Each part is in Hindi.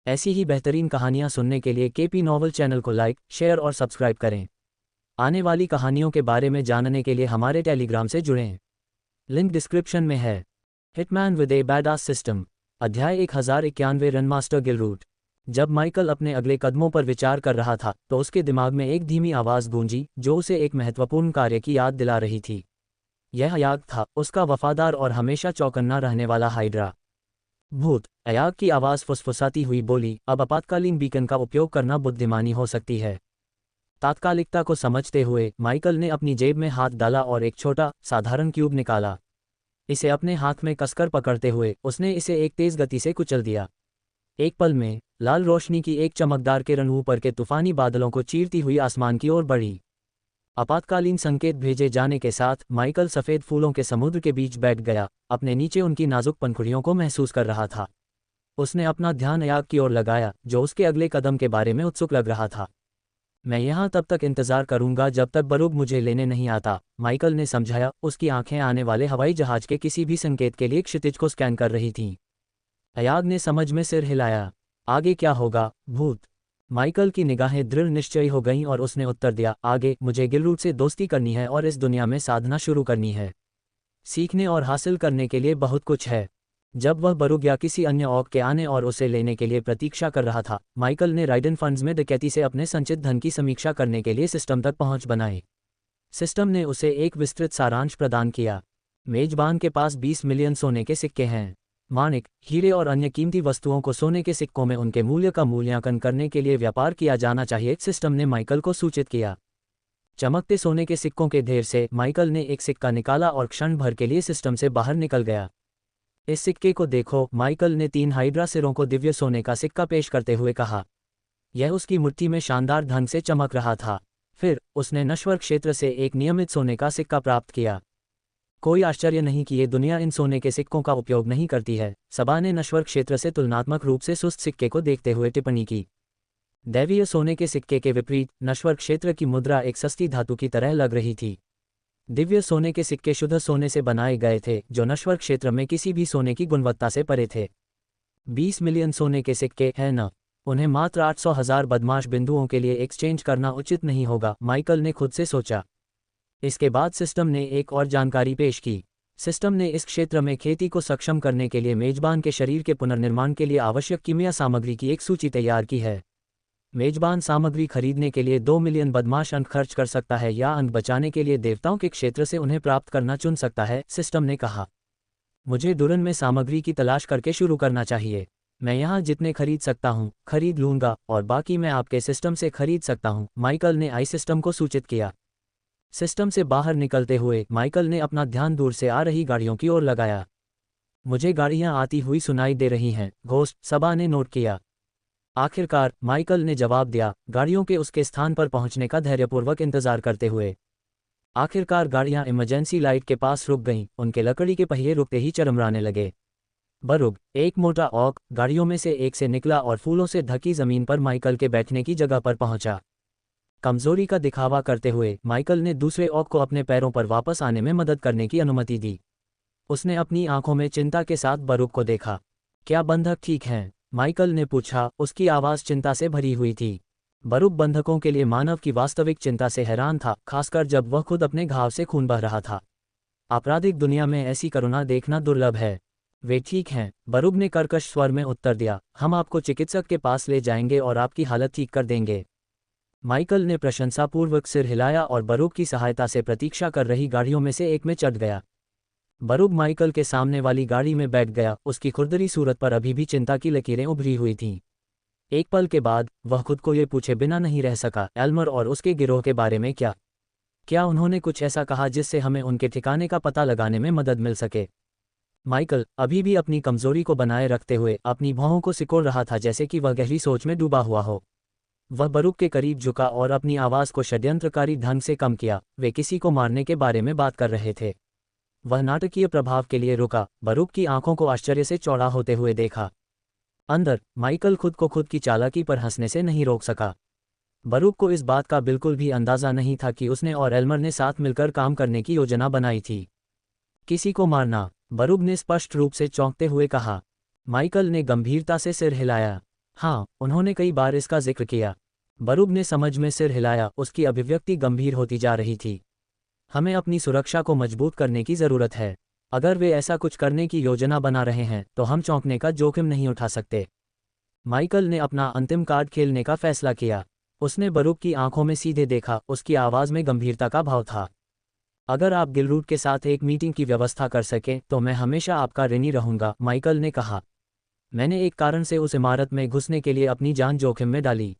ऐसी ही बेहतरीन कहानियाँ सुनने के लिए केपी नॉवल चैनल को लाइक, शेयर और सब्सक्राइब करें। आने वाली कहानियों के बारे में जानने के लिए हमारे टेलीग्राम से जुड़ें। लिंक डिस्क्रिप्शन में है। Hitman with A badass system, अध्याय 1091 रनमास्टर गिलरूट। जब माइकल अपने अगले कदमों पर विचार कर रहा था तो उसके दिमाग में एक धीमी आवाज़ गूंजी जो उसे एक महत्वपूर्ण कार्य की याद दिला रही थी। यह अयाग था, उसका वफादार और हमेशा चौकन्ना रहने वाला हाइड्रा भूत। अयाग की आवाज़ फुसफुसाती हुई बोली, अब आपातकालीन बीकन का उपयोग करना बुद्धिमानी हो सकती है। तात्कालिकता को समझते हुए माइकल ने अपनी जेब में हाथ डाला और एक छोटा, साधारण क्यूब निकाला। इसे अपने हाथ में कसकर पकड़ते हुए उसने इसे एक तेज गति से कुचल दिया। एक पल में लाल रोशनी की एक चमकदार किरण ऊपर के तूफानी बादलों को चीरती हुई आसमान की ओर बढ़ी। आपातकालीन संकेत भेजे जाने के साथ माइकल सफ़ेद फूलों के समुद्र के बीच बैठ गया, अपने नीचे उनकी नाजुक पंखुड़ियों को महसूस कर रहा था। उसने अपना ध्यान अयाग की ओर लगाया जो उसके अगले कदम के बारे में उत्सुक लग रहा था। मैं यहाँ तब तक इंतजार करूंगा जब तक बरूग मुझे लेने नहीं आता, माइकल ने समझाया। उसकी आंखें आने वाले हवाई जहाज के किसी भी संकेत के लिए क्षितिज को स्कैन कर रही थीं। अयाग ने समझ में सिर हिलाया। आगे क्या होगा, भूत? माइकल की निगाहें दृढ़ निश्चयी हो गईं और उसने उत्तर दिया, आगे मुझे गिलरूट से दोस्ती करनी है और इस दुनिया में साधना शुरू करनी है। सीखने और हासिल करने के लिए बहुत कुछ है। जब वह बरूग या किसी अन्य ऑक के आने और उसे लेने के लिए प्रतीक्षा कर रहा था, माइकल ने राइडन फंड्स में डकैती से अपने संचित धन की समीक्षा करने के लिए सिस्टम तक पहुंच बनाई। सिस्टम ने उसे एक विस्तृत सारांश प्रदान किया। मेजबान के पास 20 मिलियन सोने के सिक्के हैं। माणिक, हीरे और अन्य कीमती वस्तुओं को सोने के सिक्कों में उनके मूल्य का मूल्यांकन करने के लिए व्यापार किया जाना चाहिए, सिस्टम ने माइकल को सूचित किया। चमकते सोने के सिक्कों के ढेर से माइकल ने एक सिक्का निकाला और क्षण भर के लिए सिस्टम से बाहर निकल गया। इस सिक्के को देखो, माइकल ने 3 हाइड्रा सिरों को दिव्य सोने का सिक्का पेश करते हुए कहा। यह उसकी मुट्ठी में शानदार ढंग से चमक रहा था। फिर उसने नश्वर क्षेत्र से एक नियमित सोने का सिक्का प्राप्त किया। कोई आश्चर्य नहीं कि ये दुनिया इन सोने के सिक्कों का उपयोग नहीं करती है, सबा ने नश्वर क्षेत्र से तुलनात्मक रूप से सुस्त सिक्के को देखते हुए टिप्पणी की। दैवीय सोने के सिक्के के विपरीत नश्वर क्षेत्र की मुद्रा एक सस्ती धातु की तरह लग रही थी। दिव्य सोने के सिक्के शुद्ध सोने से बनाए गए थे जो नश्वर क्षेत्र में किसी भी सोने की गुणवत्ता से परे थे। 20 मिलियन सोने के सिक्के हैं न, उन्हें मात्र 800,000 बदमाश बिंदुओं के लिए एक्सचेंज करना उचित नहीं होगा, माइकल ने खुद से सोचा। इसके बाद सिस्टम ने एक और जानकारी पेश की। सिस्टम ने इस क्षेत्र में खेती को सक्षम करने के लिए मेजबान के शरीर के पुनर्निर्माण के लिए आवश्यक कीमिया सामग्री की एक सूची तैयार की है। मेजबान सामग्री खरीदने के लिए 2 मिलियन बदमाश अंक खर्च कर सकता है या अंक बचाने के लिए देवताओं के क्षेत्र से उन्हें प्राप्त करना चुन सकता है, सिस्टम ने कहा। मुझे दुरन में सामग्री की तलाश करके शुरू करना चाहिए। मैं यहाँ जितने खरीद सकता हूँ खरीद लूँगा और बाकी मैं आपके सिस्टम से खरीद सकता हूँ, माइकल ने आई सिस्टम को सूचित किया। सिस्टम से बाहर निकलते हुए माइकल ने अपना ध्यान दूर से आ रही गाड़ियों की ओर लगाया। मुझे गाड़ियां आती हुई सुनाई दे रही हैं, घोस्ट, सबा ने नोट किया। आखिरकार, माइकल ने जवाब दिया, गाड़ियों के उसके स्थान पर पहुंचने का धैर्यपूर्वक इंतजार करते हुए। आखिरकार गाड़ियां इमरजेंसी लाइट के पास रुक गईं, उनके लकड़ी के पहिए रुकते ही चरमराने लगे। बरूग, एक मोटा ऑक, गाड़ियों में से एक से निकला और फूलों से ढकी जमीन पर माइकल के बैठने की जगह पर पहुंचा। कमजोरी का दिखावा करते हुए माइकल ने दूसरे ऑक को अपने पैरों पर वापस आने में मदद करने की अनुमति दी। उसने अपनी आंखों में चिंता के साथ बरूग को देखा। क्या बंधक ठीक हैं? माइकल ने पूछा, उसकी आवाज़ चिंता से भरी हुई थी। बरूग बंधकों के लिए मानव की वास्तविक चिंता से हैरान था, खासकर जब वह खुद अपने घाव से खून बह रहा था। आपराधिक दुनिया में ऐसी करुणा देखना दुर्लभ है। वे ठीक हैं, बरूग ने कर्कश स्वर में उत्तर दिया। हम आपको चिकित्सक के पास ले जाएंगे और आपकी हालत ठीक कर देंगे। माइकल ने प्रशंसापूर्वक सिर हिलाया और बरूग की सहायता से प्रतीक्षा कर रही गाड़ियों में से एक में चढ़ गया। बरूग माइकल के सामने वाली गाड़ी में बैठ गया, उसकी खुरदरी सूरत पर अभी भी चिंता की लकीरें उभरी हुई थीं। एक पल के बाद वह खुद को ये पूछे बिना नहीं रह सका, एल्मर और उसके गिरोह के बारे में क्या उन्होंने कुछ ऐसा कहा जिससे हमें उनके ठिकाने का पता लगाने में मदद मिल सके? माइकल अभी भी अपनी कमजोरी को बनाए रखते हुए अपनी भौहों को सिकोड़ रहा था, जैसे कि वह गहरी सोच में डूबा हुआ हो। वह बरूग के करीब झुका और अपनी आवाज़ को षड्यंत्रकारी ढंग से कम किया। वे किसी को मारने के बारे में बात कर रहे थे। वह नाटकीय प्रभाव के लिए रुका, बरूग की आंखों को आश्चर्य से चौड़ा होते हुए देखा। अंदर माइकल खुद को खुद की चालाकी पर हंसने से नहीं रोक सका। बरूग को इस बात का बिल्कुल भी अंदाज़ा नहीं था कि उसने और एल्मर ने साथ मिलकर काम करने की योजना बनाई थी। किसी को मारना? बरूग ने स्पष्ट रूप से चौंकते हुए कहा। माइकल ने गंभीरता से सिर हिलाया। हाँ, उन्होंने कई बार इसका जिक्र किया। बरूब ने समझ में सिर हिलाया, उसकी अभिव्यक्ति गंभीर होती जा रही थी। हमें अपनी सुरक्षा को मजबूत करने की ज़रूरत है। अगर वे ऐसा कुछ करने की योजना बना रहे हैं तो हम चौंकने का जोखिम नहीं उठा सकते। माइकल ने अपना अंतिम कार्ड खेलने का फैसला किया। उसने बरूब की आंखों में सीधे देखा, उसकी आवाज़ में गंभीरता का भाव था। अगर आप गिलरूट के साथ एक मीटिंग की व्यवस्था कर सकें तो मैं हमेशा आपका ऋणी रहूंगा, माइकल ने कहा। मैंने एक कारण से उस इमारत में घुसने के लिए अपनी जान जोखिम में डाली।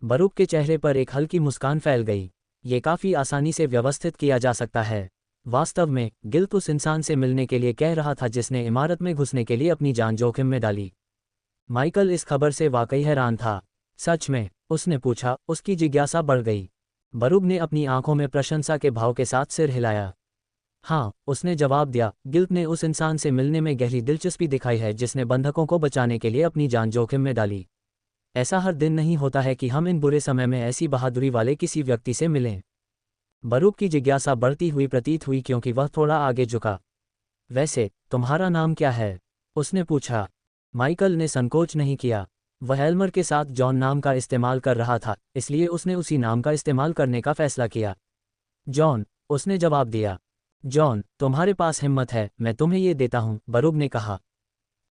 बरूब के चेहरे पर एक हल्की मुस्कान फैल गई। ये काफ़ी आसानी से व्यवस्थित किया जा सकता है। वास्तव में गिल्ट उस इंसान से मिलने के लिए कह रहा था जिसने इमारत में घुसने के लिए अपनी जान जोखिम में डाली। माइकल इस खबर से वाकई हैरान था। सच में? उसने पूछा, उसकी जिज्ञासा बढ़ गई। बरूब ने अपनी आंखों में प्रशंसा के भाव के साथ सिर हिलाया। हाँ, उसने जवाब दिया, गिल्ट ने उस इंसान से मिलने में गहरी दिलचस्पी दिखाई है जिसने बंधकों को बचाने के लिए अपनी जान जोखिम में डाली। ऐसा हर दिन नहीं होता है कि हम इन बुरे समय में ऐसी बहादुरी वाले किसी व्यक्ति से मिलें। बरूब की जिज्ञासा बढ़ती हुई प्रतीत हुई क्योंकि वह थोड़ा आगे झुका। वैसे तुम्हारा नाम क्या है? उसने पूछा। माइकल ने संकोच नहीं किया। वह एल्मर के साथ जॉन नाम का इस्तेमाल कर रहा था, इसलिए उसने उसी नाम का इस्तेमाल करने का फैसला किया। जॉन, उसने जवाब दिया। जॉन, तुम्हारे पास हिम्मत है, मैं तुम्हें ये देता हूं, बरूब ने कहा।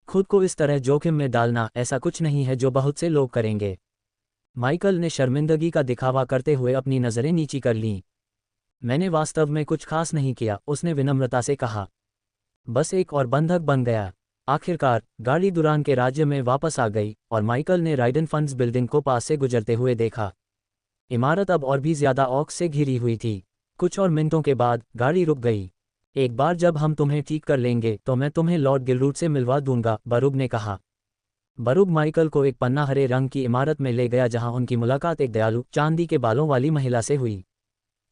खुद को इस तरह जोखिम में डालना ऐसा कुछ नहीं है जो बहुत से लोग करेंगे। माइकल ने शर्मिंदगी का दिखावा करते हुए अपनी नज़रें नीची कर लीं। मैंने वास्तव में कुछ खास नहीं किया, उसने विनम्रता से कहा। बस एक और बंधक बन गया। आखिरकार गाड़ी दुरान के राज्य में वापस आ गई और माइकल ने राइडन फंड्स बिल्डिंग को पास से गुजरते हुए देखा। इमारत अब और भी ज्यादा ऑक से घिरी हुई थी। कुछ और मिनटों के बाद गाड़ी रुक गई। एक बार जब हम तुम्हें ठीक कर लेंगे तो मैं तुम्हें लॉर्ड गिलरूट से मिलवा दूंगा, बरूब ने कहा। बरूब माइकल को एक पन्ना हरे रंग की इमारत में ले गया जहां उनकी मुलाकात एक दयालु चांदी के बालों वाली महिला से हुई।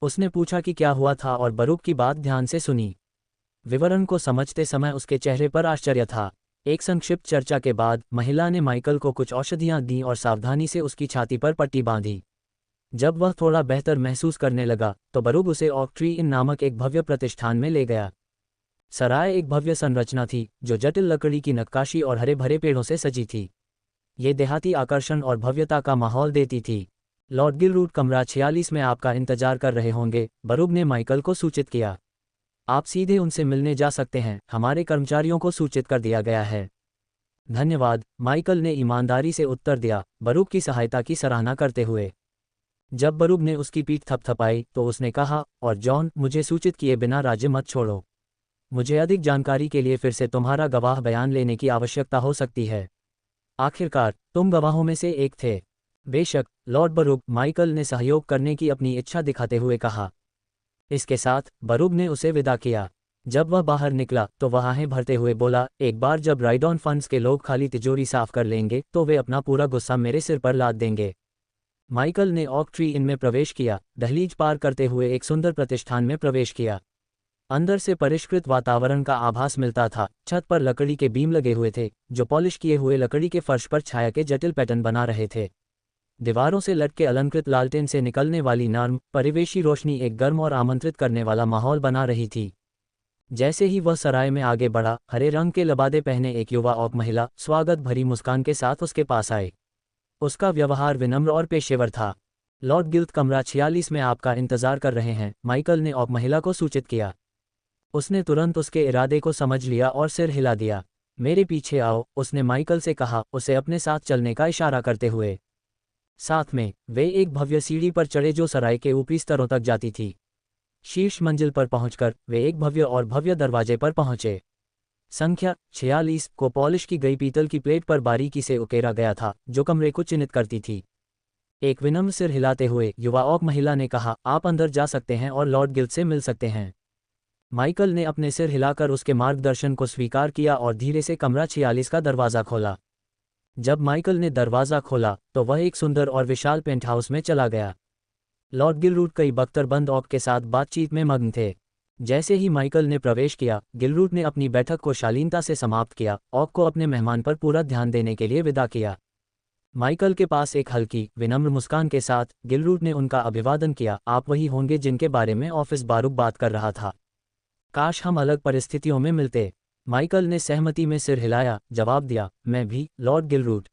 उसने पूछा कि क्या हुआ था और बरूब की बात ध्यान से सुनी। विवरण को समझते समय उसके चेहरे पर आश्चर्य था। एक संक्षिप्त चर्चा के बाद महिला ने माइकल को कुछ औषधियां दीं और सावधानी से उसकी छाती पर पट्टी बांधी। जब वह थोड़ा बेहतर महसूस करने लगा तो बरूब उसे ऑक ट्री इन नामक एक भव्य प्रतिष्ठान में ले गया। सराय एक भव्य संरचना थी जो जटिल लकड़ी की नक्काशी और हरे भरे पेड़ों से सजी थी। ये देहाती आकर्षण और भव्यता का माहौल देती थी। लॉर्ड गिलरूट कमरा 46 में आपका इंतजार कर रहे होंगे, बरूब ने माइकल को सूचित किया। आप सीधे उनसे मिलने जा सकते हैं, हमारे कर्मचारियों को सूचित कर दिया गया है। धन्यवाद, माइकल ने ईमानदारी से उत्तर दिया, बरूब की सहायता की सराहना करते हुए। जब बरूब ने उसकी पीठ थपथपाई तो उसने कहा, और जॉन, मुझे सूचित किए बिना राज्य मत छोड़ो। मुझे अधिक जानकारी के लिए फिर से तुम्हारा गवाह बयान लेने की आवश्यकता हो सकती है। आखिरकार तुम गवाहों में से एक थे। बेशक, लॉर्ड बरूब, माइकल ने सहयोग करने की अपनी इच्छा दिखाते हुए कहा। इसके साथ बरूब ने उसे विदा किया। जब वह बाहर निकला तो वह आहें भरते हुए बोला, एक बार जब राइडॉन फंड्स के लोग खाली तिजोरी साफ कर लेंगे तो वे अपना पूरा गुस्सा मेरे सिर पर लाद देंगे। माइकल ने ऑक ट्री इन में प्रवेश किया, दहलीज पार करते हुए एक सुंदर प्रतिष्ठान में प्रवेश किया। अंदर से परिष्कृत वातावरण का आभास मिलता था। छत पर लकड़ी के बीम लगे हुए थे जो पॉलिश किए हुए लकड़ी के फर्श पर छाया के जटिल पैटर्न बना रहे थे। दीवारों से लटके अलंकृत लालटेन से निकलने वाली नर्म परिवेशी रोशनी एक गर्म और आमंत्रित करने वाला माहौल बना रही थी। जैसे ही वह सराय में आगे बढ़ा, हरे रंग के लबादे पहने एक युवा ऑक महिला स्वागत भरी मुस्कान के साथ उसके पास आए। उसका व्यवहार विनम्र और पेशेवर था। लॉर्ड गिल्ट कमरा 46 में आपका इंतजार कर रहे हैं, माइकल ने ऑक महिला को सूचित किया। उसने तुरंत उसके इरादे को समझ लिया और सिर हिला दिया। मेरे पीछे आओ, उसने माइकल से कहा, उसे अपने साथ चलने का इशारा करते हुए। साथ में वे एक भव्य सीढ़ी पर चढ़े जो सराय के ऊपरी स्तरों तक जाती थी। शीर्ष मंजिल पर पहुंचकर वे एक भव्य और भव्य दरवाजे पर पहुंचे। संख्या 46 को पॉलिश की गई पीतल की प्लेट पर बारीकी से उकेरा गया था जो कमरे को चिन्हित करती थी। एक विनम्र सिर हिलाते हुए युवा ऑक महिला ने कहा, आप अंदर जा सकते हैं और लॉर्ड गिल्ट से मिल सकते हैं। माइकल ने अपने सिर हिलाकर उसके मार्गदर्शन को स्वीकार किया और धीरे से कमरा 46 का दरवाज़ा खोला। जब माइकल ने दरवाज़ा खोला तो वह एक सुंदर और विशाल पेंटहाउस में चला गया। लॉर्ड गिलरूट कई बख्तरबंद ऑक के साथ बातचीत में मग्न थे। जैसे ही माइकल ने प्रवेश किया, गिलरूट ने अपनी बैठक को शालीनता से समाप्त किया, ऑक को अपने मेहमान पर पूरा ध्यान देने के लिए विदा किया। माइकल के पास एक हल्की विनम्र मुस्कान के साथ गिलरूट ने उनका अभिवादन किया। आप वही होंगे जिनके बारे में ऑफिस बारूक बात कर रहा था। काश हम अलग परिस्थितियों में मिलते। माइकल ने सहमति में सिर हिलाया, जवाब दिया, मैं भी, लॉर्ड गिलरूट।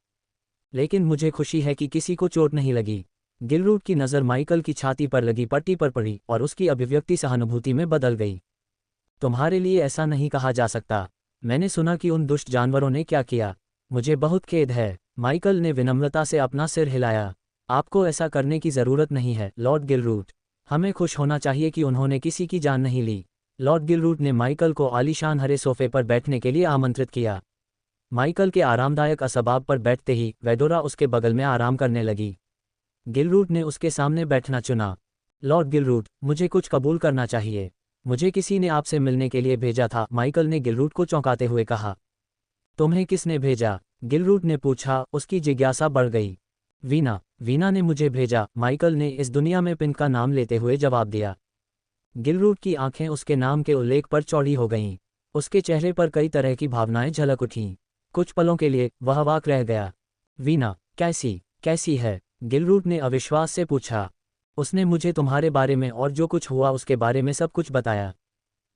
लेकिन मुझे खुशी है कि किसी को चोट नहीं लगी। गिलरूट की नज़र माइकल की छाती पर लगी पट्टी पर पड़ी और उसकी अभिव्यक्ति सहानुभूति में बदल गई। तुम्हारे लिए ऐसा नहीं कहा जा सकता। मैंने सुना कि उन दुष्ट जानवरों ने क्या किया। मुझे बहुत खेद है। माइकल ने विनम्रता से अपना सिर हिलाया। आपको ऐसा करने की ज़रूरत नहीं है, लॉर्ड गिलरूट। हमें खुश होना चाहिए कि उन्होंने किसी की जान नहीं ली। लॉर्ड गिलरूट ने माइकल को आलीशान हरे सोफे पर बैठने के लिए आमंत्रित किया। माइकल के आरामदायक असबाब पर बैठते ही वेडोरा उसके बगल में आराम करने लगी। गिलरूट ने उसके सामने बैठना चुना। लॉर्ड गिलरूट, मुझे कुछ कबूल करना चाहिए। मुझे किसी ने आपसे मिलने के लिए भेजा था, माइकल ने गिलरूट को चौंकाते हुए कहा। तुम्हें किसने भेजा? गिलरूट ने पूछा, उसकी जिज्ञासा बढ़ गई। वीना ने मुझे भेजा, माइकल ने इस दुनिया में पिन का नाम लेते हुए जवाब दिया। गिलरूट की आंखें उसके नाम के उल्लेख पर चौड़ी हो गईं। उसके चेहरे पर कई तरह की भावनाएं झलक उठीं। कुछ पलों के लिए वह अवाक रह गया। वीना कैसी है? गिलरूट ने अविश्वास से पूछा। उसने मुझे तुम्हारे बारे में और जो कुछ हुआ उसके बारे में सब कुछ बताया।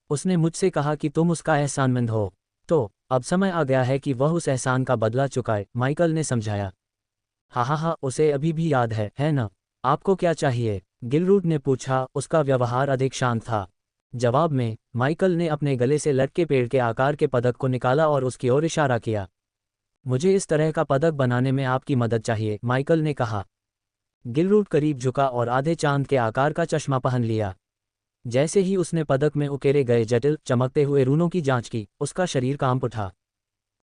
उसने मुझसे कहा कि तुम उसका एहसानमंद हो। तो अब समय आ गया है कि वह उस एहसान का बदला चुकाए, माइकल ने समझाया। हाँ, उसे अभी भी याद है ना? आपको क्या चाहिए? गिलरूट ने पूछा। उसका व्यवहार अधिक शांत था। जवाब में माइकल ने अपने गले से लटके पेड़ के आकार के पदक को निकाला और उसकी ओर इशारा किया। मुझे इस तरह का पदक बनाने में आपकी मदद चाहिए, माइकल ने कहा। गिलरूट करीब झुका और आधे चांद के आकार का चश्मा पहन लिया। जैसे ही उसने पदक में उकेरे गए जटिल चमकते हुए रूनों की जांच की, उसका शरीर कांप उठा।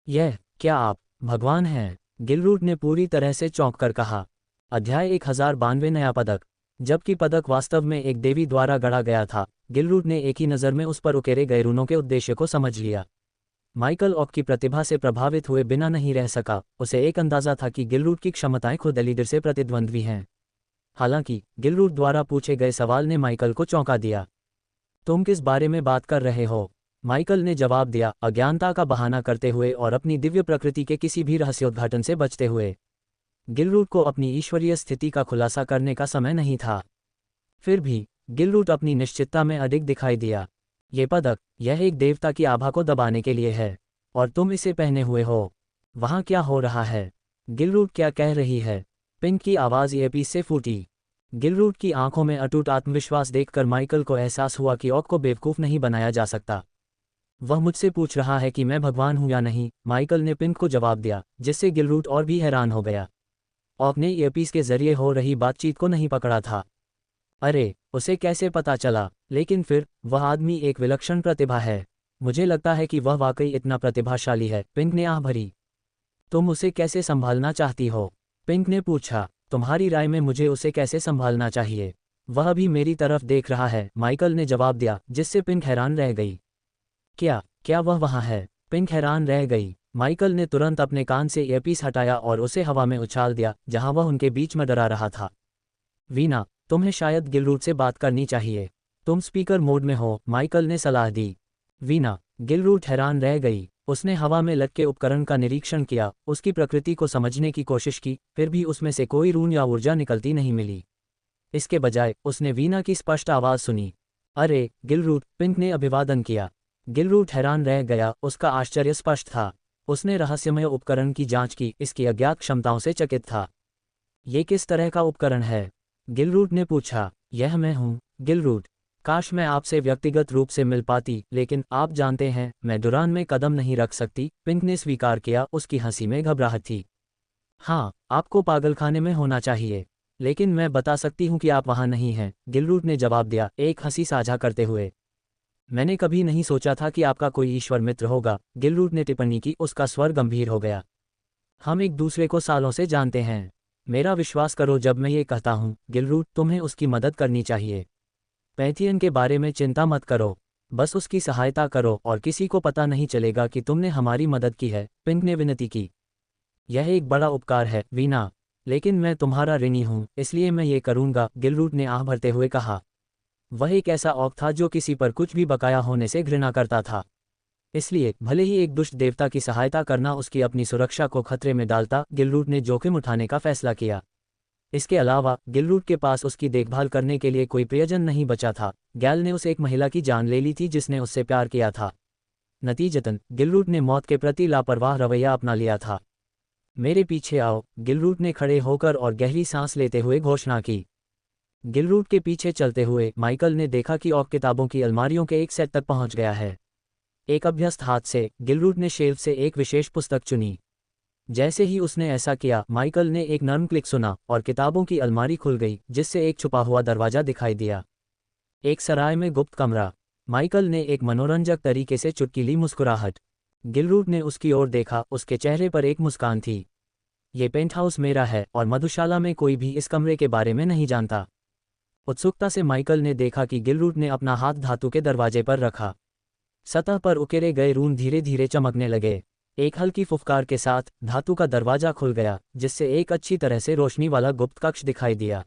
क्या आप भगवान हैं? गिलरूट ने पूरी तरह से चौंक कर कहा। अध्याय 1092 नया पदक। जबकि पदक वास्तव में एक देवी द्वारा गढ़ा गया था, गिलरूट ने एक ही नज़र में उस पर उकेरे गए रूनों के उद्देश्य को समझ लिया। माइकल ऑक की प्रतिभा से प्रभावित हुए बिना नहीं रह सका। उसे एक अंदाज़ा था कि गिलरूट की क्षमताएं खुद एलिडर से प्रतिद्वंद्वी हैं। हालांकि गिलरूट द्वारा पूछे गए सवाल ने माइकल को चौंका दिया। तुम किस बारे में बात कर रहे हो? माइकल ने जवाब दिया, अज्ञानता का बहाना करते हुए और अपनी दिव्य प्रकृति के किसी भी रहस्योद्घाटन से बचते हुए। गिलरूट को अपनी ईश्वरीय स्थिति का खुलासा करने का समय नहीं था। फिर भी गिलरूट अपनी निश्चितता में अडिग दिखाई दिया। यह एक देवता की आभा को दबाने के लिए है, और तुम इसे पहने हुए हो। वहाँ क्या हो रहा है? गिलरूट क्या कह रही है? पिंक की आवाज़ ईयरपीस से फूटी। गिलरूट की आंखों में अटूट आत्मविश्वास देखकर माइकल को एहसास हुआ कि ऑक को बेवकूफ़ नहीं बनाया जा सकता। वह मुझसे पूछ रहा है कि मैं भगवान हूं या नहीं, माइकल ने पिंक को जवाब दिया, जिससे गिलरूट और भी हैरान हो गया। ऑक ने ईयरपीस के जरिए हो रही बातचीत को नहीं पकड़ा था। अरे, उसे कैसे पता चला? लेकिन फिर वह आदमी एक विलक्षण प्रतिभा है। मुझे लगता है कि वह वाकई इतना प्रतिभाशाली है, पिंक ने आह भरी। तुम उसे कैसे संभालना चाहती हो? पिंक ने पूछा। तुम्हारी राय में मुझे उसे कैसे संभालना चाहिए? वह भी मेरी तरफ देख रहा है, माइकल ने जवाब दिया, जिससे पिंक हैरान रह गई। क्या वह वहाँ है? पिंक हैरान रह गई। माइकल ने तुरंत अपने कान से ईयरपीस हटाया और उसे हवा में उछाल दिया, जहां वह उनके बीच में डरा रहा था। वीना, तुम्हें शायद गिलरूट से बात करनी चाहिए। तुम स्पीकर मोड में हो, माइकल ने सलाह दी। वीना। गिलरूट हैरान रह गई। उसने हवा में लटके उपकरण का निरीक्षण किया, उसकी प्रकृति को समझने की कोशिश की, फिर भी उसमें से कोई रून या ऊर्जा निकलती नहीं मिली। इसके बजाय उसने वीना की स्पष्ट आवाज़ सुनी। अरे गिलरूट, पिंक ने अभिवादन किया। गिलरूट हैरान रह गया, उसका आश्चर्य स्पष्ट था। उसने रहस्यमय उपकरण की जांच की, इसकी अज्ञात क्षमताओं से चकित था। ये किस तरह का उपकरण है? गिलरूट ने पूछा। यह मैं हूँ, गिलरूट। काश मैं आपसे व्यक्तिगत रूप से मिल पाती, लेकिन आप जानते हैं, मैं डुरान में कदम नहीं रख सकती, पिंक ने स्वीकार किया, उसकी हंसी में घबराहट थी। हाँ, आपको पागलखाने में होना चाहिए, लेकिन मैं बता सकती हूँ कि आप वहाँ नहीं हैं, गिलरूट ने जवाब दिया, एक हंसी साझा करते हुए। मैंने कभी नहीं सोचा था कि आपका कोई ईश्वर मित्र होगा, गिलरूट ने टिप्पणी की, उसका स्वर गंभीर हो गया। हम एक दूसरे को सालों से जानते हैं। मेरा विश्वास करो जब मैं ये कहता हूँ, गिलरूट, तुम्हें उसकी मदद करनी चाहिए। पैथियन के बारे में चिंता मत करो, बस उसकी सहायता करो और किसी को पता नहीं चलेगा कि तुमने हमारी मदद की है, पिंक ने विनती की। यह एक बड़ा उपकार है, वीना, लेकिन मैं तुम्हारा ऋणी हूँ, इसलिए मैं ये करूँगा, गिलरूट ने आह भरते हुए कहा। वह एक ऐसा औक था जो किसी पर कुछ भी बकाया होने से घृणा करता था। इसलिए भले ही एक दुष्ट देवता की सहायता करना उसकी अपनी सुरक्षा को खतरे में डालता, गिलरूट ने जोखिम उठाने का फैसला किया। इसके अलावा गिलरूट के पास उसकी देखभाल करने के लिए कोई प्रियजन नहीं बचा था। गैल ने उस एक महिला की जान ले ली थी जिसने उससे प्यार किया था। नतीजतन गिलरूट ने मौत के प्रति लापरवाह रवैया अपना लिया था। मेरे पीछे आओ, गिलरूट ने खड़े होकर और गहरी सांस लेते हुए घोषणा की। गिलरूट के पीछे चलते हुए माइकल ने देखा कि ऑक किताबों की अलमारियों के एक सेट तक पहुंच गया है। एक अभ्यस्त हाथ से गिलरूट ने शेल्फ से एक विशेष पुस्तक चुनी। जैसे ही उसने ऐसा किया, माइकल ने एक नर्म क्लिक सुना और किताबों की अलमारी खुल गई, जिससे एक छुपा हुआ दरवाजा दिखाई दिया। एक सराय में गुप्त कमरा। माइकल ने एक मनोरंजक तरीके से चुटकीली मुस्कुराहट। गिलरूट ने उसकी ओर देखा, उसके चेहरे पर एक मुस्कान थी। ये पेंटहाउस मेरा है और मधुशाला में कोई भी इस कमरे के बारे में नहीं जानता। उत्सुकता से माइकल ने देखा कि गिलरूट ने अपना हाथ धातु के दरवाजे पर रखा। सतह पर उकेरे गए रून धीरे धीरे चमकने लगे। एक हल्की फुफकार के साथ धातु का दरवाजा खुल गया, जिससे एक अच्छी तरह से रोशनी वाला गुप्त कक्ष दिखाई दिया।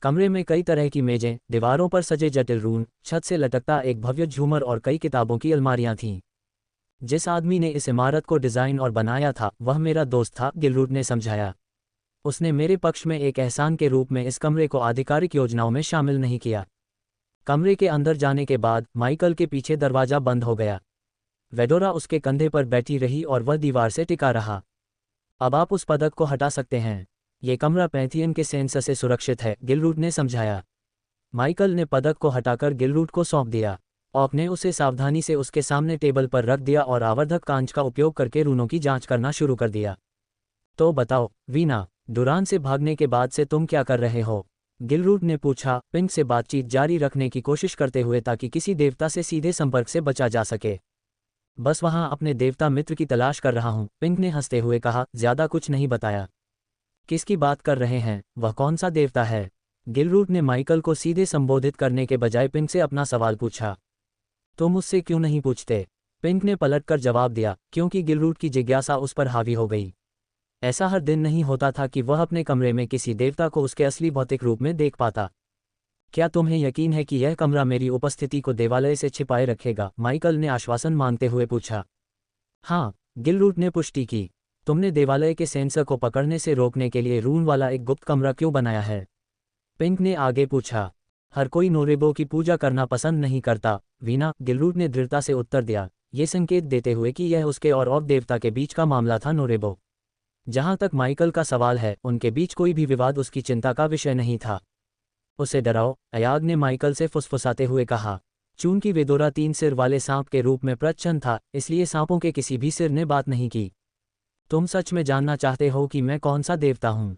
कमरे में कई तरह की मेजें, दीवारों पर सजे जटिल रून, छत से लटकता एक भव्य झूमर और कई किताबों की अलमारियां थीं। जिस आदमी ने इस इमारत को डिज़ाइन और बनाया था, वह मेरा दोस्त था, गिलरूट ने समझाया। उसने मेरे पक्ष में एक एहसान के रूप में इस कमरे को आधिकारिक योजनाओं में शामिल नहीं किया। कमरे के अंदर जाने के बाद माइकल के पीछे दरवाजा बंद हो गया। वेडोरा उसके कंधे पर बैठी रही और वह दीवार से टिका रहा। अब आप उस पदक को हटा सकते हैं। ये कमरा पैंथियन के सेंसर से सुरक्षित है, गिलरूट ने समझाया। माइकल ने पदक को हटाकर गिलरूट को सौंप दिया। ऑक ने उसे सावधानी से उसके सामने टेबल पर रख दिया और आवर्धक कांच का उपयोग करके रूनों की जांच करना शुरू कर दिया। तो बताओ, वीना, डुरान से भागने के बाद से तुम क्या कर रहे हो? गिलरूट ने पूछा, पिंक से बातचीत जारी रखने की कोशिश करते हुए ताकि किसी देवता से सीधे संपर्क से बचा जा सके। बस वहां अपने देवता मित्र की तलाश कर रहा हूं, पिंक ने हंसते हुए कहा। ज्यादा कुछ नहीं बताया। किसकी बात कर रहे हैं? वह कौन सा देवता है? गिलरूट ने माइकल को सीधे संबोधित करने के बजाय पिंक से अपना सवाल पूछा। तुम मुझसे क्यों नहीं पूछते? पिंक ने पलटकर जवाब दिया, क्योंकि गिलरूट की जिज्ञासा उस पर हावी हो गई। ऐसा हर दिन नहीं होता था कि वह अपने कमरे में किसी देवता को उसके असली भौतिक रूप में देख पाता। क्या तुम्हें यकीन है कि यह कमरा मेरी उपस्थिति को देवालय से छिपाए रखेगा? माइकल ने आश्वासन मांगते हुए पूछा। हाँ, गिलरूट ने पुष्टि की। तुमने देवालय के सेंसर को पकड़ने से रोकने के लिए रून वाला एक गुप्त कमरा क्यों बनाया है? पिंक ने आगे पूछा। हर कोई नोरेबो की पूजा करना पसंद नहीं करता, वीना, गिलरूट ने दृढ़ता से उत्तर दिया, ये संकेत देते हुए कि यह उसके और ऑक देवता के बीच का मामला था। नोरेबो, जहां तक माइकल का सवाल है, उनके बीच कोई भी विवाद उसकी चिंता का विषय नहीं था। उसे डराओ, अयाग ने माइकल से फुसफुसाते हुए कहा। चूंकि वेदोरा 3 सिर वाले सांप के रूप में प्रच्छन्न था, इसलिए सांपों के किसी भी सिर ने बात नहीं की। तुम सच में जानना चाहते हो कि मैं कौन सा देवता हूं?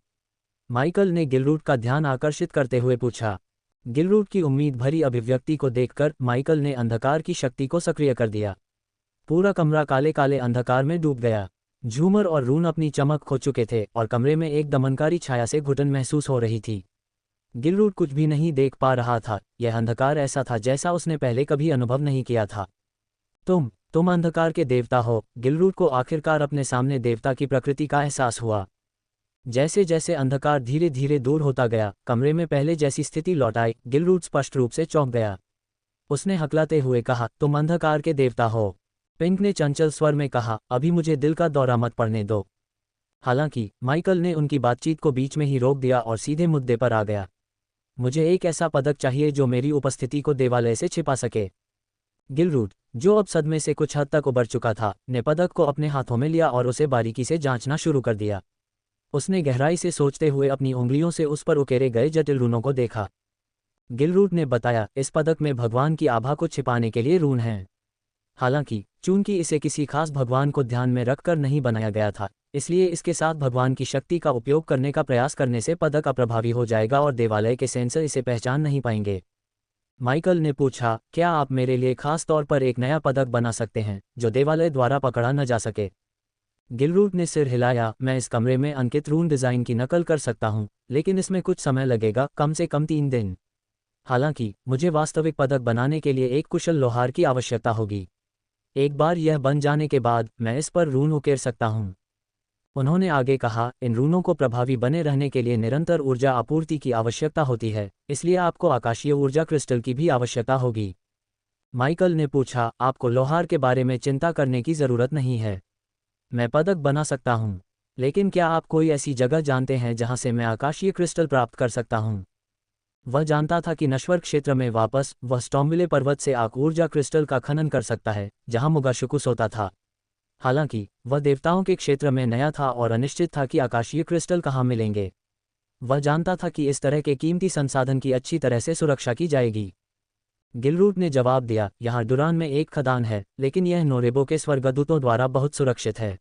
माइकल ने गिलरूट का ध्यान आकर्षित करते हुए पूछा। गिलरूट की उम्मीद भरी अभिव्यक्ति को देखकर माइकल ने अंधकार की शक्ति को सक्रिय कर दिया। पूरा कमरा काले काले अंधकार में डूब गया। झूमर और रून अपनी चमक खो चुके थे और कमरे में एक दमनकारी छाया से घुटन महसूस हो रही थी। गिलरूट कुछ भी नहीं देख पा रहा था। यह अंधकार ऐसा था जैसा उसने पहले कभी अनुभव नहीं किया था। तुम अंधकार के देवता हो। गिलरूट को आखिरकार अपने सामने देवता की प्रकृति का एहसास हुआ। जैसे जैसे अंधकार धीरे धीरे दूर होता गया, कमरे में पहले जैसी स्थिति लौट आई। गिलरूट स्पष्ट रूप से चौंक गया। उसने हकलाते हुए कहा, तुम अंधकार के देवता हो? पिंक ने चंचल स्वर में कहा, अभी मुझे दिल का दौरा मत पड़ने दो। हालांकि माइकल ने उनकी बातचीत को बीच में ही रोक दिया और सीधे मुद्दे पर आ गया। मुझे एक ऐसा पदक चाहिए जो मेरी उपस्थिति को देवालय से छिपा सके। गिलरूट, जो अब सदमे से कुछ हद तक उबर चुका था, ने पदक को अपने हाथों में लिया और उसे बारीकी से जांचना शुरू कर दिया। उसने गहराई से सोचते हुए अपनी उंगलियों से उस पर उकेरे गए जटिल रूनों को देखा। गिलरूट ने बताया, इस पदक में भगवान की आभा को छिपाने के लिए रून हैं। हालांकि चूंकि इसे किसी खास भगवान को ध्यान में रखकर नहीं बनाया गया था, इसलिए इसके साथ भगवान की शक्ति का उपयोग करने का प्रयास करने से पदक अप्रभावी हो जाएगा और देवालय के सेंसर इसे पहचान नहीं पाएंगे। माइकल ने पूछा, क्या आप मेरे लिए खास तौर पर एक नया पदक बना सकते हैं जो देवालय द्वारा पकड़ा न जा सके? गिलरूट ने सिर हिलाया। मैं इस कमरे में अंकित रून डिज़ाइन की नकल कर सकता हूं, लेकिन इसमें कुछ समय लगेगा, कम से कम 3 दिन। हालांकि मुझे वास्तविक पदक बनाने के लिए एक कुशल लोहार की आवश्यकता होगी। एक बार यह बन जाने के बाद मैं इस पर रून उकेर सकता हूं। उन्होंने आगे कहा, इन रूनों को प्रभावी बने रहने के लिए निरंतर ऊर्जा आपूर्ति की आवश्यकता होती है, इसलिए आपको आकाशीय ऊर्जा क्रिस्टल की भी आवश्यकता होगी। माइकल ने पूछा, आपको लोहार के बारे में चिंता करने की ज़रूरत नहीं है। मैं पदक बना सकता हूं, लेकिन क्या आप कोई ऐसी जगह जानते हैं जहां से मैं आकाशीय क्रिस्टल प्राप्त कर सकता हूं? वह जानता था कि नश्वर क्षेत्र में वापस वह स्टॉम्बिले पर्वत से आक ऊर्जा क्रिस्टल का खनन कर सकता है, जहां मुगाशुकु सोता था। हालांकि वह देवताओं के क्षेत्र में नया था और अनिश्चित था कि आकाशीय क्रिस्टल कहाँ मिलेंगे। वह जानता था कि इस तरह के कीमती संसाधन की अच्छी तरह से सुरक्षा की जाएगी। गिलरूट ने जवाब दिया, यहाँ डुरान में एक खदान है, लेकिन यह नोरेबो के स्वर्गदूतों द्वारा बहुत सुरक्षित है।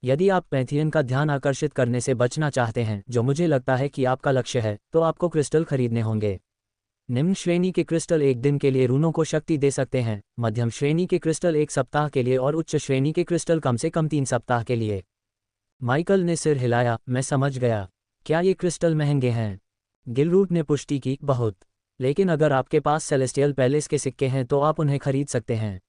यदि आप पैंथियन का ध्यान आकर्षित करने से बचना चाहते हैं, जो मुझे लगता है कि आपका लक्ष्य है, तो आपको क्रिस्टल खरीदने होंगे। निम्न श्रेणी के क्रिस्टल एक दिन के लिए रूनों को शक्ति दे सकते हैं, मध्यम श्रेणी के क्रिस्टल एक सप्ताह के लिए और उच्च श्रेणी के क्रिस्टल कम से कम 3 सप्ताह के लिए। माइकल ने सिर हिलाया, मैं समझ गया। क्या ये क्रिस्टल महंगे हैं? गिलरूट ने पुष्टि की, बहुत। लेकिन अगर आपके पास सेलेस्टियल पैलेस के सिक्के हैं तो आप उन्हें खरीद सकते हैं।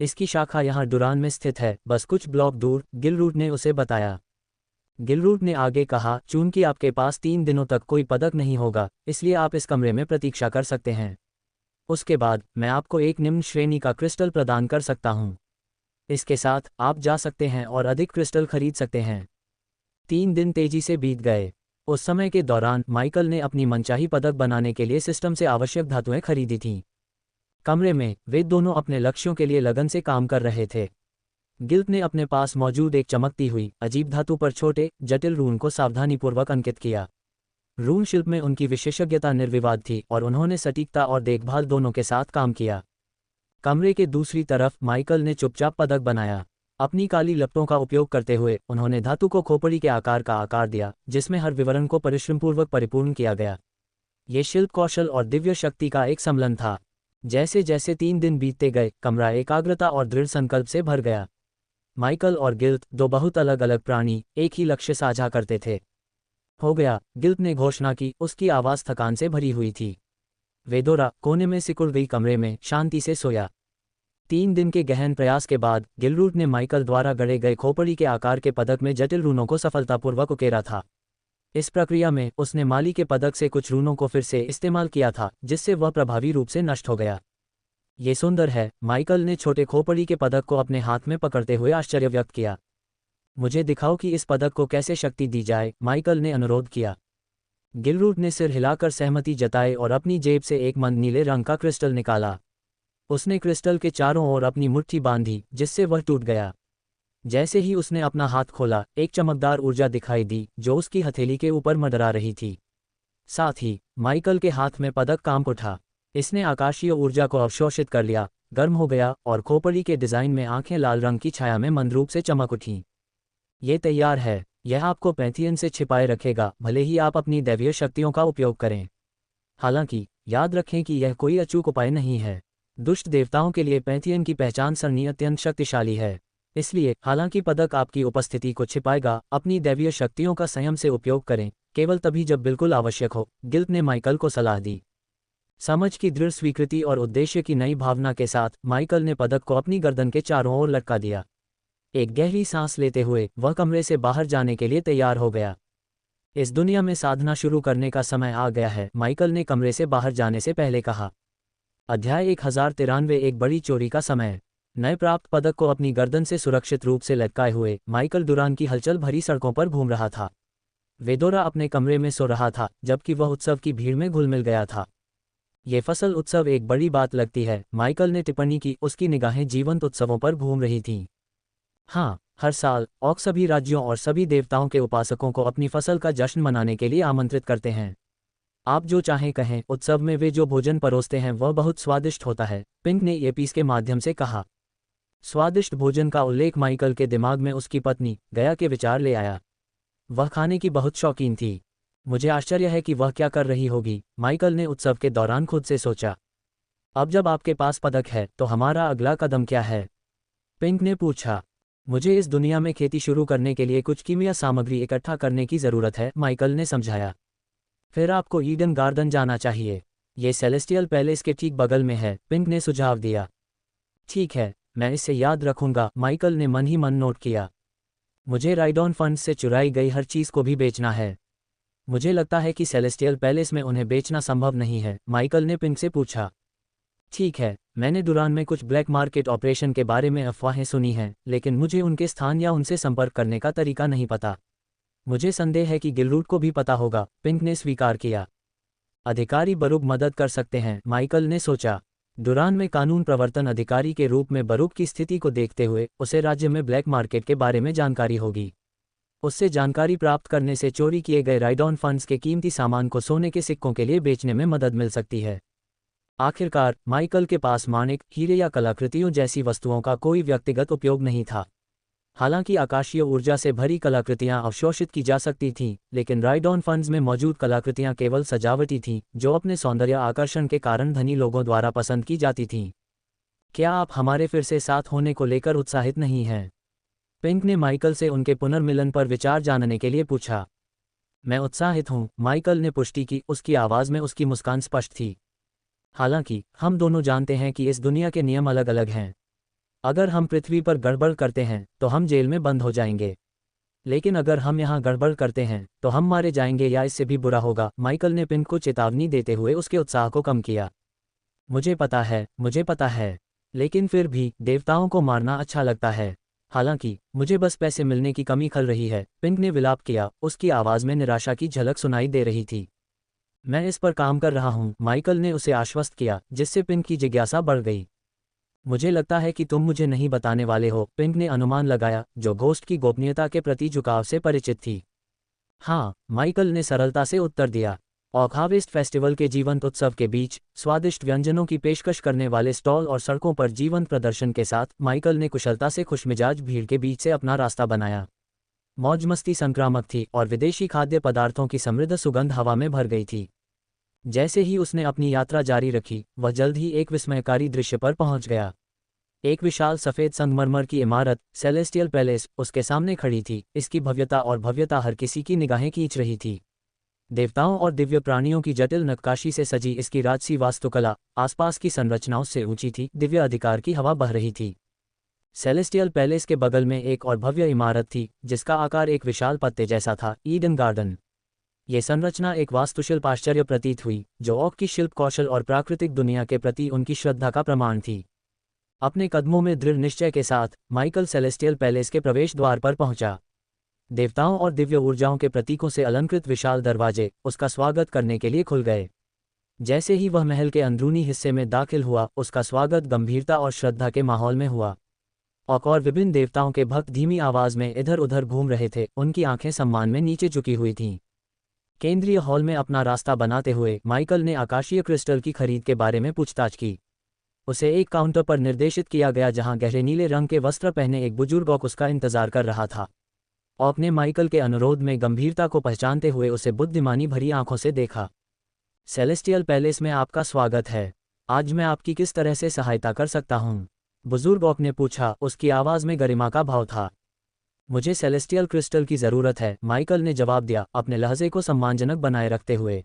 इसकी शाखा यहाँ डुरान में स्थित है, बस कुछ ब्लॉक दूर, गिलरूट ने उसे बताया। गिलरूट ने आगे कहा, चूंकि आपके पास 3 दिनों तक कोई पदक नहीं होगा, इसलिए आप इस कमरे में प्रतीक्षा कर सकते हैं। उसके बाद मैं आपको एक निम्न श्रेणी का क्रिस्टल प्रदान कर सकता हूँ। इसके साथ आप जा सकते हैं और अधिक क्रिस्टल खरीद सकते हैं। 3 दिन तेजी से बीत गए। उस समय के दौरान माइकल ने अपनी मनचाही पदक बनाने के लिए सिस्टम से आवश्यक धातुएं खरीदी थीं। कमरे में वे दोनों अपने लक्ष्यों के लिए लगन से काम कर रहे थे। गिल्ट ने अपने पास मौजूद एक चमकती हुई अजीब धातु पर छोटे जटिल रून को सावधानीपूर्वक अंकित किया। रून शिल्प में उनकी विशेषज्ञता निर्विवाद थी और उन्होंने सटीकता और देखभाल दोनों के साथ काम किया। कमरे के दूसरी तरफ माइकल ने चुपचाप पदक बनाया। अपनी काली लपटों का उपयोग करते हुए उन्होंने धातु को खोपड़ी के आकार का आकार दिया, जिसमें हर विवरण को परिश्रमपूर्वक परिपूर्ण किया गया। ये शिल्प कौशल और दिव्य शक्ति का एक सम्मिलन था। जैसे जैसे 3 दिन बीतते गए, कमरा एकाग्रता और दृढ़ संकल्प से भर गया। माइकल और गिल्ट, दो बहुत अलग अलग प्राणी, एक ही लक्ष्य साझा करते थे। हो गया, गिल्ट ने घोषणा की, उसकी आवाज़ थकान से भरी हुई थी। वेदोरा कोने में सिकुड़ गई कमरे में शांति से सोया। 3 दिन के गहन प्रयास के बाद गिलरूट ने माइकल द्वारा गढ़े गए खोपड़ी के आकार के पदक में जटिल रूनों को सफलतापूर्वक उकेरा था। इस प्रक्रिया में उसने माली के पदक से कुछ रूनों को फिर से इस्तेमाल किया था, जिससे वह प्रभावी रूप से नष्ट हो गया। ये सुंदर है, माइकल ने छोटे खोपड़ी के पदक को अपने हाथ में पकड़ते हुए आश्चर्य व्यक्त किया। मुझे दिखाओ कि इस पदक को कैसे शक्ति दी जाए, माइकल ने अनुरोध किया। गिलरूट ने सिर हिलाकर सहमति जताई और अपनी जेब से एक मंद नीले रंग का क्रिस्टल निकाला। उसने क्रिस्टल के चारों ओर अपनी मुट्ठी बांधी, जिससे वह टूट गया। जैसे ही उसने अपना हाथ खोला, एक चमकदार ऊर्जा दिखाई दी, जो उसकी हथेली के ऊपर मंडरा रही थी। साथ ही माइकल के हाथ में पदक कांप उठा। इसने आकाशीय ऊर्जा को अवशोषित कर लिया, गर्म हो गया और खोपड़ी के डिजाइन में आंखें लाल रंग की छाया में मंद रूप से चमक उठीं। ये तैयार है। यह आपको पैंथियन से छिपाए रखेगा, भले ही आप अपनी दैवीय शक्तियों का उपयोग करें। हालांकि याद रखें कि यह कोई अचूक उपाय नहीं है। दुष्ट देवताओं के लिए पैंथियन की पहचान सरणी अत्यंत शक्तिशाली है। इसलिए हालांकि पदक आपकी उपस्थिति को छिपाएगा, अपनी दैवीय शक्तियों का संयम से उपयोग करें, केवल तभी जब बिल्कुल आवश्यक हो, गिल्ट ने माइकल को सलाह दी। समझ की दृढ़ स्वीकृति और उद्देश्य की नई भावना के साथ माइकल ने पदक को अपनी गर्दन के चारों ओर लटका दिया। एक गहरी सांस लेते हुए वह कमरे से बाहर जाने के लिए तैयार हो गया। इस दुनिया में साधना शुरू करने का समय आ गया है, माइकल ने कमरे से बाहर जाने से पहले कहा। अध्याय 1093 एक बड़ी चोरी का समय। नए प्राप्त पदक को अपनी गर्दन से सुरक्षित रूप से लटकाए हुए माइकल डुरान की हलचल भरी सड़कों पर घूम रहा था। वेदोरा अपने कमरे में सो रहा था, जबकि वह उत्सव की भीड़ में घुल मिल गया था। ये फसल उत्सव एक बड़ी बात लगती है, माइकल ने टिप्पणी की, उसकी निगाहें जीवंत उत्सवों पर घूम रही थीं। हाँ, हर साल ऑक सभी राज्यों और सभी देवताओं के उपासकों को अपनी फसल का जश्न मनाने के लिए आमंत्रित करते हैं। आप जो चाहें कहें, उत्सव में वे जो भोजन परोसते हैं वह बहुत स्वादिष्ट होता है, पिंक ने ईयरपीस के माध्यम से कहा। स्वादिष्ट भोजन का उल्लेख माइकल के दिमाग में उसकी पत्नी गया के विचार ले आया। वह खाने की बहुत शौकीन थी। मुझे आश्चर्य है कि वह क्या कर रही होगी, माइकल ने उत्सव के दौरान खुद से सोचा। अब जब आपके पास पदक है तो हमारा अगला कदम क्या है, पिंक ने पूछा। मुझे इस दुनिया में खेती शुरू करने के लिए कुछ कीमिया सामग्री इकट्ठा करने की ज़रूरत है, माइकल ने समझाया। फिर आपको ईडन गार्डन जाना चाहिए। ये सेलेस्टियल पैलेस के ठीक बगल में है, पिंक ने सुझाव दिया। ठीक है, मैं इसे याद रखूंगा, माइकल ने मन ही मन नोट किया। मुझे राइडॉन फंड से चुराई गई हर चीज़ को भी बेचना है। मुझे लगता है कि सेलेस्टियल पैलेस में उन्हें बेचना संभव नहीं है, माइकल ने पिंक से पूछा। ठीक है, मैंने डुरान में कुछ ब्लैक मार्केट ऑपरेशन के बारे में अफवाहें सुनी हैं, लेकिन मुझे उनके स्थान या उनसे संपर्क करने का तरीका नहीं पता। मुझे संदेह है कि गिलरूट को भी पता होगा, पिंक ने स्वीकार किया। अधिकारी बरूब मदद कर सकते हैं, माइकल ने सोचा। डुरान में कानून प्रवर्तन अधिकारी के रूप में बरूक की स्थिति को देखते हुए उसे राज्य में ब्लैक मार्केट के बारे में जानकारी होगी। उससे जानकारी प्राप्त करने से चोरी किए गए राइडॉन फंड्स के कीमती सामान को सोने के सिक्कों के लिए बेचने में मदद मिल सकती है। आखिरकार माइकल के पास माणिक, हीरे या कलाकृतियों जैसी वस्तुओं का कोई व्यक्तिगत उपयोग नहीं था। हालांकि आकाशीय ऊर्जा से भरी कलाकृतियां अवशोषित की जा सकती थीं, लेकिन राइडॉन फंड्स में मौजूद कलाकृतियां केवल सजावटी थीं, जो अपने सौंदर्य आकर्षण के कारण धनी लोगों द्वारा पसंद की जाती थीं। क्या आप हमारे फिर से साथ होने को लेकर उत्साहित नहीं हैं? पिंक ने माइकल से उनके पुनर्मिलन पर विचार जानने के लिए पूछा। मैं उत्साहित हूं, माइकल ने पुष्टि की, उसकी आवाज़ में उसकी मुस्कान स्पष्ट थी। हालांकि हम दोनों जानते हैं कि इस दुनिया के नियम अलग अलग हैं। अगर हम पृथ्वी पर गड़बड़ करते हैं तो हम जेल में बंद हो जाएंगे, लेकिन अगर हम यहाँ गड़बड़ करते हैं तो हम मारे जाएंगे या इससे भी बुरा होगा। माइकल ने पिंक को चेतावनी देते हुए उसके उत्साह को कम किया। मुझे पता है, लेकिन फिर भी देवताओं को मारना अच्छा लगता है। हालांकि मुझे बस पैसे मिलने की कमी खल रही है, पिंक ने विलाप किया, उसकी आवाज़ में निराशा की झलक सुनाई दे रही थी। मैं इस पर काम कर रहा हूँ, माइकल ने उसे आश्वस्त किया, जिससे पिंक की जिज्ञासा बढ़ गई। मुझे लगता है कि तुम मुझे नहीं बताने वाले हो, पिंक ने अनुमान लगाया, जो घोस्ट की गोपनीयता के प्रति झुकाव से परिचित थी। हाँ, माइकल ने सरलता से उत्तर दिया। ऑकहार्वेस्ट फेस्टिवल के जीवंत उत्सव के बीच स्वादिष्ट व्यंजनों की पेशकश करने वाले स्टॉल और सड़कों पर जीवंत प्रदर्शन के साथ माइकल ने कुशलता से खुशमिजाज भीड़ के बीच से अपना रास्ता बनाया। मौज मस्ती संक्रामक थी और विदेशी खाद्य पदार्थों की समृद्ध सुगंध हवा में भर गई थी। जैसे ही उसने अपनी यात्रा जारी रखी, वह जल्द ही एक विस्मयकारी दृश्य पर पहुंच गया। एक विशाल सफ़ेद संगमरमर की इमारत, सेलेस्टियल पैलेस, उसके सामने खड़ी थी। इसकी भव्यता हर किसी की निगाहें खींच रही थी। देवताओं और दिव्य प्राणियों की जटिल नक्काशी से सजी इसकी राजसी वास्तुकला आसपास की संरचनाओं से ऊंची थी। दिव्य अधिकार की हवा बह रही थी। सेलेस्टियल पैलेस के बगल में एक और भव्य इमारत थी, जिसका आकार एक विशाल पत्ते जैसा था, ईडन गार्डन। ये संरचना एक वास्तुशिल्प आश्चर्य प्रतीत हुई, जो ओक की शिल्प कौशल और प्राकृतिक दुनिया के प्रति उनकी श्रद्धा का प्रमाण थी। अपने कदमों में दृढ़ निश्चय के साथ माइकल सेलेस्टियल पैलेस के प्रवेश द्वार पर पहुंचा। देवताओं और दिव्य ऊर्जाओं के प्रतीकों से अलंकृत विशाल दरवाजे उसका स्वागत करने के लिए खुल गए। जैसे ही वह महल के अंदरूनी हिस्से में दाखिल हुआ, उसका स्वागत गंभीरता और श्रद्धा के माहौल में हुआ। और विभिन्न देवताओं के भक्त धीमी आवाज में इधर उधर घूम रहे थे, उनकी आंखें सम्मान में नीचे झुकी हुई थीं। केंद्रीय हॉल में अपना रास्ता बनाते हुए माइकल ने आकाशीय क्रिस्टल की खरीद के बारे में पूछताछ की। उसे एक काउंटर पर निर्देशित किया गया, जहां गहरे नीले रंग के वस्त्र पहने एक बुजुर्ग ओक उसका इंतजार कर रहा था। ओक ने माइकल के अनुरोध में गंभीरता को पहचानते हुए उसे बुद्धिमानी भरी आंखों से देखा। सेलेस्टियल पैलेस में आपका स्वागत है। आज मैं आपकी किस तरह से सहायता कर सकता हूँ? बुजुर्ग ओक ने पूछा, उसकी आवाज़ में गरिमा का भाव था। मुझे सेलेस्टियल क्रिस्टल की ज़रूरत है, माइकल ने जवाब दिया, अपने लहजे को सम्मानजनक बनाए रखते हुए।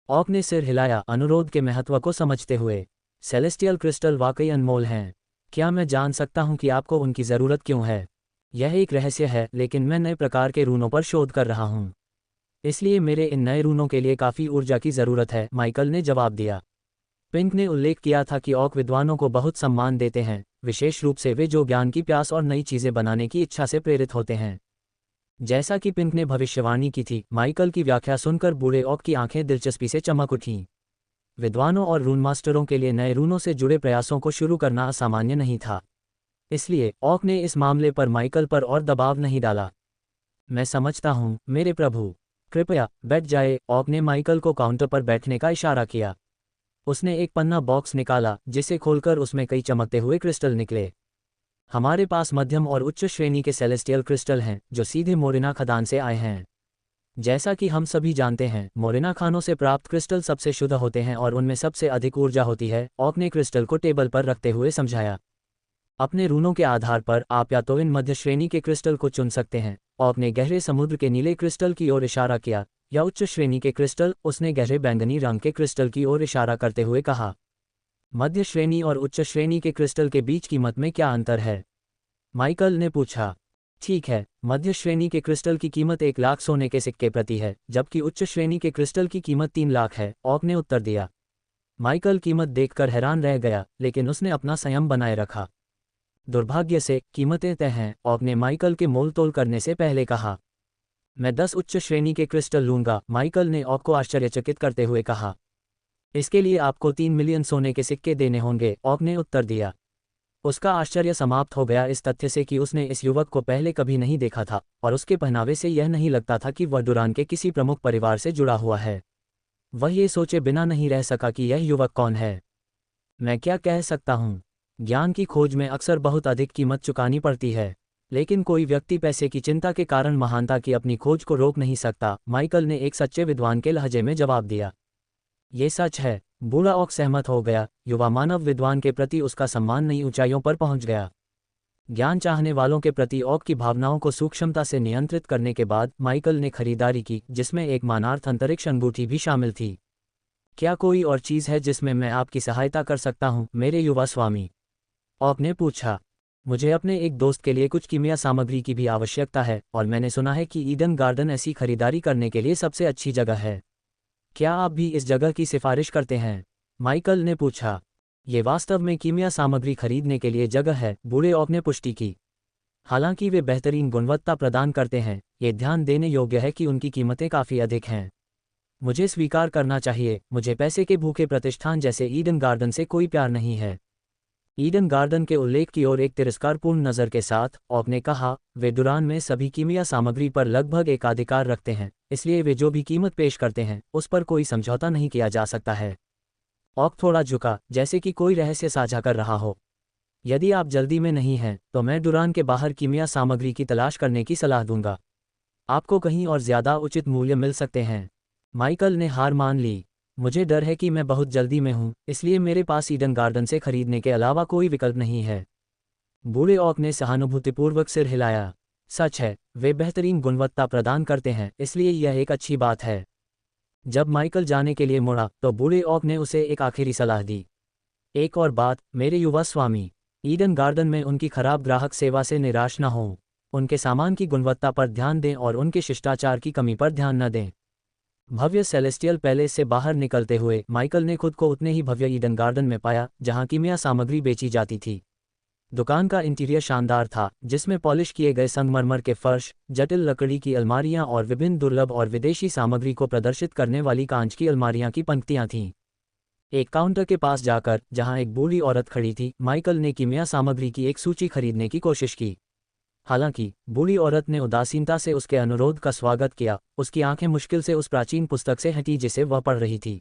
ओक ने सिर हिलाया, अनुरोध के महत्व को समझते हुए। सेलेस्टियल क्रिस्टल वाकई अनमोल हैं। क्या मैं जान सकता हूं कि आपको उनकी ज़रूरत क्यों है? यह एक रहस्य है, लेकिन मैं नए प्रकार के रूनों पर शोध कर रहा हूं। इसलिए मेरे इन नए रूनों के लिए काफ़ी ऊर्जा की ज़रूरत है, माइकल ने जवाब दिया। पिंक ने उल्लेख किया था कि ओक विद्वानों को बहुत सम्मान देते हैं, विशेष रूप से वे जो ज्ञान की प्यास और नई चीज़ें बनाने की इच्छा से प्रेरित होते हैं। जैसा कि पिंक ने भविष्यवाणी की थी, माइकल की व्याख्या सुनकर बूढ़े ओक की आंखें दिलचस्पी से चमक उठीं। विद्वानों और रून मास्टरों के लिए नए रूनों से जुड़े प्रयासों को शुरू करना असामान्य नहीं था। इसलिए ओक ने इस मामले पर माइकल पर और दबाव नहीं डाला। मैं समझता हूँ मेरे प्रभु, कृपया बैठ जाए, ओक ने माइकल को काउंटर पर बैठने का इशारा किया। उसने एक पन्ना बॉक्स निकाला, जिसे खोलकर उसमें कई चमकते हुए क्रिस्टल निकले। हमारे पास मध्यम और उच्च श्रेणी के सेलेस्टियल क्रिस्टल हैं, जो सीधे मोरेना खदान से आए हैं। जैसा कि हम सभी जानते हैं, मोरेना खानों से प्राप्त क्रिस्टल सबसे शुद्ध होते हैं और उनमें सबसे अधिक ऊर्जा होती है, ओक ने क्रिस्टल को टेबल पर रखते हुए समझाया। अपने रूनों के आधार पर आप या तो इन मध्य श्रेणी के क्रिस्टल को चुन सकते हैं, ओक ने गहरे समुद्र के नीले क्रिस्टल की ओर इशारा किया, या उच्च श्रेणी के क्रिस्टल, उसने गहरे बैंगनी रंग के क्रिस्टल की ओर इशारा करते हुए कहा। मध्य श्रेणी और उच्च श्रेणी के क्रिस्टल के बीच कीमत में क्या अंतर है? माइकल ने पूछा। ठीक है, मध्य श्रेणी के क्रिस्टल की कीमत 1 लाख सोने के सिक्के प्रति है, जबकि उच्च श्रेणी के क्रिस्टल की कीमत 3 लाख है, ओक ने उत्तर दिया। माइकल कीमत देखकर हैरान रह गया, लेकिन उसने अपना संयम बनाए रखा। दुर्भाग्य से कीमतें तय हैं, ओक ने माइकल के मोल तोल करने से पहले कहा। मैं 10 उच्च श्रेणी के क्रिस्टल लूंगा, माइकल ने ओक को आश्चर्यचकित करते हुए कहा। इसके लिए आपको 3 मिलियन सोने के सिक्के देने होंगे, ऑक ने उत्तर दिया। उसका आश्चर्य समाप्त हो गया इस तथ्य से कि उसने इस युवक को पहले कभी नहीं देखा था और उसके पहनावे से यह नहीं लगता था कि वह डुरान के किसी प्रमुख परिवार से जुड़ा हुआ है। वह ये सोचे बिना नहीं रह सका कि यह युवक कौन है। मैं क्या कह सकता हूँ? ज्ञान की खोज में अक्सर बहुत अधिक कीमत चुकानी पड़ती है, लेकिन कोई व्यक्ति पैसे की चिंता के कारण महानता की अपनी खोज को रोक नहीं सकता, माइकल ने एक सच्चे विद्वान के लहजे में जवाब दिया। ये सच है, बूढ़ा ऑक सहमत हो गया। युवा मानव विद्वान के प्रति उसका सम्मान नई ऊंचाइयों पर पहुंच गया। ज्ञान चाहने वालों के प्रति ऑक की भावनाओं को सूक्ष्मता से नियंत्रित करने के बाद माइकल ने खरीदारी की, जिसमें एक मानार्थ अंतरिक्ष अंगूठी भी शामिल थी। क्या कोई और चीज़ है जिसमें मैं आपकी सहायता कर सकता हूँ, मेरे युवा स्वामी? ऑक ने पूछा। मुझे अपने एक दोस्त के लिए कुछ कीमिया सामग्री की भी आवश्यकता है और मैंने सुना है कि ईडन गार्डन ऐसी खरीदारी करने के लिए सबसे अच्छी जगह है। क्या आप भी इस जगह की सिफारिश करते हैं? माइकल ने पूछा। ये वास्तव में कीमिया सामग्री खरीदने के लिए जगह है, बूढ़े ऑक ने पुष्टि की। हालांकि वे बेहतरीन गुणवत्ता प्रदान करते हैं, ये ध्यान देने योग्य है कि उनकी कीमतें काफ़ी अधिक हैं। मुझे स्वीकार करना चाहिए, मुझे पैसे के भूखे प्रतिष्ठान जैसे ईडन गार्डन से कोई प्यार नहीं है। ईडन गार्डन के उल्लेख की ओर एक तिरस्कारपूर्ण नज़र के साथ ऑक ने कहा, वे डुरान में सभी कीमिया सामग्री पर लगभग एकाधिकार रखते हैं, इसलिए वे जो भी कीमत पेश करते हैं उस पर कोई समझौता नहीं किया जा सकता है। ऑक थोड़ा झुका, जैसे कि कोई रहस्य साझा कर रहा हो। यदि आप जल्दी में नहीं हैं तो मैं डुरान के बाहर कीमिया सामग्री की तलाश करने की सलाह दूंगा। आपको कहीं और ज़्यादा उचित मूल्य मिल सकते हैं। माइकल ने हार मान ली। मुझे डर है कि मैं बहुत जल्दी में हूँ, इसलिए मेरे पास ईडन गार्डन से खरीदने के अलावा कोई विकल्प नहीं है। बूढ़े ऑक ने सहानुभूतिपूर्वक सिर हिलाया। सच है, वे बेहतरीन गुणवत्ता प्रदान करते हैं, इसलिए यह एक अच्छी बात है। जब माइकल जाने के लिए मुड़ा तो बूढ़े ऑक ने उसे एक आखिरी सलाह दी। एक और बात, मेरे युवा स्वामी, ईडन गार्डन में उनकी खराब ग्राहक सेवा से निराश न हों। उनके सामान की गुणवत्ता पर ध्यान दें और उनके शिष्टाचार की कमी पर ध्यान न दें। भव्य सेलेस्टियल पैलेस से बाहर निकलते हुए माइकल ने खुद को उतने ही भव्य ईडन गार्डन में पाया जहां कीमिया सामग्री बेची जाती थी। दुकान का इंटीरियर शानदार था, जिसमें पॉलिश किए गए संगमरमर के फर्श, जटिल लकड़ी की अलमारियां और विभिन्न दुर्लभ और विदेशी सामग्री को प्रदर्शित करने वाली कांच की अलमारियां की पंक्तियां थीं। एक काउंटर के पास जाकर, जहां एक बूढ़ी औरत खड़ी थी, माइकल ने कीमिया सामग्री की एक सूची खरीदने की कोशिश की। हालांकि बूढ़ी औरत ने उदासीनता से उसके अनुरोध का स्वागत किया। उसकी आंखें मुश्किल से उस प्राचीन पुस्तक से हटी जिसे वह पढ़ रही थी।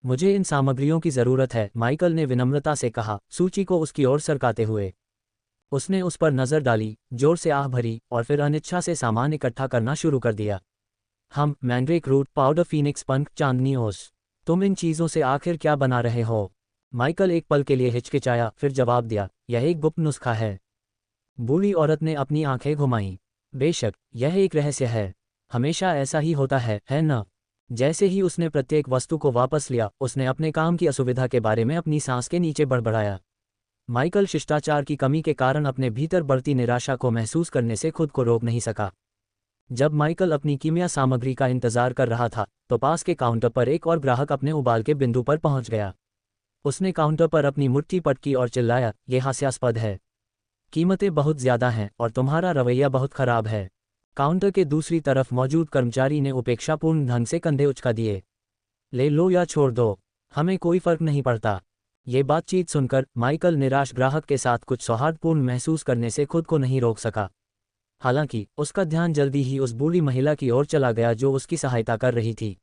मुझे इन सामग्रियों की ज़रूरत है, माइकल ने विनम्रता से कहा, सूची को उसकी ओर सरकाते हुए। उसने उस पर नज़र डाली, जोर से आह भरी और फिर अनिच्छा से सामान इकट्ठा करना शुरू कर दिया। मैंड्रेक रूट पाउडर, फीनिक्स पंख, चांदनी ओस। तुम इन चीज़ों से आखिर क्या बना रहे हो? माइकल एक पल के लिए हिचकिचाया, फिर जवाब दिया, यह एक गुप्त नुस्खा है। बूढ़ी औरत ने अपनी आंखें घुमाईं। बेशक, यह एक रहस्य है। हमेशा ऐसा ही होता है न? जैसे ही उसने प्रत्येक वस्तु को वापस लिया, उसने अपने काम की असुविधा के बारे में अपनी सांस के नीचे बड़बड़ाया। माइकल शिष्टाचार की कमी के कारण अपने भीतर बढ़ती निराशा को महसूस करने से खुद को रोक नहीं सका। जब माइकल अपनी कीमिया सामग्री का इंतजार कर रहा था तो पास के काउंटर पर एक और ग्राहक अपने उबाल के बिंदु पर पहुंच गया। उसने काउंटर पर अपनी मुट्ठी पटकी और चिल्लाया, यह हास्यास्पद है। कीमतें बहुत ज़्यादा हैं और तुम्हारा रवैया बहुत खराब है। काउंटर के दूसरी तरफ मौजूद कर्मचारी ने उपेक्षापूर्ण ढंग से कंधे उचका दिए। ले लो या छोड़ दो, हमें कोई फर्क नहीं पड़ता। ये बातचीत सुनकर माइकल निराश ग्राहक के साथ कुछ सौहार्दपूर्ण महसूस करने से खुद को नहीं रोक सका। हालांकि उसका ध्यान जल्दी ही उस बूढ़ी महिला की ओर चला गया जो उसकी सहायता कर रही थी।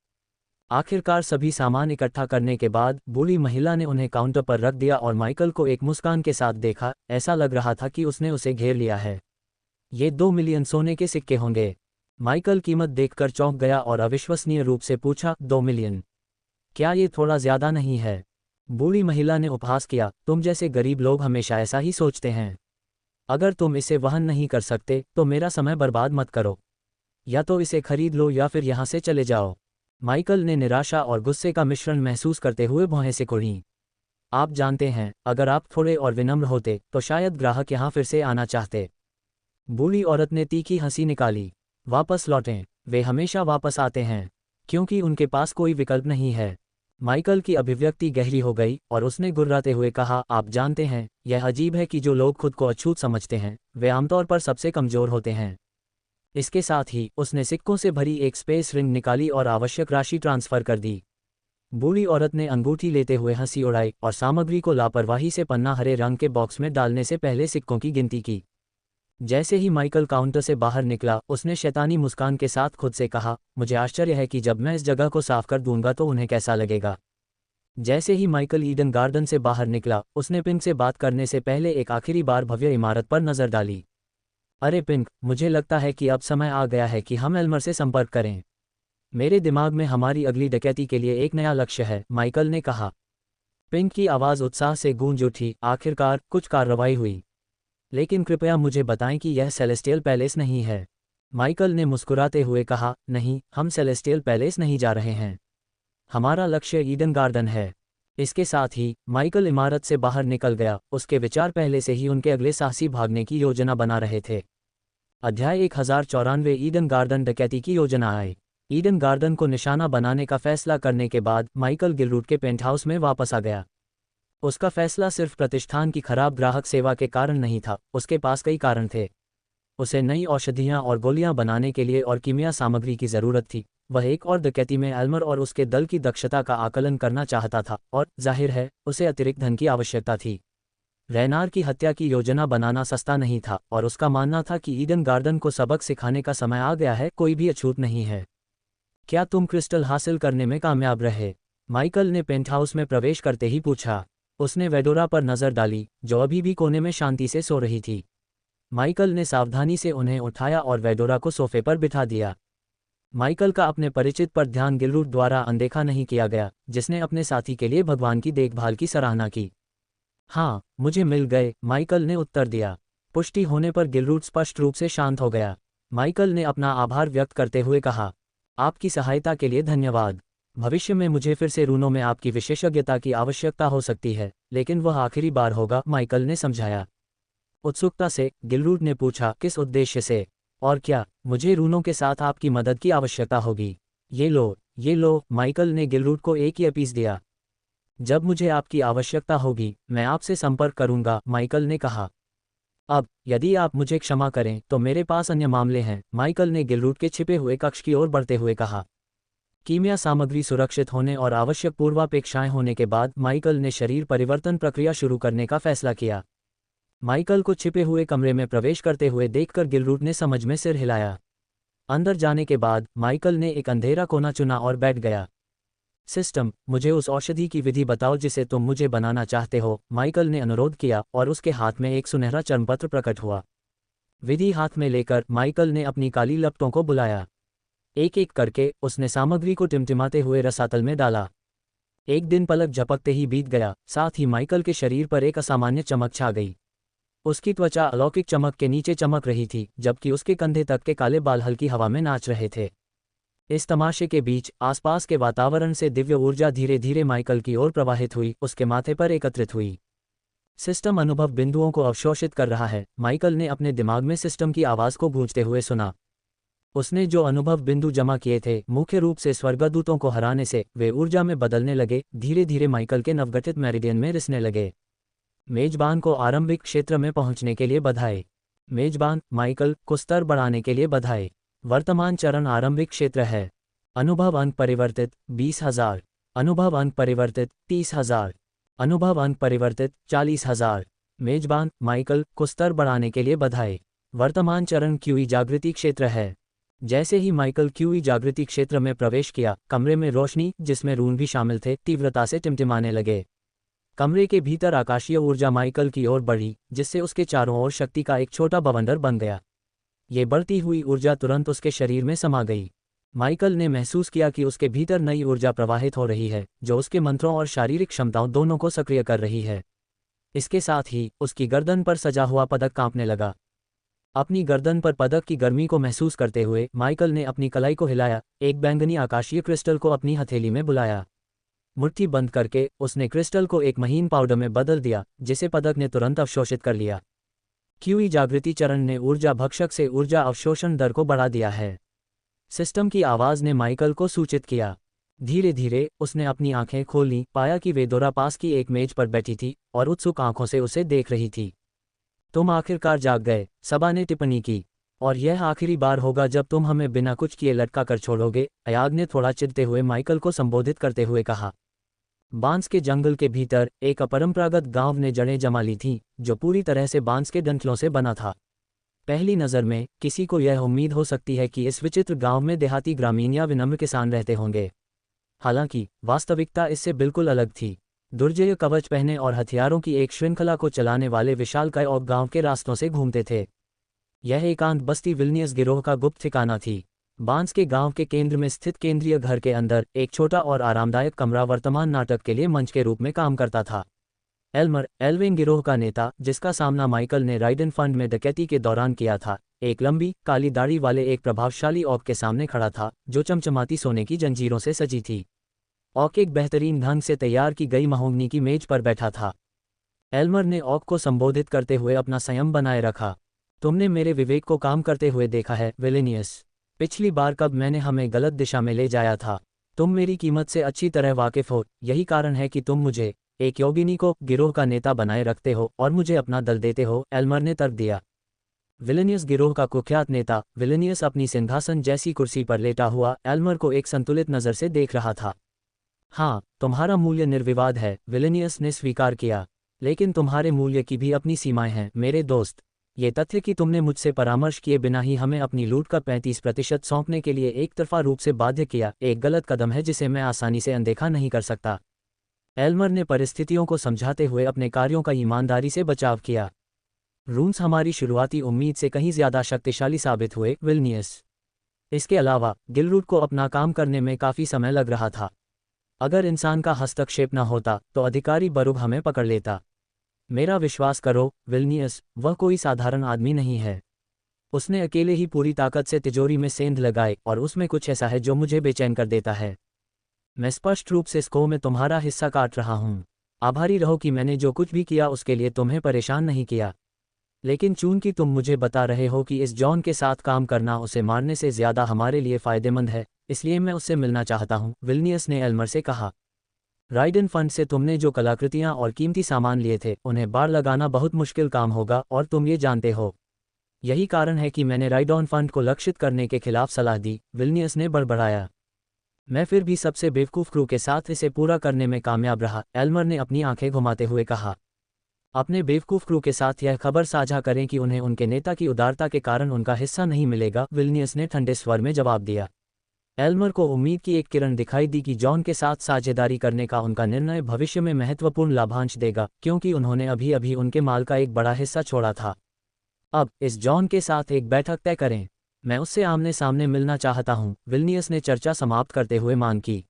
आखिरकार सभी सामान इकट्ठा करने के बाद बूढ़ी महिला ने उन्हें काउंटर पर रख दिया और माइकल को एक मुस्कान के साथ देखा। ऐसा लग रहा था कि उसने उसे घेर लिया है। ये 2 मिलियन सोने के सिक्के होंगे। माइकल कीमत देखकर चौंक गया और अविश्वसनीय रूप से पूछा, 2 मिलियन? क्या ये थोड़ा ज़्यादा नहीं है? बूढ़ी महिला ने उपहास किया, तुम जैसे गरीब लोग हमेशा ऐसा ही सोचते हैं। अगर तुम इसे वहन नहीं कर सकते तो मेरा समय बर्बाद मत करो। या तो इसे खरीद लो या फिर यहाँ से चले जाओ। माइकल ने निराशा और गुस्से का मिश्रण महसूस करते हुए भौहें से कुढ़ीं। आप जानते हैं, अगर आप थोड़े और विनम्र होते तो शायद ग्राहक यहाँ फिर से आना चाहते। बूढ़ी औरत ने तीखी हंसी निकाली। वापस लौटें, वे हमेशा वापस आते हैं, क्योंकि उनके पास कोई विकल्प नहीं है। माइकल की अभिव्यक्ति गहरी हो गई और उसने गुर्राते हुए कहा, आप जानते हैं, यह अजीब है कि जो लोग खुद को अछूत समझते हैं वे आमतौर पर सबसे कमज़ोर होते हैं। इसके साथ ही उसने सिक्कों से भरी एक स्पेस रिंग निकाली और आवश्यक राशि ट्रांसफ़र कर दी। बूढ़ी औरत ने अंगूठी लेते हुए हंसी उड़ाई और सामग्री को लापरवाही से पन्ना हरे रंग के बॉक्स में डालने से पहले सिक्कों की गिनती की। जैसे ही माइकल काउंटर से बाहर निकला, उसने शैतानी मुस्कान के साथ खुद से कहा, मुझे आश्चर्य है कि जब मैं इस जगह को साफ कर दूंगा तो उन्हें कैसा लगेगा। जैसे ही माइकल ईडन गार्डन से बाहर निकला, उसने पिंक से बात करने से पहले एक आखिरी बार भव्य इमारत पर नजर डाली। अरे पिंक, मुझे लगता है कि अब समय आ गया है कि हम एल्मर से संपर्क करें। मेरे दिमाग में हमारी अगली डकैती के लिए एक नया लक्ष्य है, माइकल ने कहा। पिंक की आवाज़ उत्साह से गूंज उठी। आखिरकार कुछ कार्रवाई हुई। लेकिन कृपया मुझे बताएं कि यह सेलेस्टियल पैलेस नहीं है। माइकल ने मुस्कुराते हुए कहा, नहीं, हम सेलेस्टियल पैलेस नहीं जा रहे हैं। हमारा लक्ष्य ईडन गार्डन है। इसके साथ ही माइकल इमारत से बाहर निकल गया। उसके विचार पहले से ही उनके अगले साहसी भागने की योजना बना रहे थे। अध्याय 1094 ईडन गार्डन डकैती की योजना आई। ईडन गार्डन को निशाना बनाने का फैसला करने के बाद माइकल गिलरूट के पेंटहाउस में वापस आ गया। उसका फैसला सिर्फ प्रतिष्ठान की खराब ग्राहक सेवा के कारण नहीं था, उसके पास कई कारण थे। उसे नई औषधियां और गोलियां बनाने के लिए और कीमिया सामग्री की ज़रूरत थी। वह एक और डकैती में एल्मर और उसके दल की दक्षता का आकलन करना चाहता था, और जाहिर है उसे अतिरिक्त धन की आवश्यकता थी। रेनार की हत्या की योजना बनाना सस्ता नहीं था, और उसका मानना था कि ईडन गार्डन को सबक सिखाने का समय आ गया है। कोई भी अछूत नहीं है। क्या तुम क्रिस्टल हासिल करने में कामयाब रहे? माइकल ने पेंटहाउस में प्रवेश करते ही पूछा। उसने वेडोरा पर नजर डाली, जो अभी भी कोने में शांति से सो रही थी। माइकल ने सावधानी से उन्हें उठाया और वेडोरा को सोफे पर बिठा दिया। माइकल का अपने परिचित पर ध्यान गिलरूट द्वारा अनदेखा नहीं किया गया, जिसने अपने साथी के लिए भगवान की देखभाल की सराहना की। हाँ, मुझे मिल गए, माइकल ने उत्तर दिया। पुष्टि होने पर गिलरूट स्पष्ट रूप से शांत हो गया। माइकल ने अपना आभार व्यक्त करते हुए कहा, आपकी सहायता के लिए धन्यवाद। भविष्य में मुझे फिर से रूनों में आपकी विशेषज्ञता की आवश्यकता हो सकती है, लेकिन वह आखिरी बार होगा, माइकल ने समझाया। उत्सुकता से गिलरूट ने पूछा, किस उद्देश्य से? और क्या मुझे रूनों के साथ आपकी मदद की आवश्यकता होगी? ये लो, माइकल ने गिलरूट को एक ही पीस दिया। जब मुझे आपकी आवश्यकता होगी, मैं आपसे संपर्क करूंगा, माइकल ने कहा। अब यदि आप मुझे क्षमा करें तो मेरे पास अन्य मामले हैं, माइकल ने गिलरूट के छिपे हुए कक्ष की ओर बढ़ते हुए कहा। कीमिया सामग्री सुरक्षित होने और आवश्यक पूर्वापेक्षाएं होने के बाद माइकल ने शरीर परिवर्तन प्रक्रिया शुरू करने का फैसला किया। माइकल को छिपे हुए कमरे में प्रवेश करते हुए देखकर गिलरूट ने समझ में सिर हिलाया। अंदर जाने के बाद माइकल ने एक अंधेरा कोना चुना और बैठ गया। सिस्टम, मुझे उस औषधि की विधि बताओ जिसे तुम मुझे बनाना चाहते हो, माइकल ने अनुरोध किया, और उसके हाथ में एक सुनहरा चर्मपत्र प्रकट हुआ। विधि हाथ में लेकर माइकल ने अपनी काली लपटों को बुलाया। एक एक करके उसने सामग्री को टिमटिमाते हुए रसातल में डाला। एक दिन पलक झपकते ही बीत गया, साथ ही माइकल के शरीर पर एक असामान्य चमक छा गई। उसकी त्वचा अलौकिक चमक के नीचे चमक रही थी, जबकि उसके कंधे तक के काले बाल हल्की हवा में नाच रहे थे। इस तमाशे के बीच आसपास के वातावरण से दिव्य ऊर्जा धीरे धीरे माइकल की ओर प्रवाहित हुई, उसके माथे पर एकत्रित हुई। सिस्टम अनुभव बिंदुओं को अवशोषित कर रहा है, माइकल ने अपने दिमाग में सिस्टम की आवाज़ को गूंजते हुए सुना। उसने जो अनुभव बिंदु जमा किए थे, मुख्य रूप से स्वर्गदूतों को हराने से, वे ऊर्जा में बदलने लगे, धीरे धीरे माइकल के नवगठित मेरिडियन में रिसने लगे। मेजबान को आरंभिक क्षेत्र में पहुंचने के लिए बधाई। मेजबान माइकल को स्तर बढ़ाने के लिए बधाई। वर्तमान चरण आरंभिक क्षेत्र है। अनुभव अंक परिवर्तित 20,000। अनुभव अंक परिवर्तित 30,000। अनुभव अंक परिवर्तित 40,000। मेजबान माइकल को स्तर बढ़ाने के लिए बधाई। वर्तमान चरण क्यूई जागृति क्षेत्र है। जैसे ही माइकल क्यूई जागृति क्षेत्र में प्रवेश किया, कमरे में रोशनी, जिसमें रून भी शामिल थे, तीव्रता से टिमटिमाने लगे। कमरे के भीतर आकाशीय ऊर्जा माइकल की ओर बढ़ी, जिससे उसके चारों ओर शक्ति का एक छोटा बवंडर बन गया। ये बढ़ती हुई ऊर्जा तुरंत उसके शरीर में समा गई। माइकल ने महसूस किया कि उसके भीतर नई ऊर्जा प्रवाहित हो रही है, जो उसके मंत्रों और शारीरिक क्षमताओं दोनों को सक्रिय कर रही है। इसके साथ ही उसकी गर्दन पर सजा हुआ पदक कांपने लगा। अपनी गर्दन पर पदक की गर्मी को महसूस करते हुए माइकल ने अपनी कलाई को हिलाया, एक बैंगनी आकाशीय क्रिस्टल को अपनी हथेली में बुलाया। मुट्ठी बंद करके उसने क्रिस्टल को एक महीन पाउडर में बदल दिया, जिसे पदक ने तुरंत अवशोषित कर लिया। क्यूई जागृति चरण ने ऊर्जा भक्षक से ऊर्जा अवशोषण दर को बढ़ा दिया है। सिस्टम की आवाज़ ने माइकल को सूचित किया। धीरे धीरे उसने अपनी आंखें खोलीं, पाया कि वेदोरा पास की एक मेज पर बैठी थी और उत्सुक आंखों से उसे देख रही थी। तुम आखिरकार जाग गए, सबा ने टिप्पणी की। और यह आखिरी बार होगा जब तुम हमें बिना कुछ किए लटका कर छोड़ोगे, अयाग ने थोड़ा चिढ़ते हुए माइकल को संबोधित करते हुए कहा। बांस के जंगल के भीतर एक अपरंपरागत गांव ने जड़ें जमा ली थीं, जो पूरी तरह से बांस के डंठलों से बना था। पहली नज़र में किसी को यह उम्मीद हो सकती है कि इस विचित्र गांव में देहाती ग्रामीण या विनम्र किसान रहते होंगे। हालांकि वास्तविकता इससे बिल्कुल अलग थी। दुर्जय कवच पहने और हथियारों की एक श्रृंखला को चलाने वाले विशालकाय और गांव के रास्तों से घूमते थे। यह एकांत बस्ती विल्नियस गिरोह का गुप्त ठिकाना थी। बांस के गांव के केंद्र में स्थित केंद्रीय घर के अंदर एक छोटा और आरामदायक कमरा वर्तमान नाटक के लिए मंच के रूप में काम करता था। एल्मर, एल्विन गिरोह का नेता, जिसका सामना माइकल ने राइडन फंड में डकैती के दौरान किया था, एक लंबी काली दाढ़ी वाले एक प्रभावशाली ऑक के सामने खड़ा था, जो चमचमाती सोने की जंजीरों से सजी थी। ऑक एक बेहतरीन ढंग से तैयार की गई महोगनी की मेज पर बैठा था। एल्मर ने ऑक को संबोधित करते हुए अपना संयम बनाए रखा। तुमने मेरे विवेक को काम करते हुए देखा है, विलेनियस। पिछली बार कब मैंने हमें गलत दिशा में ले जाया था। तुम मेरी कीमत से अच्छी तरह वाकिफ हो, यही कारण है कि तुम मुझे, एक योगिनी को, गिरोह का नेता बनाए रखते हो और मुझे अपना दल देते हो, एल्मर ने तर्क दिया। विलेनियस गिरोह का कुख्यात नेता, विलेनियस अपनी सिंहासन जैसी कुर्सी पर लेटा हुआ एल्मर को एक संतुलित नज़र से देख रहा था। हाँ, तुम्हारा मूल्य निर्विवाद है, विलेनियस ने स्वीकार किया, लेकिन तुम्हारे मूल्य की भी अपनी सीमाएं हैं, मेरे दोस्त। ये तथ्य कि तुमने मुझसे परामर्श किए बिना ही हमें अपनी लूट का 35% सौंपने के लिए एकतरफा रूप से बाध्य किया, एक गलत कदम है जिसे मैं आसानी से अनदेखा नहीं कर सकता। एल्मर ने परिस्थितियों को समझाते हुए अपने कार्यों का ईमानदारी से बचाव किया। रून्स हमारी शुरुआती उम्मीद से कहीं ज्यादा शक्तिशाली साबित हुए, विल्नियस। इसके अलावा गिलरूट को अपना काम करने में काफ़ी समय लग रहा था। अगर इंसान का हस्तक्षेप न होता तो अधिकारी बरूब हमें पकड़ लेता। मेरा विश्वास करो, विल्नियस, वह कोई साधारण आदमी नहीं है। उसने अकेले ही पूरी ताकत से तिजोरी में सेंध लगाए और उसमें कुछ ऐसा है जो मुझे बेचैन कर देता है। मैं स्पष्ट रूप से स्को में तुम्हारा हिस्सा काट रहा हूँ। आभारी रहो कि मैंने जो कुछ भी किया उसके लिए तुम्हें परेशान नहीं किया। लेकिन चूंकि तुम मुझे बता रहे हो कि इस जॉन के साथ काम करना उसे मारने से ज्यादा हमारे लिए फायदेमंद है, इसलिए मैं उससे मिलना चाहता हूँ, विल्नियस ने एल्मर से कहा। राइडन फंड से तुमने जो कलाकृतियां और कीमती सामान लिए थे, उन्हें बाढ़ लगाना बहुत मुश्किल काम होगा और तुम ये जानते हो। यही कारण है कि मैंने राइडन फंड को लक्षित करने के खिलाफ सलाह दी, विल्नियस ने बड़बड़ाया। मैं फिर भी सबसे बेवकूफ़ क्रू के साथ इसे पूरा करने में कामयाब रहा, एल्मर ने अपनी आंखें घुमाते हुए कहा। अपने बेवकूफ़ क्रू के साथ यह खबर साझा करें कि उन्हें उनके नेता की उदारता के कारण उनका हिस्सा नहीं मिलेगा, विल्नियस ने ठंडे स्वर में जवाब दिया। एल्मर को उम्मीद की एक किरण दिखाई दी कि जॉन के साथ साझेदारी करने का उनका निर्णय भविष्य में महत्वपूर्ण लाभांश देगा, क्योंकि उन्होंने अभी अभी उनके माल का एक बड़ा हिस्सा छोड़ा था। अब इस जॉन के साथ एक बैठक तय करें। मैं उससे आमने सामने मिलना चाहता हूं, विल्नियस ने चर्चा समाप्त करते हुए मांग की।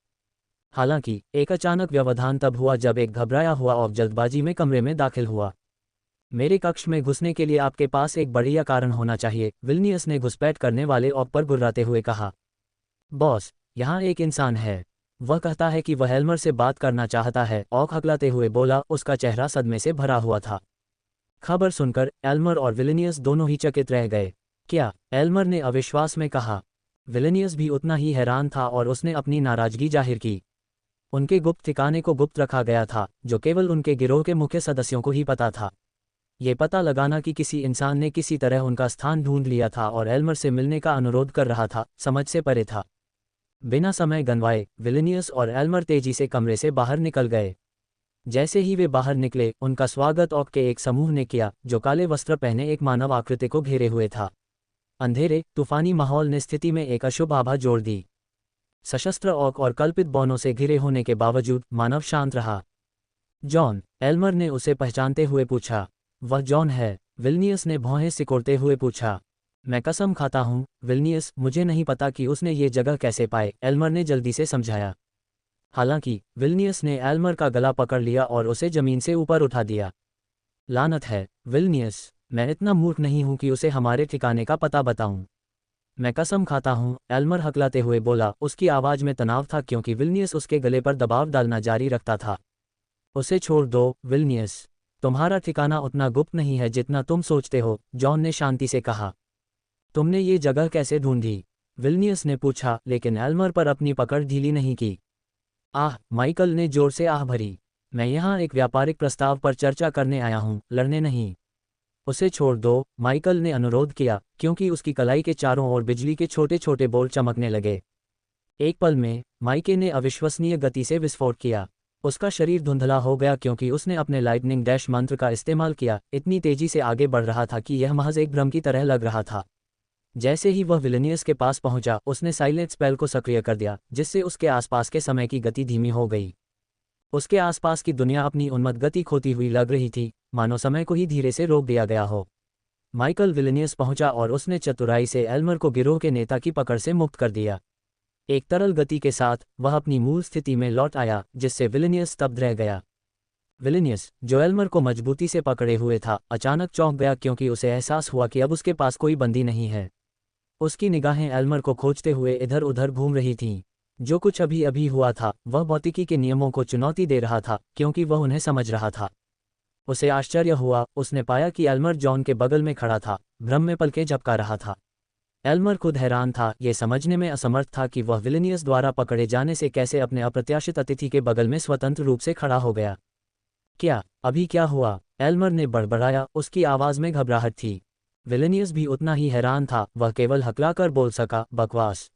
हालांकि एक अचानक व्यवधान तब हुआ जब एक घबराया हुआ ऑक जल्दबाजी में कमरे में दाखिल हुआ। मेरे कक्ष में घुसने के लिए आपके पास एक बढ़िया कारण होना चाहिए, विल्नियस ने घुसपैठ करने वाले ऑक पर गुर्राते हुए कहा। बॉस, यहाँ एक इंसान है। वह कहता है कि वह एल्मर से बात करना चाहता है, ऑक हकलाते हुए बोला, उसका चेहरा सदमे से भरा हुआ था। खबर सुनकर एल्मर और विलेनियस दोनों ही चकित रह गए। क्या? एल्मर ने अविश्वास में कहा। विलेनियस भी उतना ही हैरान था और उसने अपनी नाराजगी जाहिर की। उनके गुप्त ठिकाने को गुप्त रखा गया था, जो केवल उनके गिरोह के मुख्य सदस्यों को ही पता था। ये पता लगाना कि किसी इंसान ने किसी तरह उनका स्थान ढूंढ लिया था और एल्मर से मिलने का अनुरोध कर रहा था, समझ से परे था। बिना समय गंवाए विलेनियस और एल्मर तेजी से कमरे से बाहर निकल गए। जैसे ही वे बाहर निकले, उनका स्वागत ऑक के एक समूह ने किया, जो काले वस्त्र पहने एक मानव आकृति को घेरे हुए था। अंधेरे, तूफानी माहौल ने स्थिति में एक अशुभ आभा जोड़ दी। सशस्त्र ऑक और कल्पित बौनों से घिरे होने के बावजूद मानव शांत रहा। जॉन, एल्मर ने उसे पहचानते हुए पूछा। वह जॉन है? विल्नियस ने भौहें सिकोड़ते हुए पूछा। मैं कसम खाता हूँ, विल्नियस, मुझे नहीं पता कि उसने ये जगह कैसे पाए, एल्मर ने जल्दी से समझाया। हालांकि विल्नियस ने एल्मर का गला पकड़ लिया और उसे जमीन से ऊपर उठा दिया। लानत है, विल्नियस, मैं इतना मूर्ख नहीं हूं कि उसे हमारे ठिकाने का पता बताऊं। मैं कसम खाता हूं, एल्मर हकलाते हुए बोला। उसकी आवाज़ में तनाव था क्योंकि विल्नियस उसके गले पर दबाव डालना जारी रखता था। उसे छोड़ दो, विल्नियस। तुम्हारा ठिकाना उतना गुप्त नहीं है जितना तुम सोचते हो, जॉन ने शांति से कहा। तुमने ये जगह कैसे ढूंढी? विल्नियस ने पूछा, लेकिन एल्मर पर अपनी पकड़ ढीली नहीं की। आह, माइकल ने जोर से आह भरी। मैं यहाँ एक व्यापारिक प्रस्ताव पर चर्चा करने आया हूँ, लड़ने नहीं। उसे छोड़ दो, माइकल ने अनुरोध किया, क्योंकि उसकी कलाई के चारों ओर बिजली के छोटे छोटे बोल चमकने लगे। एक पल में माइके ने अविश्वसनीय गति से विस्फोट किया। उसका शरीर धुंधला हो गया क्योंकि उसने अपने लाइटनिंग डैश मंत्र का इस्तेमाल किया, इतनी तेजी से आगे बढ़ रहा था कि यह महज एक भ्रम की तरह लग रहा था। जैसे ही वह विलेनियस के पास पहुंचा, उसने साइलेंट स्पेल को सक्रिय कर दिया, जिससे उसके आसपास के समय की गति धीमी हो गई। उसके आसपास की दुनिया अपनी उन्मत्त गति खोती हुई लग रही थी, मानो समय को ही धीरे से रोक दिया गया हो। माइकल विलेनियस पहुंचा और उसने चतुराई से एल्मर को गिरोह के नेता की पकड़ से मुक्त कर दिया। एक तरल गति के साथ वह अपनी मूल स्थिति में लौट आया, जिससे विलेनियस स्तब्ध रह गया। विलेनियस, जो एल्मर को मजबूती से पकड़े हुए था, अचानक चौंक गया क्योंकि उसे एहसास हुआ कि अब उसके पास कोई बंदी नहीं है। उसकी निगाहें एल्मर को खोजते हुए इधर उधर घूम रही थीं। जो कुछ अभी अभी हुआ था वह भौतिकी के नियमों को चुनौती दे रहा था, क्योंकि वह उन्हें समझ रहा था। उसे आश्चर्य हुआ, उसने पाया कि एल्मर जॉन के बगल में खड़ा था, भ्रम में पलकें झपका रहा था। एल्मर खुद हैरान था, ये समझने में असमर्थ था कि वह विलेनियस द्वारा पकड़े जाने से कैसे अपने अप्रत्याशित अतिथि के बगल में स्वतंत्र रूप से खड़ा हो गया। क्या अभी क्या हुआ? एल्मर ने बड़बड़ाया, उसकी आवाज़ में घबराहट थी। विलेनियस भी उतना ही हैरान था, वह केवल हकलाकर बोल सका, बकवास।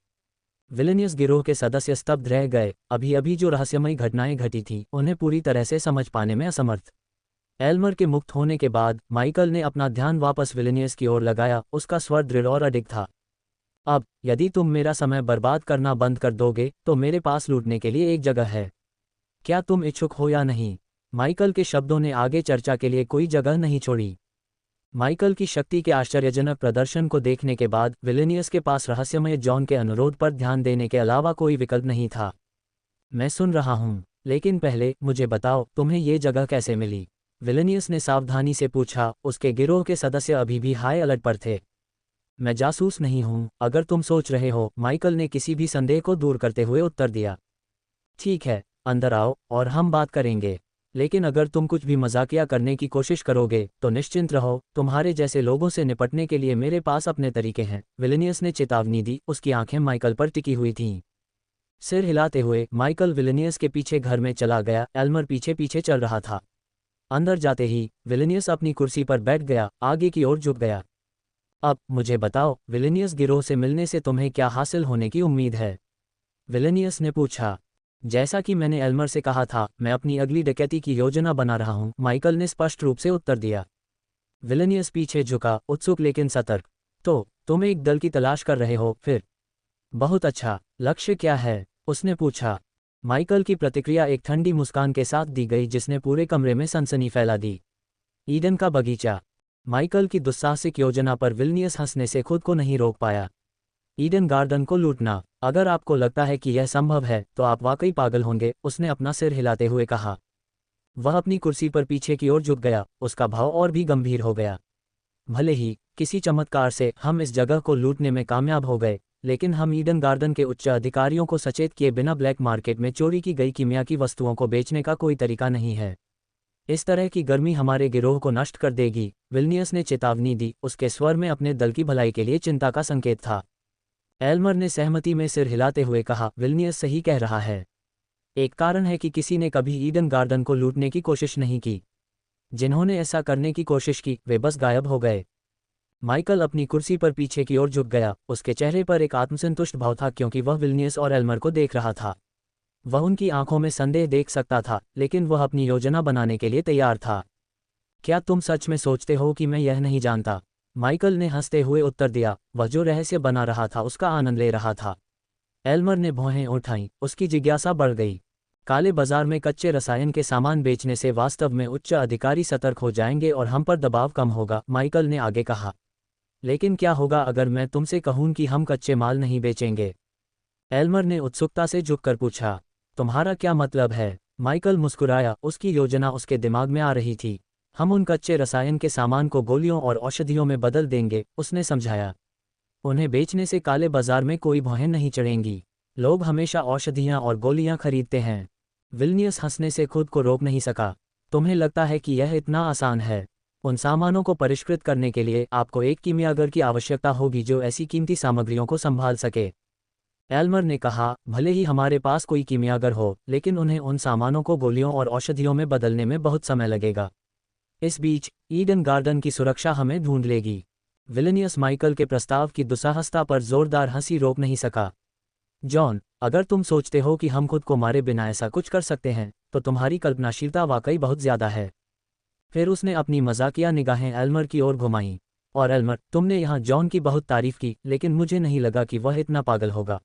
विलेनियस गिरोह के सदस्य स्तब्ध रह गए, अभी अभी जो रहस्यमयी घटनाएं घटी थीं उन्हें पूरी तरह से समझ पाने में असमर्थ। एल्मर के मुक्त होने के बाद माइकल ने अपना ध्यान वापस विलेनियस की ओर लगाया, उसका स्वर दृढ़ और अडिग था। अब यदि तुम मेरा समय बर्बाद करना बंद कर दोगे तो मेरे पास लूटने के लिए एक जगह है। क्या तुम इच्छुक हो या नहीं? माइकल के शब्दों ने आगे चर्चा के लिए कोई जगह नहीं छोड़ी। माइकल की शक्ति के आश्चर्यजनक प्रदर्शन को देखने के बाद विलेनियस के पास रहस्यमय जॉन के अनुरोध पर ध्यान देने के अलावा कोई विकल्प नहीं था। मैं सुन रहा हूँ, लेकिन पहले मुझे बताओ, तुम्हें ये जगह कैसे मिली? विलेनियस ने सावधानी से पूछा। उसके गिरोह के सदस्य अभी भी हाई अलर्ट पर थे। मैं जासूस नहीं हूं, अगर तुम सोच रहे हो, माइकल ने किसी भी संदेह को दूर करते हुए उत्तर दिया। ठीक है, अंदर आओ और हम बात करेंगे। लेकिन अगर तुम कुछ भी मजाकिया करने की कोशिश करोगे तो निश्चिंत रहो, तुम्हारे जैसे लोगों से निपटने के लिए मेरे पास अपने तरीके हैं। विलेनियस ने चेतावनी दी, उसकी आंखें माइकल पर टिकी हुई थीं। सिर हिलाते हुए माइकल विलेनियस के पीछे घर में चला गया। एल्मर पीछे पीछे चल रहा था। अंदर जाते ही विलेनियस अपनी कुर्सी पर बैठ गया, आगे की ओर झुक गया। अब मुझे बताओ, विलेनियस गिरोह से मिलने से तुम्हें क्या हासिल होने की उम्मीद है? विलेनियस ने पूछा। जैसा कि मैंने एल्मर से कहा था, मैं अपनी अगली डकैती की योजना बना रहा हूं, माइकल ने स्पष्ट रूप से उत्तर दिया। विलेनियस पीछे झुका, उत्सुक लेकिन सतर्क। तो तुम एक दल की तलाश कर रहे हो फिर? बहुत अच्छा, लक्ष्य क्या है? उसने पूछा। माइकल की प्रतिक्रिया एक ठंडी मुस्कान के साथ दी गई जिसने पूरे कमरे में सनसनी फैला दी। ईडन का बगीचा। माइकल की दुस्साहसिक योजना पर विलेनियस हंसने से खुद को नहीं रोक पाया। ईडन गार्डन को लूटना, अगर आपको लगता है कि यह संभव है तो आप वाकई पागल होंगे, उसने अपना सिर हिलाते हुए कहा। वह अपनी कुर्सी पर पीछे की ओर झुक गया, उसका भाव और भी गंभीर हो गया। भले ही किसी चमत्कार से हम इस जगह को लूटने में कामयाब हो गए, लेकिन हम ईडन गार्डन के उच्च अधिकारियों को सचेत किए बिना ब्लैक मार्केट में चोरी की गई कीमिया की वस्तुओं को बेचने का कोई तरीका नहीं है। इस तरह की गर्मी हमारे गिरोह को नष्ट कर देगी, विलेनियस ने चेतावनी दी, उसके स्वर में अपने दल की भलाई के लिए चिंता का संकेत था। एल्मर ने सहमति में सिर हिलाते हुए कहा, विलेनियस सही कह रहा है। एक कारण है कि किसी ने कभी ईडन गार्डन को लूटने की कोशिश नहीं की। जिन्होंने ऐसा करने की कोशिश की वे बस गायब हो गए। माइकल अपनी कुर्सी पर पीछे की ओर झुक गया, उसके चेहरे पर एक आत्मसंतुष्ट भाव था क्योंकि वह विलेनियस और एल्मर को देख रहा था। वह उनकी आंखों में संदेह देख सकता था, लेकिन वह अपनी योजना बनाने के लिए तैयार था। क्या तुम सच में सोचते हो कि मैं यह नहीं जानता? माइकल ने हंसते हुए उत्तर दिया, वह जो रहस्य बना रहा था उसका आनंद ले रहा था। एल्मर ने भौहें उठाईं, उसकी जिज्ञासा बढ़ गई। काले बाजार में कच्चे रसायन के सामान बेचने से वास्तव में उच्च अधिकारी सतर्क हो जाएंगे और हम पर दबाव कम होगा, माइकल ने आगे कहा। लेकिन क्या होगा अगर मैं तुमसे कहूं कि हम कच्चे माल नहीं बेचेंगे? एल्मर ने उत्सुकता से झुककर पूछा। तुम्हारा क्या मतलब है? माइकल मुस्कुराया, उसकी योजना उसके दिमाग में आ रही थी। हम उन कच्चे रसायन के सामान को गोलियों और औषधियों में बदल देंगे, उसने समझाया। उन्हें बेचने से काले बाजार में कोई भौहें नहीं चढ़ेंगी। लोग हमेशा औषधियां और गोलियां खरीदते हैं। विलेनियस हंसने से खुद को रोक नहीं सका। तुम्हें लगता है कि यह इतना आसान है? उन सामानों को परिष्कृत करने के लिए आपको एक कीमियागर की आवश्यकता होगी जो ऐसी कीमती सामग्रियों को संभाल सके। एल्मर ने कहा, भले ही हमारे पास कोई कीमियागर हो, लेकिन उन्हें उन सामानों को गोलियों और औषधियों में बदलने में बहुत समय लगेगा। इस बीच ईडन गार्डन की सुरक्षा हमें ढूंढ लेगी। विलिनियस माइकल के प्रस्ताव की दुस्साहसता पर जोरदार हंसी रोक नहीं सका। जॉन, अगर तुम सोचते हो कि हम खुद को मारे बिना ऐसा कुछ कर सकते हैं, तो तुम्हारी कल्पनाशीलता वाकई बहुत ज्यादा है। फिर उसने अपनी मजाकिया निगाहें एल्मर की ओर घुमाईं। और एल्मर, तुमने यहाँ जॉन की बहुत तारीफ की, लेकिन मुझे नहीं लगा कि वह इतना पागल होगा।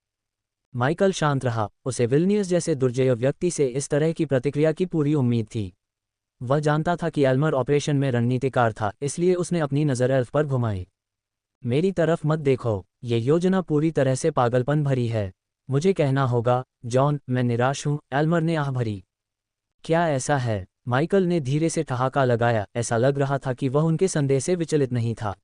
माइकल शांत रहा। उसे विलिनियस जैसे दुर्जय व्यक्ति से इस तरह की प्रतिक्रिया की पूरी उम्मीद थी। वह जानता था कि एल्मर ऑपरेशन में रणनीतिकार था, इसलिए उसने अपनी नज़र एल्फ पर घुमाई। मेरी तरफ मत देखो, ये योजना पूरी तरह से पागलपन भरी है। मुझे कहना होगा, जॉन, मैं निराश हूं, एल्मर ने आह भरी। क्या ऐसा है? माइकल ने धीरे से ठहाका लगाया। ऐसा लग रहा था कि वह उनके संदेह से विचलित नहीं था।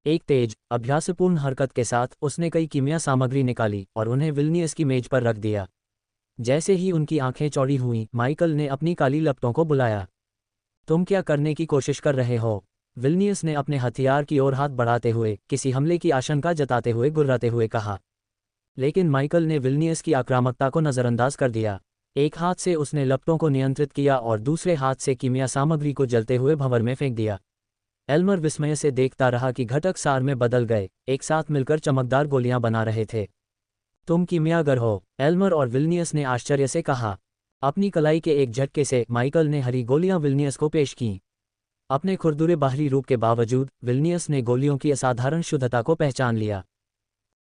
एक तेज, अभ्यासपूर्ण हरकत के साथ उसने कई कीमिया सामग्री निकाली और उन्हें विलिनियस की मेज पर रख दिया। जैसे ही उनकी आंखें चौड़ी हुईं, माइकल ने अपनी काली लपटों को बुलाया। तुम क्या करने की कोशिश कर रहे हो? विलिनियस ने अपने हथियार की ओर हाथ बढ़ाते हुए, किसी हमले की आशंका जताते हुए गुर्राते हुए कहा। लेकिन माइकल ने विलिनियस की आक्रामकता को नज़रअंदाज कर दिया। एक हाथ से उसने लपटों को नियंत्रित किया और दूसरे हाथ से कीमिया सामग्री को जलते हुए भंवर में फेंक दिया। एल्मर विस्मय से देखता रहा कि घटक सार में बदल गए, एक साथ मिलकर चमकदार गोलियां बना रहे थे। तुम कीमियागर हो, एल्मर और विलिनियस ने आश्चर्य से कहा। अपनी कलाई के एक झटके से माइकल ने हरी गोलियां विलिनियस को पेश कीं। अपने खुरदुरे बाहरी रूप के बावजूद विलिनियस ने गोलियों की असाधारण शुद्धता को पहचान लिया।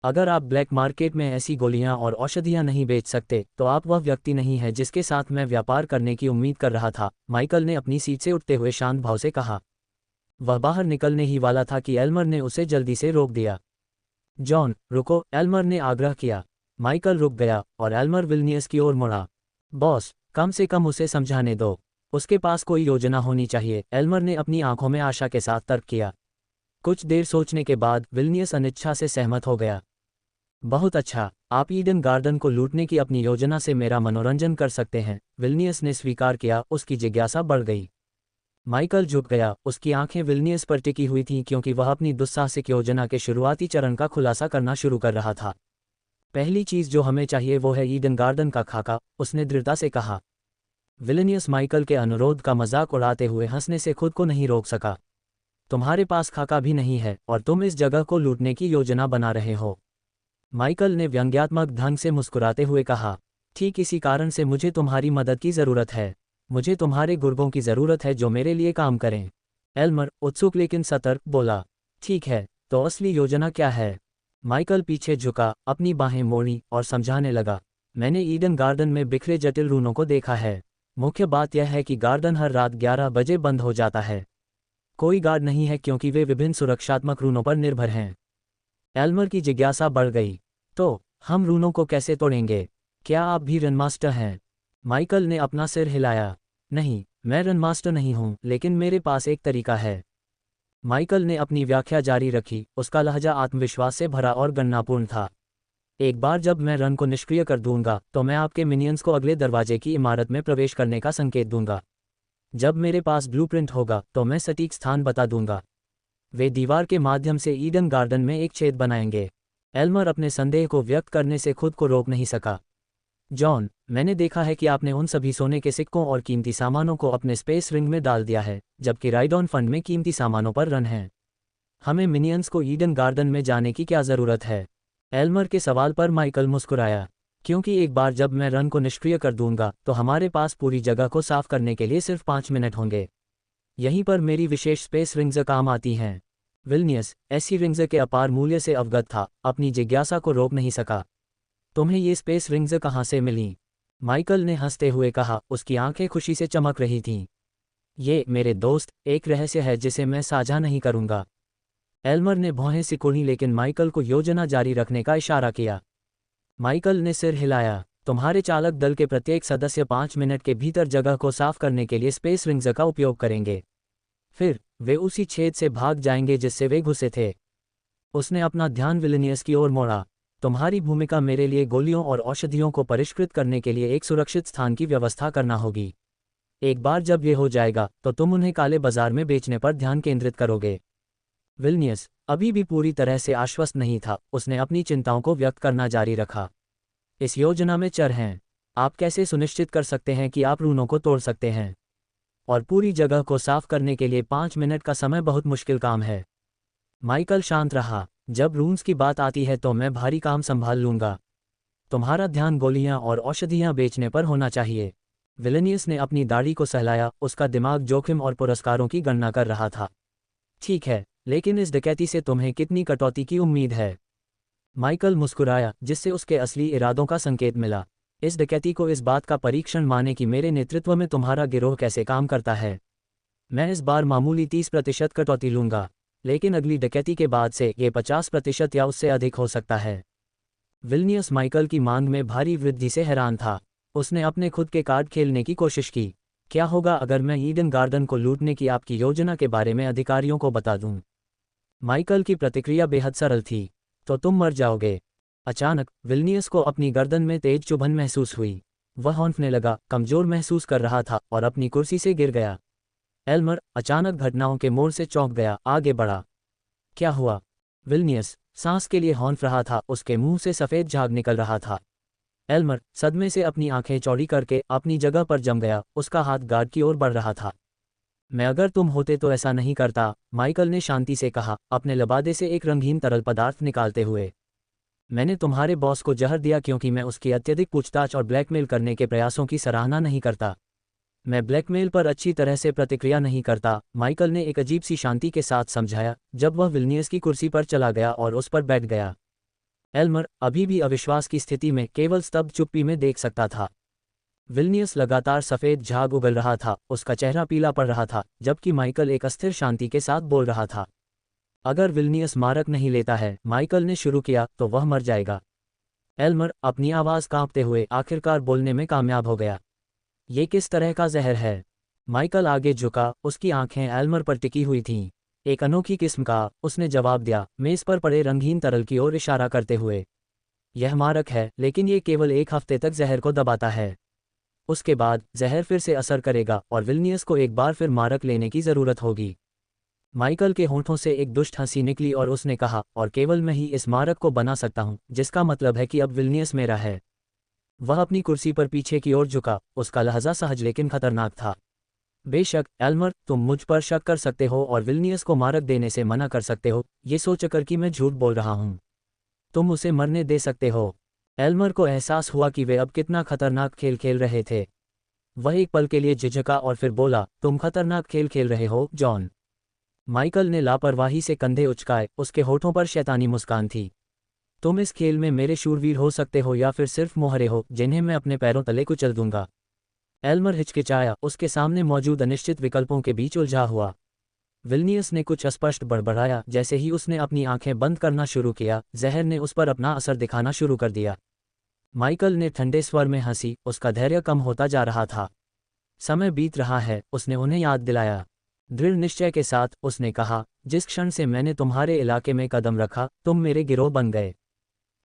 अगर आप ब्लैक मार्केट में ऐसी गोलियां और औषधियां नहीं बेच सकते, तो आप वह व्यक्ति नहीं है जिसके साथ मैं व्यापार करने की उम्मीद कर रहा था, माइकल ने अपनी सीट से उठते हुए शांत भाव से कहा। वह बाहर निकलने ही वाला था कि एल्मर ने उसे जल्दी से रोक दिया। जॉन, रुको, एल्मर ने आग्रह किया। माइकल रुक गया और एल्मर विलिनियस की ओर मुड़ा। बॉस, कम से कम उसे समझाने दो। उसके पास कोई योजना होनी चाहिए, एल्मर ने अपनी आंखों में आशा के साथ तर्क किया। कुछ देर सोचने के बाद विलिनियस अनिच्छा से सहमत हो गया। बहुत अच्छा, आप ईडन गार्डन को लूटने की अपनी योजना से मेरा मनोरंजन कर सकते हैं, विलिनियस ने स्वीकार किया। उसकी जिज्ञासा बढ़ गई। माइकल झुक गया। उसकी आंखें विलिनियस पर टिकी हुई थीं क्योंकि वह अपनी दुस्साहसिक योजना के शुरुआती चरण का खुलासा करना शुरू कर रहा था। पहली चीज जो हमें चाहिए वो है ईडन गार्डन का खाका, उसने दृढ़ता से कहा। विलिनियस माइकल के अनुरोध का मजाक उड़ाते हुए हंसने से खुद को नहीं रोक सका। तुम्हारे पास खाका भी नहीं है और तुम इस जगह को लूटने की योजना बना रहे हो, माइकल ने व्यंग्यात्मक ढंग से मुस्कुराते हुए कहा। ठीक इसी कारण से मुझे तुम्हारी मदद की ज़रूरत है। मुझे तुम्हारे गुर्गों की ज़रूरत है जो मेरे लिए काम करें। एल्मर, उत्सुक लेकिन सतर्क, बोला। ठीक है, तो असली योजना क्या है? माइकल पीछे झुका, अपनी बाहें मोड़ी और समझाने लगा। मैंने ईडन गार्डन में बिखरे जटिल रूनों को देखा है। मुख्य बात यह है कि गार्डन हर रात 11 बजे बंद हो जाता है। कोई गार्ड नहीं है क्योंकि वे विभिन्न सुरक्षात्मक रूनों पर निर्भर हैं। एल्मर की जिज्ञासा बढ़ गई। तो हम रूनों को कैसे तोड़ेंगे? क्या आप भी रनमास्टर हैं? माइकल ने अपना सिर हिलाया। नहीं, मैं रनमास्टर नहीं हूं, लेकिन मेरे पास एक तरीका है। माइकल ने अपनी व्याख्या जारी रखी। उसका लहजा आत्मविश्वास से भरा और गणनापूर्ण था। एक बार जब मैं रन को निष्क्रिय कर दूंगा, तो मैं आपके मिनियंस को अगले दरवाजे की इमारत में प्रवेश करने का संकेत दूंगा। जब मेरे पास ब्लूप्रिंट होगा, तो मैं सटीक स्थान बता दूंगा। वे दीवार के माध्यम से ईडन गार्डन में एक छेद बनाएंगे। एल्मर अपने संदेह को व्यक्त करने से खुद को रोक नहीं सका। जॉन, मैंने देखा है कि आपने उन सभी सोने के सिक्कों और कीमती सामानों को अपने स्पेस रिंग में डाल दिया है, जबकि राइडॉन फंड में कीमती सामानों पर रन है। हमें मिनियंस को ईडन गार्डन में जाने की क्या ज़रूरत है? एल्मर के सवाल पर माइकल मुस्कुराया। क्योंकि एक बार जब मैं रन को निष्क्रिय कर दूंगा, तो हमारे पास पूरी जगह को साफ करने के लिए सिर्फ 5 मिनट होंगे। यहीं पर मेरी विशेष स्पेस रिंग्स काम आती हैं। विलिनियस ऐसी रिंग्स के अपार मूल्य से अवगत था, अपनी जिज्ञासा को रोक नहीं सका। तुम्हें ये स्पेस रिंग्स कहाँ से मिली? माइकल ने हंसते हुए कहा। उसकी आंखें खुशी से चमक रही थीं। ये, मेरे दोस्त, एक रहस्य है जिसे मैं साझा नहीं करूंगा। एल्मर ने भौहें सिकुड़ी, लेकिन माइकल को योजना जारी रखने का इशारा किया। माइकल ने सिर हिलाया। तुम्हारे चालक दल के प्रत्येक सदस्य 5 मिनट के भीतर जगह को साफ करने के लिए स्पेस रिंग्स का उपयोग करेंगे। फिर वे उसी छेद से भाग जाएंगे जिससे वे घुसे थे। उसने अपना ध्यान विलिनियस की ओर मोड़ा। तुम्हारी भूमिका मेरे लिए गोलियों और औषधियों को परिष्कृत करने के लिए एक सुरक्षित स्थान की व्यवस्था करना होगी। एक बार जब ये हो जाएगा, तो तुम उन्हें काले बाजार में बेचने पर ध्यान केंद्रित करोगे। विलिनियस अभी भी पूरी तरह से आश्वस्त नहीं था। उसने अपनी चिंताओं को व्यक्त करना जारी रखा। इस योजना में चर हैं। आप कैसे सुनिश्चित कर सकते हैं कि आप रूनों को तोड़ सकते हैं? और पूरी जगह को साफ करने के लिए 5 मिनट का समय बहुत मुश्किल काम है। माइकल शांत रहा। जब रूम्स की बात आती है तो मैं भारी काम संभाल लूंगा। तुम्हारा ध्यान गोलियां और औषधियां बेचने पर होना चाहिए। विलेनियस ने अपनी दाढ़ी को सहलाया, उसका दिमाग जोखिम और पुरस्कारों की गणना कर रहा था। ठीक है, लेकिन इस डकैती से तुम्हें कितनी कटौती की उम्मीद है? माइकल मुस्कुराया, जिससे उसके असली इरादों का संकेत मिला। इस डकैती को इस बात का परीक्षण माने कि मेरे नेतृत्व में तुम्हारा गिरोह कैसे काम करता है। मैं इस बार मामूली 30% कटौती लूंगा, लेकिन अगली डकैती के बाद से ये 50% या उससे अधिक हो सकता है। विल्नियस माइकल की मांग में भारी वृद्धि से हैरान था। उसने अपने खुद के कार्ड खेलने की कोशिश की। क्या होगा अगर मैं ईडन गार्डन को लूटने की आपकी योजना के बारे में अधिकारियों को बता दूं? माइकल की प्रतिक्रिया बेहद सरल थी। तो तुम मर जाओगे। अचानक विल्नियस को अपनी गर्दन में तेज चुभन महसूस हुई। वह हौंफने लगा, कमजोर महसूस कर रहा था और अपनी कुर्सी से गिर गया। एल्मर अचानक घटनाओं के मोड़ से चौंक गया, आगे बढ़ा। क्या हुआ? विल्नियस सांस के लिए हौंफ रहा था, उसके मुंह से सफ़ेद झाग निकल रहा था। एल्मर सदमे से अपनी आंखें चौड़ी करके अपनी जगह पर जम गया, उसका हाथ गार्ड की ओर बढ़ रहा था। मैं अगर तुम होते तो ऐसा नहीं करता, माइकल ने शांति से कहा, अपने लबादे से एक रंगीन तरल पदार्थ निकालते हुए। मैंने तुम्हारे बॉस को जहर दिया क्योंकि मैं उसकी अत्यधिक पूछताछ और ब्लैकमेल करने के प्रयासों की सराहना नहीं करता। मैं ब्लैकमेल पर अच्छी तरह से प्रतिक्रिया नहीं करता, माइकल ने एक अजीब सी शांति के साथ समझाया, जब वह विल्नियस की कुर्सी पर चला गया और उस पर बैठ गया। एल्मर अभी भी अविश्वास की स्थिति में केवल स्तब्ध चुप्पी में देख सकता था। विल्नियस लगातार सफ़ेद झाग उगल रहा था, उसका चेहरा पीला पड़ रहा था, जबकि माइकल एक अस्थिर शांति के साथ बोल रहा था। अगर विल्नियस मारक नहीं लेता है, माइकल ने शुरू किया, तो वह मर जाएगा। एल्मर अपनी आवाज़ कांपते हुए आखिरकार बोलने में कामयाब हो गया। ये किस तरह का जहर है? माइकल आगे झुका, उसकी आंखें एल्मर पर टिकी हुई थीं। एक अनोखी किस्म का, उसने जवाब दिया, मेज़ पर पड़े रंगीन तरल की ओर इशारा करते हुए। यह मारक है, लेकिन ये केवल 1 हफ्ते तक जहर को दबाता है। उसके बाद जहर फिर से असर करेगा और विल्नियस को एक बार फिर मारक लेने की ज़रूरत होगी। माइकल के होंठों से एक दुष्ट हंसी निकली और उसने कहा, और केवल मैं ही इस मारक को बना सकता हूं, जिसका मतलब है कि अब विल्नियस मेरा है। वह अपनी कुर्सी पर पीछे की ओर झुका, उसका लहजा सहज लेकिन खतरनाक था। बेशक एल्मर, तुम मुझ पर शक कर सकते हो और विल्नियस को मारक देने से मना कर सकते हो, ये सोचकर कि मैं झूठ बोल रहा हूं। तुम उसे मरने दे सकते हो। एल्मर को एहसास हुआ कि वे अब कितना खतरनाक खेल खेल रहे थे। वह एक पल के लिए झिझका और फिर बोला, तुम खतरनाक खेल खेल रहे हो, जॉन। माइकल ने लापरवाही से कंधे उचकाए, उसके होठों पर शैतानी मुस्कान थी। तुम इस खेल में मेरे शूरवीर हो सकते हो या फिर सिर्फ मोहरे हो, जिन्हें मैं अपने पैरों तले कुचल दूंगा। एल्मर हिचकिचाया, उसके सामने मौजूद अनिश्चित विकल्पों के बीच उलझा हुआ। विल्नियस ने कुछ अस्पष्ट बड़बड़ाया। जैसे ही उसने अपनी आंखें बंद करना शुरू किया, जहर ने उस पर अपना असर दिखाना शुरू कर दिया। माइकल ने ठंडे स्वर में हंसी, उसका धैर्य कम होता जा रहा था। समय बीत रहा है, उसने उन्हें याद दिलाया। दृढ़ निश्चय के साथ उसने कहा, जिस क्षण से मैंने तुम्हारे इलाके में कदम रखा, तुम मेरे गिरोह बन गए।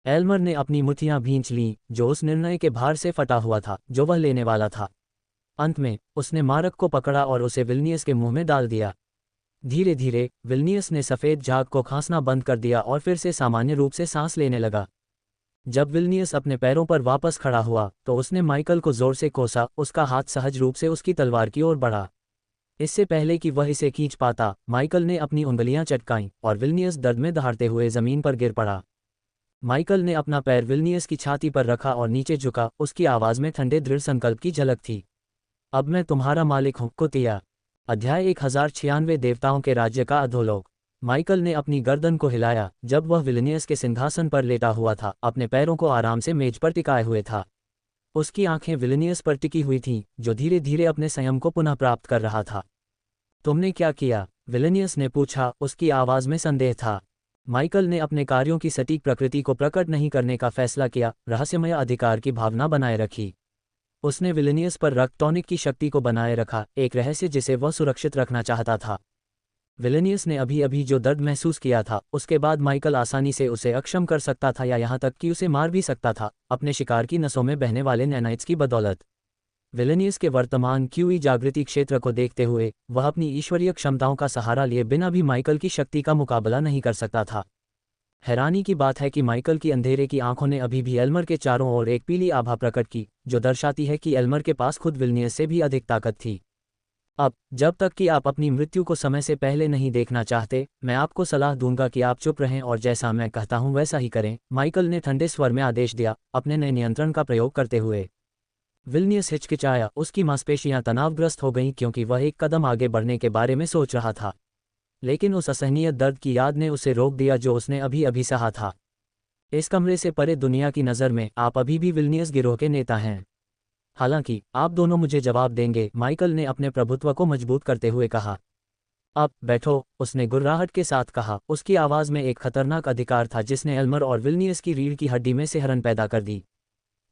एल्मर ने अपनी मुट्ठियां भींच लीं, जो उस निर्णय के भार से फटा हुआ था जो वह लेने वाला था। अंत में उसने मारक को पकड़ा और उसे विल्नियस के मुंह में डाल दिया। धीरे धीरे विल्नियस ने सफ़ेद झाग को खांसना बंद कर दिया और फिर से सामान्य रूप से सांस लेने लगा। जब विल्नियस अपने पैरों पर वापस खड़ा हुआ तो उसने माइकल को जोर से कोसा, उसका हाथ सहज रूप से उसकी तलवार की ओर बढ़ा। इससे पहले कि वह इसे खींच पाता, माइकल ने अपनी उंगलियां चटकाईं और विल्नियस दर्द में दहाड़ते हुए जमीन पर गिर पड़ा। माइकल ने अपना पैर विल्नियस की छाती पर रखा और नीचे झुका, उसकी आवाज़ में ठंडे दृढ़ संकल्प की झलक थी। अब मैं तुम्हारा मालिक हूं, कुतिया। अध्याय 1096 देवताओं के राज्य का अधोलोक। माइकल ने अपनी गर्दन को हिलाया जब वह विल्नियस के सिंहासन पर लेटा हुआ था, अपने पैरों को आराम से मेज पर टिकाए हुए था। उसकी आंखें विल्नियस पर टिकी हुई थीं, जो धीरे धीरे अपने संयम को पुनः प्राप्त कर रहा था। तुमने क्या किया? विल्नियस ने पूछा, उसकी आवाज़ में संदेह था। माइकल ने अपने कार्यों की सटीक प्रकृति को प्रकट नहीं करने का फैसला किया, रहस्यमय अधिकार की भावना बनाए रखी। उसने विल्नियस पर रक्त टॉनिक की शक्ति को बनाए रखा, एक रहस्य जिसे वह सुरक्षित रखना चाहता था। विल्नियस ने अभी अभी जो दर्द महसूस किया था, उसके बाद माइकल आसानी से उसे अक्षम कर सकता था या यहाँ तक कि उसे मार भी सकता था, अपने शिकार की नसों में बहने वाले नैनाइट्स की बदौलत। विल्नियस के वर्तमान क्यूई जागृति क्षेत्र को देखते हुए वह अपनी ईश्वरीय क्षमताओं का सहारा लिए बिना भी माइकल की शक्ति का मुकाबला नहीं कर सकता था। हैरानी की बात है कि माइकल की अंधेरे की आंखों ने अभी भी एल्मर के चारों ओर एक पीली आभा प्रकट की, जो दर्शाती है कि एल्मर के पास खुद विल्नियस से भी अधिक ताकत थी। अब जब तक कि आप अपनी मृत्यु को समय से पहले नहीं देखना चाहते, मैं आपको सलाह दूंगा कि आप चुप रहें और जैसा मैं कहता हूं वैसा ही करें, माइकल ने ठंडे स्वर में आदेश दिया, अपने नए नियंत्रण का प्रयोग करते हुए। विल्नियस हिचकिचाया, उसकी मांसपेशियां तनावग्रस्त हो गईं क्योंकि वह एक कदम आगे बढ़ने के बारे में सोच रहा था। लेकिन उस असहनीय दर्द की याद ने उसे रोक दिया जो उसने अभी अभी सहा था। इस कमरे से परे दुनिया की नज़र में आप अभी भी विल्नियस गिरोह के नेता हैं। हालांकि आप दोनों मुझे जवाब देंगे, माइकल ने अपने प्रभुत्व को मजबूत करते हुए कहा। अब बैठो, उसने गुर्राहट के साथ कहा। उसकी आवाज़ में एक खतरनाक अधिकार था जिसने एल्मर और विल्नियस की रीढ़ की हड्डी में सिहरन पैदा कर दी।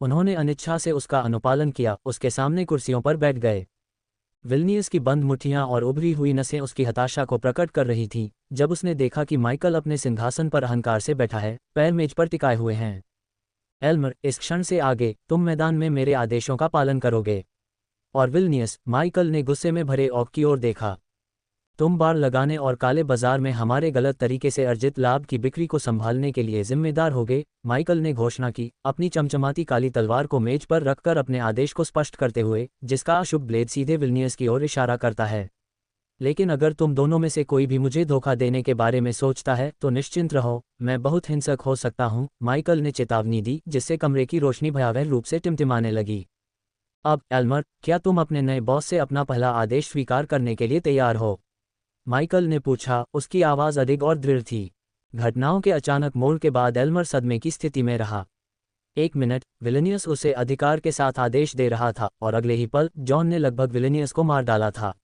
उन्होंने अनिच्छा से उसका अनुपालन किया, उसके सामने कुर्सियों पर बैठ गए। विल्नियस की बंद मुट्ठियां और उभरी हुई नसें उसकी हताशा को प्रकट कर रही थीं। जब उसने देखा कि माइकल अपने सिंहासन पर अहंकार से बैठा है, पैर मेज पर टिकाए हुए हैं। एल्मर, इस क्षण से आगे तुम मैदान में मेरे आदेशों का पालन करोगे। और विल्नियस, माइकल ने गुस्से में भरे औक की ओर देखा, तुम बाड़ लगाने और काले बाजार में हमारे गलत तरीके से अर्जित लाभ की बिक्री को संभालने के लिए जिम्मेदार होगे, माइकल ने घोषणा की, अपनी चमचमाती काली तलवार को मेज पर रखकर अपने आदेश को स्पष्ट करते हुए, जिसका अशुभ ब्लेड सीधे विल्नियस की ओर इशारा करता है। लेकिन अगर तुम दोनों में से कोई भी मुझे धोखा देने के बारे में सोचता है तो निश्चिंत रहो, मैं बहुत हिंसक हो सकता हूं, माइकल ने चेतावनी दी, जिससे कमरे की रोशनी भयावह रूप से टिमटिमाने लगी। अब एल्मर, क्या तुम अपने नए बॉस से अपना पहला आदेश स्वीकार करने के लिए तैयार हो? माइकल ने पूछा, उसकी आवाज़ अधिक और दृढ़ थी। घटनाओं के अचानक मोड़ के बाद एल्मर सदमे की स्थिति में रहा। एक मिनट, विल्नियस उसे अधिकार के साथ आदेश दे रहा था और अगले ही पल जॉन ने लगभग विल्नियस को मार डाला था।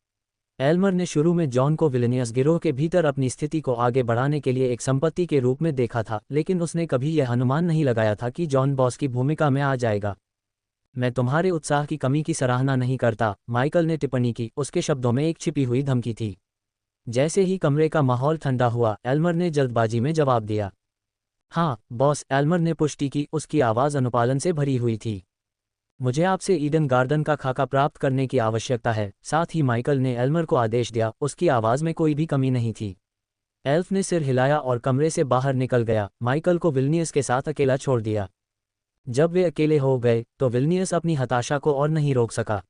एल्मर ने शुरू में जॉन को विल्नियस गिरोह के भीतर अपनी स्थिति को आगे बढ़ाने के लिए एक संपत्ति के रूप में देखा था, लेकिन उसने कभी यह अनुमान नहीं लगाया था कि जॉन बॉस की भूमिका में आ जाएगा। मैं तुम्हारे उत्साह की कमी की सराहना नहीं करता, माइकल ने टिप्पणी की, उसके शब्दों में एक छिपी हुई धमकी थी। जैसे ही कमरे का माहौल ठंडा हुआ, एल्मर ने जल्दबाजी में जवाब दिया। हाँ बॉस, एल्मर ने पुष्टि की, उसकी आवाज़ अनुपालन से भरी हुई थी। मुझे आपसे ईडन गार्डन का खाका प्राप्त करने की आवश्यकता है। साथ ही माइकल ने एल्मर को आदेश दिया, उसकी आवाज़ में कोई भी कमी नहीं थी। एल्फ ने सिर हिलाया और कमरे से बाहर निकल गया, माइकल को विल्नियस के साथ अकेला छोड़ दिया। जब वे अकेले हो गए तो विल्नियस अपनी हताशा को और नहीं रोक सका।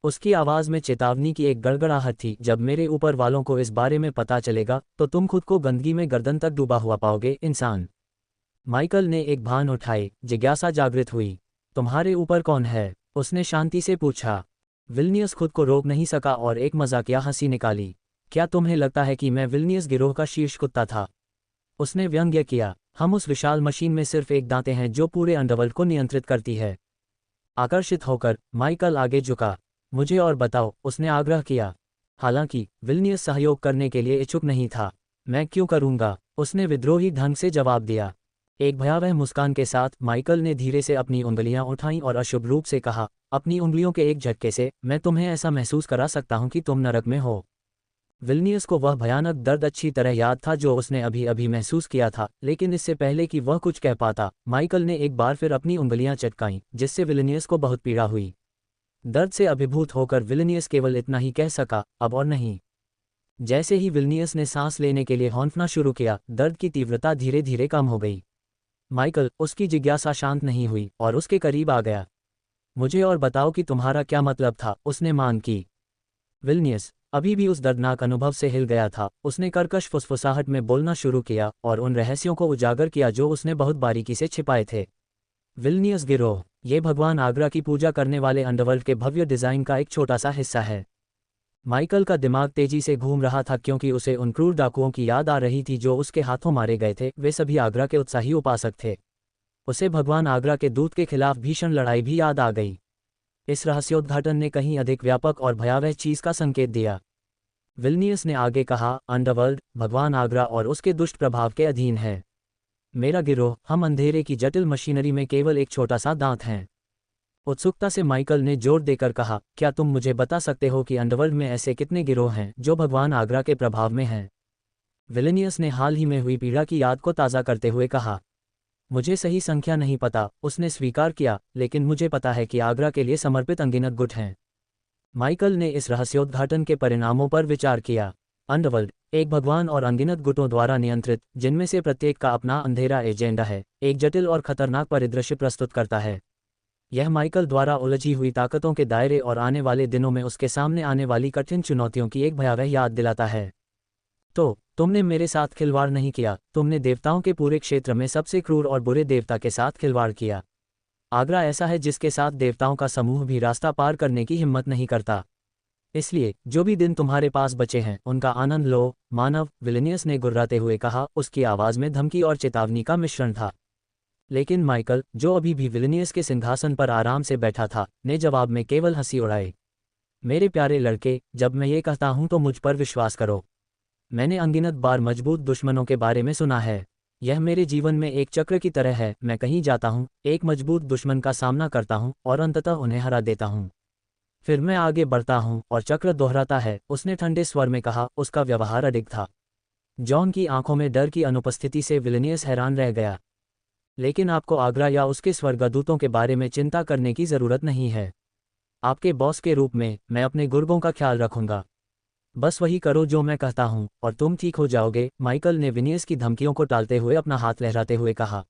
उसकी आवाज़ में चेतावनी की एक गड़गड़ाहट थी, जब मेरे ऊपर वालों को इस बारे में पता चलेगा तो तुम खुद को गंदगी में गर्दन तक डूबा हुआ पाओगे, इंसान। माइकल ने एक भान उठाई, जिज्ञासा जागृत हुई। तुम्हारे ऊपर कौन है? उसने शांति से पूछा। विल्नियस खुद को रोक नहीं सका और एक मजाकिया हंसी निकाली। क्या तुम्हें लगता है कि मैं विल्नियस गिरोह का शीर्ष कुत्ता था? उसने व्यंग्य किया। हम उस विशाल मशीन में सिर्फ एक दांते हैं जो पूरे अंडरवर्ल्ड को नियंत्रित करती है। आकर्षित होकर माइकल आगे झुका। मुझे और बताओ, उसने आग्रह किया। हालांकि विल्नियस सहयोग करने के लिए इच्छुक नहीं था। मैं क्यों करूंगा? उसने विद्रोही ढंग से जवाब दिया। एक भयावह मुस्कान के साथ माइकल ने धीरे से अपनी उंगलियां उठाईं और अशुभ रूप से कहा, अपनी उंगलियों के एक झटके से मैं तुम्हें ऐसा महसूस करा सकता हूं कि तुम नरक में हो। विल्नियस को वह भयानक दर्द अच्छी तरह याद था जो उसने अभी अभी महसूस किया था, लेकिन इससे पहले कि वह कुछ कह पाता, माइकल ने एक बार फिर अपनी उंगलियां चटकाईं, जिससे विल्नियस को बहुत पीड़ा हुई। दर्द से अभिभूत होकर विल्नियस केवल इतना ही कह सका, अब और नहीं। जैसे ही विल्नियस ने सांस लेने के लिए हौंफना शुरू किया, दर्द की तीव्रता धीरे धीरे कम हो गई। माइकल, उसकी जिज्ञासा शांत नहीं हुई और उसके करीब आ गया। मुझे और बताओ कि तुम्हारा क्या मतलब था? उसने मांग की। विल्नियस अभी भी उस दर्दनाक अनुभव से हिल गया था। उसने कर्कश फुसफुसाहट में बोलना शुरू किया और उन रहस्यों को उजागर किया जो उसने बहुत बारीकी से छिपाए थे। विल्नियस गिरोह, ये भगवान आगरा की पूजा करने वाले अंडरवर्ल्ड के भव्य डिज़ाइन का एक छोटा सा हिस्सा है। माइकल का दिमाग तेजी से घूम रहा था क्योंकि उसे उन क्रूर डाकुओं की याद आ रही थी जो उसके हाथों मारे गए थे। वे सभी आगरा के उत्साही उपासक थे। उसे भगवान आगरा के दूत के खिलाफ भीषण लड़ाई भी याद आ गई। इस रहस्योद्घाटन ने कहीं अधिक व्यापक और भयावह चीज़ का संकेत दिया। विल्नियस ने आगे कहा, अंडरवर्ल्ड भगवान आगरा और उसके दुष्ट प्रभाव के अधीन है। मेरा गिरोह, हम अंधेरे की जटिल मशीनरी में केवल एक छोटा सा दांत हैं। उत्सुकता से माइकल ने जोर देकर कहा, क्या तुम मुझे बता सकते हो कि अंडरवर्ल्ड में ऐसे कितने गिरोह हैं जो भगवान आगरा के प्रभाव में हैं? विल्नियस ने हाल ही में हुई पीड़ा की याद को ताज़ा करते हुए कहा। मुझे सही संख्या नहीं पता, उसने स्वीकार किया, लेकिन मुझे पता है कि आगरा के लिए समर्पित अनगिनत गुट हैं। माइकल ने इस रहस्योद्घाटन के परिणामों पर विचार किया। अंडरवर्ल्ड एक भगवान और अनगिनत गुटों द्वारा नियंत्रित, जिनमें से प्रत्येक का अपना अंधेरा एजेंडा है, एक जटिल और खतरनाक परिदृश्य प्रस्तुत करता है। यह माइकल द्वारा उलझी हुई ताकतों के दायरे और आने वाले दिनों में उसके सामने आने वाली कठिन चुनौतियों की एक भयावह याद दिलाता है। तो तुमने मेरे साथ खिलवाड़ नहीं किया, तुमने देवताओं के पूरे क्षेत्र में सबसे क्रूर और बुरे देवता के साथ खिलवाड़ किया। आगरा ऐसा है जिसके साथ देवताओं का समूह भी रास्ता पार करने की हिम्मत नहीं करता। इसलिए जो भी दिन तुम्हारे पास बचे हैं उनका आनंद लो, मानव, विलिनियस ने गुर्राते हुए कहा। उसकी आवाज़ में धमकी और चेतावनी का मिश्रण था। लेकिन माइकल, जो अभी भी विलिनियस के सिंहासन पर आराम से बैठा था, ने जवाब में केवल हंसी उड़ाई। मेरे प्यारे लड़के, जब मैं ये कहता हूं तो मुझ पर विश्वास करो। मैंने अनगिनत बार मजबूत दुश्मनों के बारे में सुना है। यह मेरे जीवन में एक चक्र की तरह है। मैं कहीं जाता हूं, एक मजबूत दुश्मन का सामना करता हूं और अंततः उन्हें हरा देता हूं। फिर मैं आगे बढ़ता हूं और चक्र दोहराता है, उसने ठंडे स्वर में कहा। उसका व्यवहार अडिग था। जॉन की आंखों में डर की अनुपस्थिति से विलिनियस हैरान रह गया। लेकिन आपको आगरा या उसके स्वर्गदूतों के बारे में चिंता करने की ज़रूरत नहीं है। आपके बॉस के रूप में मैं अपने गुर्गों का ख्याल रखूंगा। बस वही करो जो मैं कहता हूं और तुम ठीक हो जाओगे। माइकल ने विनियस की धमकियों को टालते हुए अपना हाथ लहराते हुए कहा।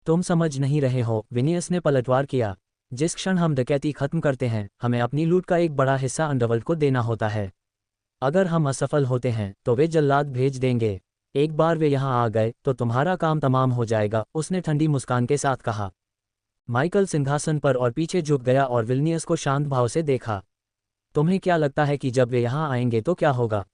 तुम समझ नहीं रहे हो, विनियस ने पलटवार किया। जिस क्षण हम डकैती खत्म करते हैं, हमें अपनी लूट का एक बड़ा हिस्सा अंडरवर्ल्ड को देना होता है। अगर हम असफल होते हैं तो वे जल्लाद भेज देंगे। एक बार वे यहाँ आ गए तो तुम्हारा काम तमाम हो जाएगा, उसने ठंडी मुस्कान के साथ कहा। माइकल सिंहासन पर और पीछे झुक गया और विलिनियस को शांत भाव से देखा। तुम्हें क्या लगता है कि जब वे यहाँ आएंगे तो क्या होगा?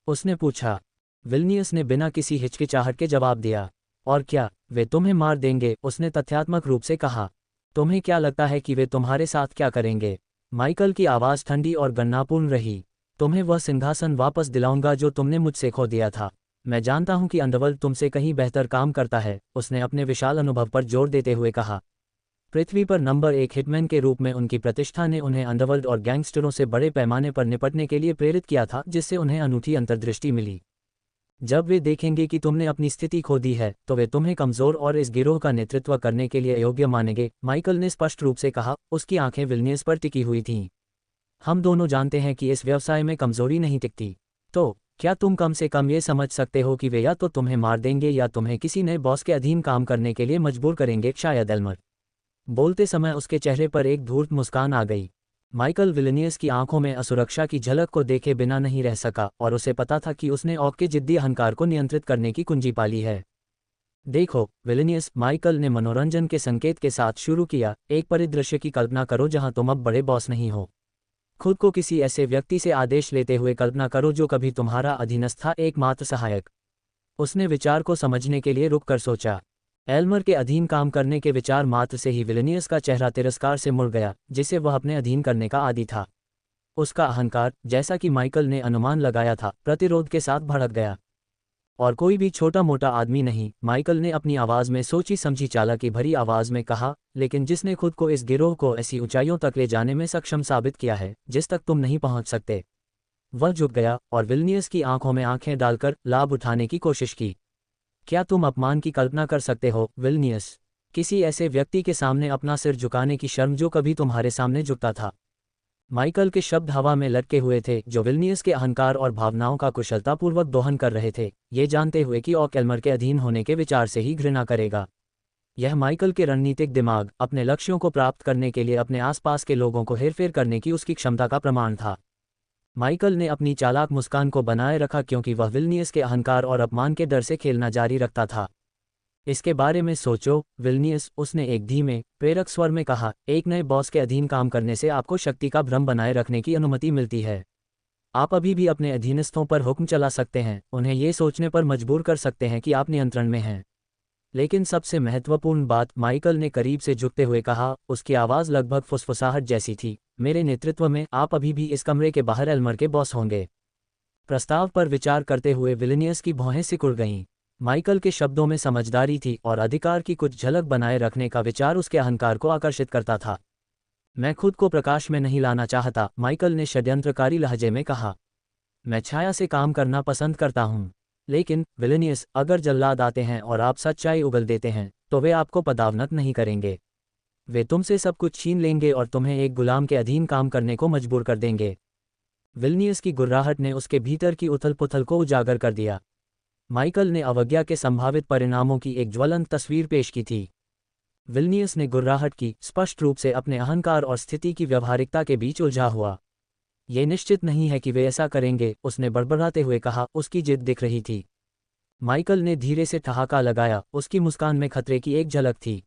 उसने पूछा। विलिनियस ने बिना किसी हिचकिचाहट के जवाब दिया। और क्या, वे तुम्हें मार देंगे, उसने तथ्यात्मक रूप से कहा। तुम्हें क्या लगता है कि वे तुम्हारे साथ क्या करेंगे? माइकल की आवाज़ ठंडी और गणनापूर्ण रही। तुम्हें वह सिंहासन वापस दिलाऊंगा जो तुमने मुझसे खो दिया था। मैं जानता हूं कि अंडरवर्ल्ड तुमसे कहीं बेहतर काम करता है, उसने अपने विशाल अनुभव पर जोर देते हुए कहा। पृथ्वी पर नंबर 1 हिटमैन के रूप में उनकी प्रतिष्ठा ने उन्हें अंडरवर्ल्ड और गैंगस्टरों से बड़े पैमाने पर निपटने के लिए प्रेरित किया था, जिससे उन्हें अनूठी अंतर्दृष्टि मिली। जब वे देखेंगे कि तुमने अपनी स्थिति खो दी है तो वे तुम्हें कमज़ोर और इस गिरोह का नेतृत्व करने के लिए अयोग्य मानेंगे, माइकल ने स्पष्ट रूप से कहा। उसकी आंखें विलिनियस पर टिकी हुई थीं। हम दोनों जानते हैं कि इस व्यवसाय में कमज़ोरी नहीं टिकती। तो क्या तुम कम से कम ये समझ सकते हो कि वे या तो तुम्हें मार देंगे या तुम्हें किसी नए बॉस के अधीन काम करने के लिए मजबूर करेंगे, शायद एल्मर। बोलते समय उसके चेहरे पर एक धूर्त मुस्कान आ गई। माइकल विलिनियस की आंखों में असुरक्षा की झलक को देखे बिना नहीं रह सका और उसे पता था कि उसने ऑक के जिद्दी अहंकार को नियंत्रित करने की कुंजी पाली है। देखो विलिनियस, माइकल ने मनोरंजन के संकेत के साथ शुरू किया, एक परिदृश्य की कल्पना करो जहां तुम अब बड़े बॉस नहीं हो। खुद को किसी ऐसे व्यक्ति से आदेश लेते हुए कल्पना करो जो कभी तुम्हारा अधीनस्थ था, एकमात्र सहायक। उसने विचार को समझने के लिए रुककर सोचा। एल्मर के अधीन काम करने के विचार मात्र से ही विलिनियस का चेहरा तिरस्कार से मुड़ गया, जिसे वह अपने अधीन करने का आदी था। उसका अहंकार, जैसा कि माइकल ने अनुमान लगाया था, प्रतिरोध के साथ भड़क गया। और कोई भी छोटा मोटा आदमी नहीं, माइकल ने अपनी आवाज़ में सोची समझी चालाकी भरी आवाज़ में कहा, लेकिन जिसने खुद को इस गिरोह को ऐसी ऊंचाइयों तक ले जाने में सक्षम साबित किया है जिस तक तुम नहीं पहुंच सकते। वह झुक गया और विलिनियस की आंखों में आंखें डालकर लाभ उठाने की कोशिश की। क्या तुम अपमान की कल्पना कर सकते हो, विलिनियस? किसी ऐसे व्यक्ति के सामने अपना सिर झुकाने की शर्म जो कभी तुम्हारे सामने झुकता था। माइकल के शब्द हवा में लटके हुए थे, जो विलिनियस के अहंकार और भावनाओं का कुशलतापूर्वक दोहन कर रहे थे, ये जानते हुए कि ऑक एल्मर के अधीन होने के विचार से ही घृणा करेगा। यह माइकल के रणनीतिक दिमाग, अपने लक्ष्यों को प्राप्त करने के लिए अपने आसपास के लोगों को हेरफेर करने की उसकी क्षमता का प्रमाण था। माइकल ने अपनी चालाक मुस्कान को बनाए रखा क्योंकि वह विलिनियस के अहंकार और अपमान के डर से खेलना जारी रखता था। इसके बारे में सोचो, विलिनियस, उसने एक धीमे, प्रेरक स्वर में कहा। एक नए बॉस के अधीन काम करने से आपको शक्ति का भ्रम बनाए रखने की अनुमति मिलती है। आप अभी भी अपने अधीनस्थों पर हुक्म चला सकते हैं, उन्हें ये सोचने पर मजबूर कर सकते हैं कि आप नियंत्रण में हैं। लेकिन सबसे महत्वपूर्ण बात, माइकल ने करीब से झुकते हुए कहा, उसकी आवाज़ लगभग फुसफुसाहट जैसी थी, मेरे नेतृत्व में आप अभी भी इस कमरे के बाहर एल्मर के बॉस होंगे। प्रस्ताव पर विचार करते हुए विलिनियस की भौहें सिकुड़ गईं। माइकल के शब्दों में समझदारी थी और अधिकार की कुछ झलक बनाए रखने का विचार उसके अहंकार को आकर्षित करता था। मैं खुद को प्रकाश में नहीं लाना चाहता, माइकल ने षड्यंत्रकारी लहजे में कहा। मैं छाया से काम करना पसंद करता हूँ। लेकिन विलिनियस, अगर जल्लाद आते हैं और आप सच्चाई उगल देते हैं तो वे आपको पदावनत नहीं करेंगे। वे तुमसे सब कुछ छीन लेंगे और तुम्हें एक गुलाम के अधीन काम करने को मजबूर कर देंगे। विलिनियस की गुर्राहट ने उसके भीतर की उथल पुथल को उजागर कर दिया। माइकल ने अवज्ञा के संभावित परिणामों की एक ज्वलंत तस्वीर पेश की थी। विल्नियस ने गुर्राहट की, स्पष्ट रूप से अपने अहंकार और स्थिति की व्यवहारिकता के बीच उलझा हुआ। ये निश्चित नहीं है कि वे ऐसा करेंगे, उसने बड़बड़ाते हुए कहा, उसकी जिद दिख रही थी। माइकल ने धीरे से ठहाका लगाया, उसकी मुस्कान में खतरे की एक झलक थी।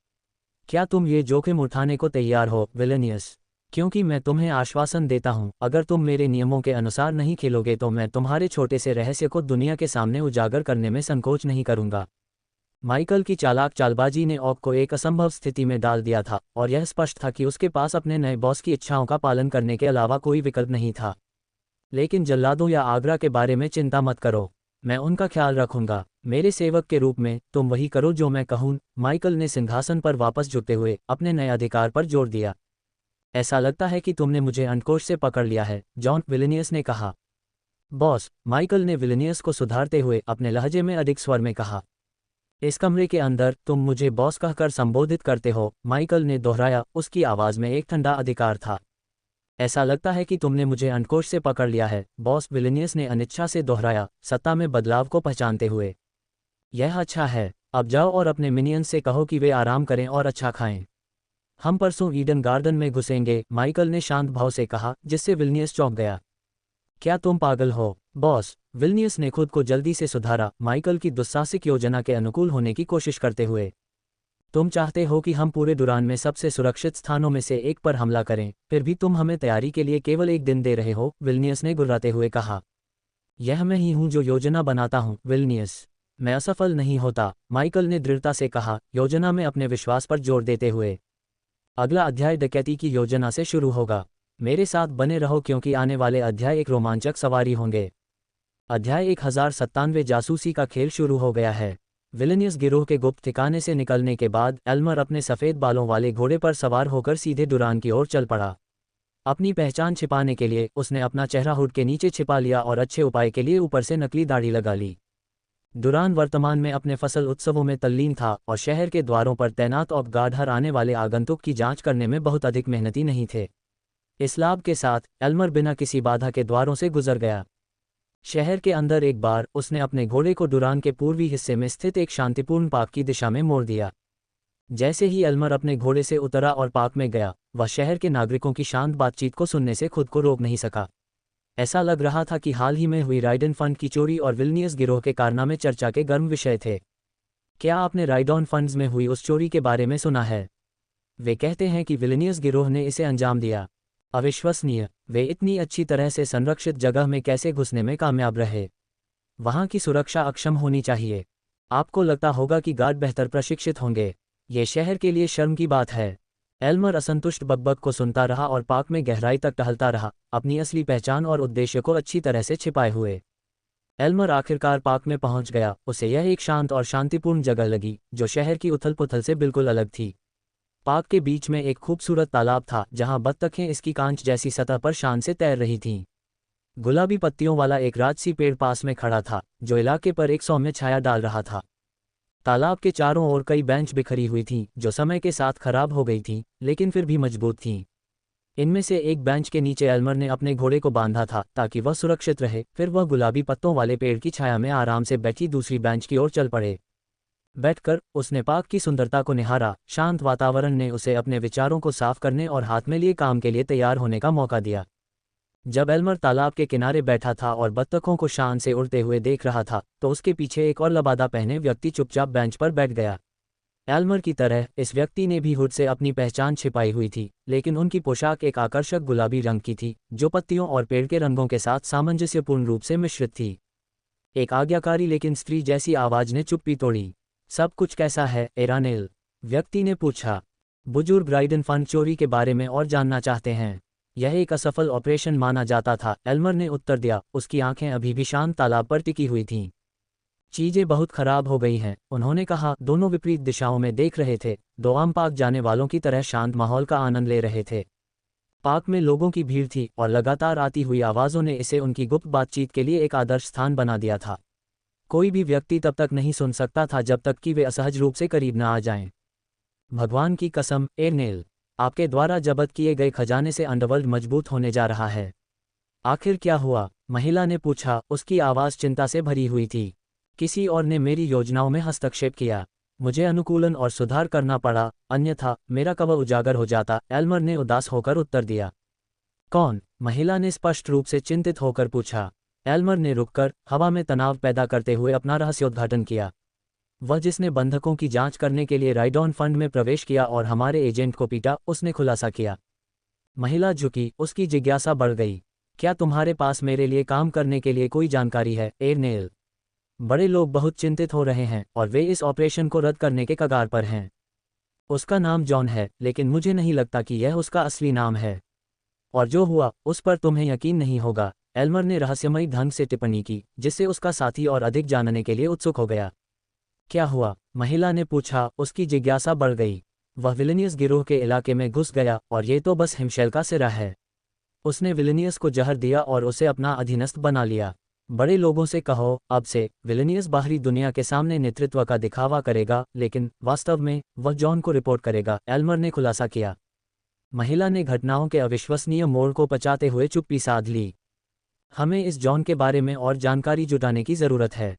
क्या तुम ये जोखिम उठाने को तैयार हो, विल्नियस? क्योंकि मैं तुम्हें आश्वासन देता हूं, अगर तुम मेरे नियमों के अनुसार नहीं खेलोगे तो मैं तुम्हारे छोटे से रहस्य को दुनिया के सामने उजागर करने में संकोच नहीं करूंगा। माइकल की चालाक चालबाजी ने ऑक को एक असंभव स्थिति में डाल दिया था, और यह स्पष्ट था कि उसके पास अपने नए बॉस की इच्छाओं का पालन करने के अलावा कोई विकल्प नहीं था। लेकिन जल्लादों या आगरा के बारे में चिंता मत करो, मैं उनका ख्याल रखूंगा। मेरे सेवक के रूप में तुम वही करो जो मैं कहूं। माइकल ने सिंहासन पर वापस झुकते हुए अपने नए अधिकार पर जोर दिया। ऐसा लगता है कि तुमने मुझे अंडकोश से पकड़ लिया है, जॉन, विल्नियस ने कहा। बॉस, माइकल ने विल्नियस को सुधारते हुए अपने लहजे में अधिक स्वर में कहा। इस कमरे के अंदर तुम मुझे बॉस कहकर संबोधित करते हो, माइकल ने दोहराया, उसकी आवाज़ में एक ठंडा अधिकार था। ऐसा लगता है कि तुमने मुझे अंडकोश से पकड़ लिया है, बॉस, विल्नियस ने अनिच्छा से दोहराया, सत्ता में बदलाव को पहचानते हुए। यह अच्छा है, अब जाओ और अपने मिनियंस से कहो कि वे आराम करें और अच्छा खाएं। हम परसों ईडन गार्डन में घुसेंगे, माइकल ने शांत भाव से कहा, जिससे विल्नियस चौंक गया। क्या तुम पागल हो, बॉस? विल्नियस ने खुद को जल्दी से सुधारा, माइकल की दुस्साहसिक योजना के अनुकूल होने की कोशिश करते हुए। तुम चाहते हो कि हम पूरे दुरान में सबसे सुरक्षित स्थानों में से एक पर हमला करें, फिर भी तुम हमें तैयारी के लिए केवल एक दिन दे रहे हो, विल्नियस ने गुर्राते हुए कहा। यह मैं ही हूं जो योजना बनाता हूं, विल्नियस। मैं असफल नहीं होता, माइकल ने दृढ़ता से कहा, योजना में अपने विश्वास पर जोर देते हुए। अगला अध्याय डकैती की योजना से शुरू होगा। मेरे साथ बने रहो क्योंकि आने वाले अध्याय एक रोमांचक सवारी होंगे। अध्याय 1097 जासूसी का खेल शुरू हो गया है। विल्नियस गिरोह के गुप्त ठिकाने से निकलने के बाद एल्मर अपने सफ़ेद बालों वाले घोड़े पर सवार होकर सीधे डुरान की ओर चल पड़ा। अपनी पहचान छिपाने के लिए उसने अपना चेहरा हुड के नीचे छिपा लिया और अच्छे उपाय के लिए ऊपर से नकली दाढ़ी लगा ली। डुरान वर्तमान में अपने फसल उत्सवों में तल्लीन था और शहर के द्वारों पर तैनात ऑफ गार्ड हर आने वाले आगंतुक की जांच करने में बहुत अधिक मेहनती नहीं थे। इस लाभ के साथ एल्मर बिना किसी बाधा के द्वारों से गुजर गया। शहर के अंदर एक बार उसने अपने घोड़े को डुरान के पूर्वी हिस्से में स्थित एक शांतिपूर्ण पार्क की दिशा में मोड़ दिया। जैसे ही एल्मर अपने घोड़े से उतरा और पार्क में गया, वह शहर के नागरिकों की शांत बातचीत को सुनने से खुद को रोक नहीं सका। ऐसा लग रहा था कि हाल ही में हुई राइडन फंड की चोरी और विल्नियस गिरोह के कारनामे चर्चा के गर्म विषय थे। क्या आपने राइडॉन फंड्स में हुई उस चोरी के बारे में सुना है? वे कहते हैं कि विल्नियस गिरोह ने इसे अंजाम दिया। अविश्वसनीय, वे इतनी अच्छी तरह से संरक्षित जगह में कैसे घुसने में कामयाब रहे? वहां की सुरक्षा अक्षम होनी चाहिए। आपको लगता होगा कि गार्ड बेहतर प्रशिक्षित होंगे। ये शहर के लिए शर्म की बात है। एल्मर असंतुष्ट बकबक को सुनता रहा और पार्क में गहराई तक टहलता रहा, अपनी असली पहचान और उद्देश्य को अच्छी तरह से छिपाए हुए। एल्मर आखिरकार पार्क में पहुंच गया। उसे यह एक शांत और शांतिपूर्ण जगह लगी, जो शहर की उथल पुथल से बिल्कुल अलग थी। पार्क के बीच में एक खूबसूरत तालाब था, जहां बत्तखें इसकी कांच जैसी सतह पर शान से तैर रही थीं। गुलाबी पत्तियों वाला एक राजसी पेड़ पास में खड़ा था, जो इलाके पर एक सौम्य छाया डाल रहा था। तालाब के चारों ओर कई बेंच बिखरी हुई थीं, जो समय के साथ खराब हो गई थीं, लेकिन फिर भी मजबूत थीं। इनमें से एक बेंच के नीचे एल्मर ने अपने घोड़े को बांधा था ताकि वह सुरक्षित रहे। फिर वह गुलाबी पत्तों वाले पेड़ की छाया में आराम से बैठी दूसरी बेंच की ओर चल पड़े। बैठकर उसने पार्क की सुंदरता को निहारा। शांत वातावरण ने उसे अपने विचारों को साफ करने और हाथ में लिए काम के लिए तैयार होने का मौका दिया। जब एल्मर तालाब के किनारे बैठा था और बत्तखों को शान से उड़ते हुए देख रहा था, तो उसके पीछे एक और लबादा पहने व्यक्ति चुपचाप बेंच पर बैठ गया। एल्मर की तरह इस व्यक्ति ने भी हुड से अपनी पहचान छिपाई हुई थी, लेकिन उनकी पोशाक एक आकर्षक गुलाबी रंग की थी, जो पत्तियों और पेड़ के रंगों के साथ सामंजस्यपूर्ण रूप से मिश्रित थी। एक आज्ञाकारी लेकिन स्त्री जैसी आवाज ने चुप्पी तोड़ी। सब कुछ कैसा है, एरानेल? व्यक्ति ने पूछा। बुजुर्ग राइडन फंड चोरी के बारे में और जानना चाहते हैं। यह एक असफल ऑपरेशन माना जाता था, एल्मर ने उत्तर दिया। उसकी आंखें अभी भी शांत तालाब पर टिकी हुई थीं। चीजें बहुत खराब हो गई हैं, उन्होंने कहा। दोनों विपरीत दिशाओं में देख रहे थे, दो आम पार्क जाने वालों की तरह शांत माहौल का आनंद ले रहे थे। पार्क में लोगों की भीड़ थी और लगातार आती हुई आवाज़ों ने इसे उनकी गुप्त बातचीत के लिए एक आदर्श स्थान बना दिया था। कोई भी व्यक्ति तब तक नहीं सुन सकता था जब तक कि वे असहज रूप से करीब न आ जाएं। भगवान की कसम, एरनेल, आपके द्वारा जब्त किए गए खजाने से अंडरवर्ल्ड मजबूत होने जा रहा है। आखिर क्या हुआ? महिला ने पूछा, उसकी आवाज़ चिंता से भरी हुई थी। किसी और ने मेरी योजनाओं में हस्तक्षेप किया। मुझे अनुकूलन और सुधार करना पड़ा, अन्यथा मेरा कवर उजागर हो जाता, एल्मर ने उदास होकर उत्तर दिया। कौन? महिला ने स्पष्ट रूप से चिंतित होकर पूछा। एल्मर ने रुककर हवा में तनाव पैदा करते हुए अपना रहस्योद्घाटन किया। वह जिसने बंधकों की जांच करने के लिए राइडॉन फंड में प्रवेश किया और हमारे एजेंट को पीटा, उसने खुलासा किया। महिला झुकी, उसकी जिज्ञासा बढ़ गई। क्या तुम्हारे पास मेरे लिए काम करने के लिए कोई जानकारी है, एर्नेल? बड़े लोग बहुत चिंतित हो रहे हैं और वे इस ऑपरेशन को रद्द करने के कगार पर हैं। उसका नाम जॉन है, लेकिन मुझे नहीं लगता कि यह उसका असली नाम है। और जो हुआ उस पर तुम्हें यकीन नहीं होगा, एल्मर ने रहस्यमयी ढंग से टिप्पणी की, जिससे उसका साथी और अधिक जानने के लिए उत्सुक हो गया। क्या हुआ? महिला ने पूछा, उसकी जिज्ञासा बढ़ गई। वह विलिनियस गिरोह के इलाके में घुस गया और ये तो बस हिमशैल का सिरा है। उसने विलिनियस को जहर दिया और उसे अपना अधीनस्थ बना लिया। बड़े लोगों से कहो, अब से विलिनियस बाहरी दुनिया के सामने नेतृत्व का दिखावा करेगा, लेकिन वास्तव में वह जॉन को रिपोर्ट करेगा, एल्मर ने खुलासा किया। महिला ने घटनाओं के अविश्वसनीय मोड़ को पचाते हुए चुप्पी साध ली। हमें इस जॉन के बारे में और जानकारी जुटाने की जरूरत है।